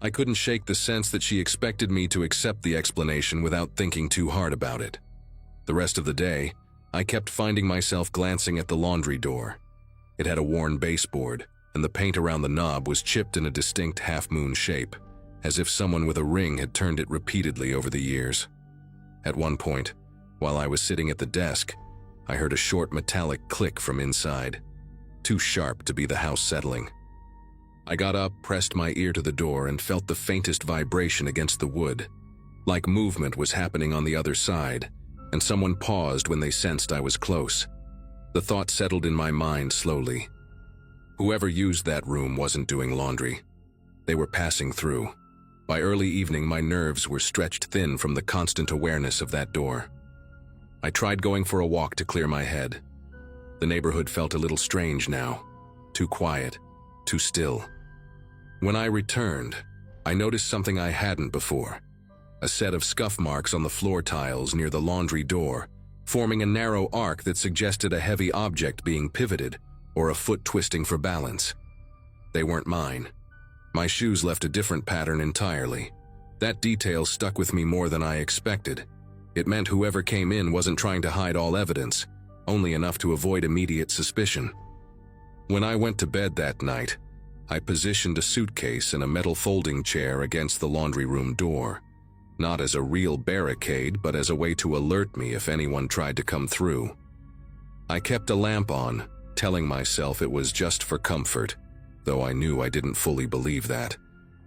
I couldn't shake the sense that she expected me to accept the explanation without thinking too hard about it. The rest of the day, I kept finding myself glancing at the laundry door. It had a worn baseboard, and the paint around the knob was chipped in a distinct half-moon shape, as if someone with a ring had turned it repeatedly over the years. At one point, while I was sitting at the desk, I heard a short metallic click from inside, too sharp to be the house settling. I got up, pressed my ear to the door, and felt the faintest vibration against the wood, like movement was happening on the other side, and someone paused when they sensed I was close. The thought settled in my mind slowly. Whoever used that room wasn't doing laundry. They were passing through. By early evening, my nerves were stretched thin from the constant awareness of that door. I tried going for a walk to clear my head. The neighborhood felt a little strange now, too quiet, too still. When I returned, I noticed something I hadn't before: a set of scuff marks on the floor tiles near the laundry door, forming a narrow arc that suggested a heavy object being pivoted or a foot twisting for balance. They weren't mine. My shoes left a different pattern entirely. That detail stuck with me more than I expected. It meant whoever came in wasn't trying to hide all evidence, only enough to avoid immediate suspicion. When I went to bed that night, I positioned a suitcase and a metal folding chair against the laundry room door, not as a real barricade, but as a way to alert me if anyone tried to come through. I kept a lamp on, telling myself it was just for comfort, though I knew I didn't fully believe that.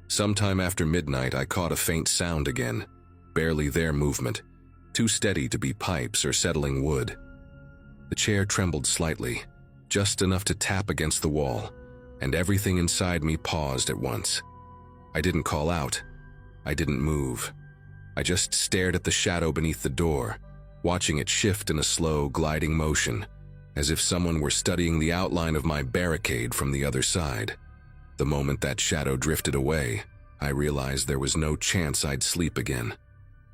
Sometime after midnight, I caught a faint sound again, barely there movement, too steady to be pipes or settling wood. The chair trembled slightly, just enough to tap against the wall, and everything inside me paused at once. I didn't call out. I didn't move. I just stared at the shadow beneath the door, watching it shift in a slow, gliding motion, as if someone were studying the outline of my barricade from the other side. The moment that shadow drifted away, I realized there was no chance I'd sleep again.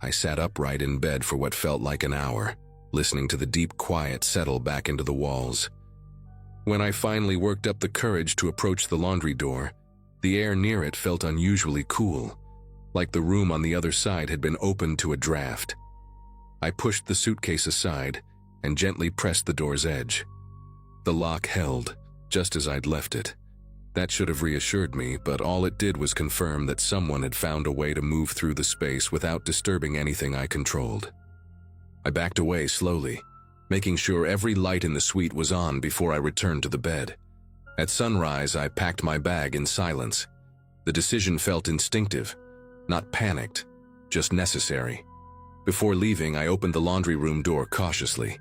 I sat upright in bed for what felt like an hour, listening to the deep quiet settle back into the walls. When I finally worked up the courage to approach the laundry door, the air near it felt unusually cool, like the room on the other side had been opened to a draft. I pushed the suitcase aside and gently pressed the door's edge. The lock held, just as I'd left it. That should have reassured me, but all it did was confirm that someone had found a way to move through the space without disturbing anything I controlled. I backed away slowly, making sure every light in the suite was on before I returned to the bed. At sunrise, I packed my bag in silence. The decision felt instinctive, not panicked, just necessary. Before leaving, I opened the laundry room door cautiously,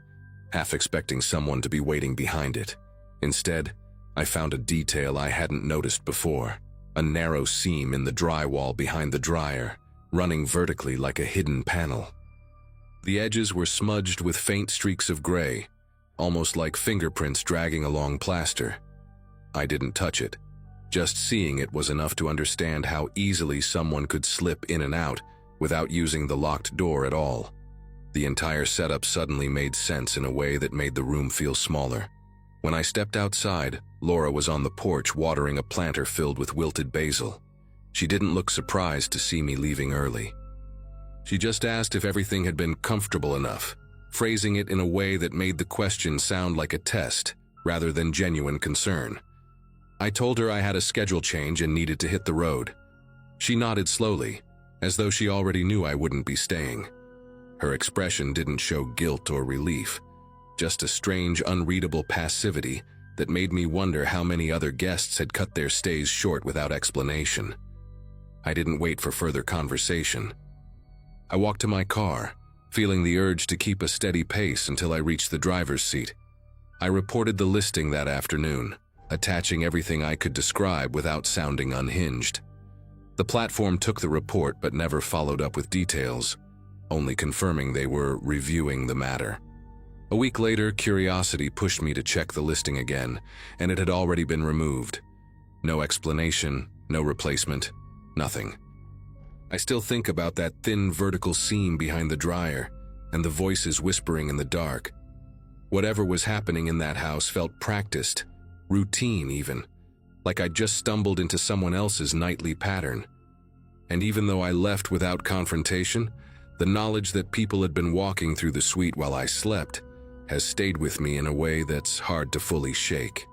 half expecting someone to be waiting behind it. Instead, I found a detail I hadn't noticed before: a narrow seam in the drywall behind the dryer, running vertically like a hidden panel. The edges were smudged with faint streaks of gray, almost like fingerprints dragging along plaster. I didn't touch it. Just seeing it was enough to understand how easily someone could slip in and out without using the locked door at all. The entire setup suddenly made sense in a way that made the room feel smaller. When I stepped outside, Laura was on the porch watering a planter filled with wilted basil. She didn't look surprised to see me leaving early. She just asked if everything had been comfortable enough, phrasing it in a way that made the question sound like a test rather than genuine concern. I told her I had a schedule change and needed to hit the road. She nodded slowly, as though she already knew I wouldn't be staying. Her expression didn't show guilt or relief, just a strange, unreadable passivity that made me wonder how many other guests had cut their stays short without explanation. I didn't wait for further conversation. I walked to my car, feeling the urge to keep a steady pace until I reached the driver's seat. I reported the listing that afternoon, attaching everything I could describe without sounding unhinged. The platform took the report but never followed up with details, only confirming they were reviewing the matter. A week later, curiosity pushed me to check the listing again, and it had already been removed. No explanation, no replacement, nothing. I still think about that thin vertical seam behind the dryer and the voices whispering in the dark. Whatever was happening in that house felt practiced, routine even, like I'd just stumbled into someone else's nightly pattern. And even though I left without confrontation, the knowledge that people had been walking through the suite while I slept has stayed with me in a way that's hard to fully shake.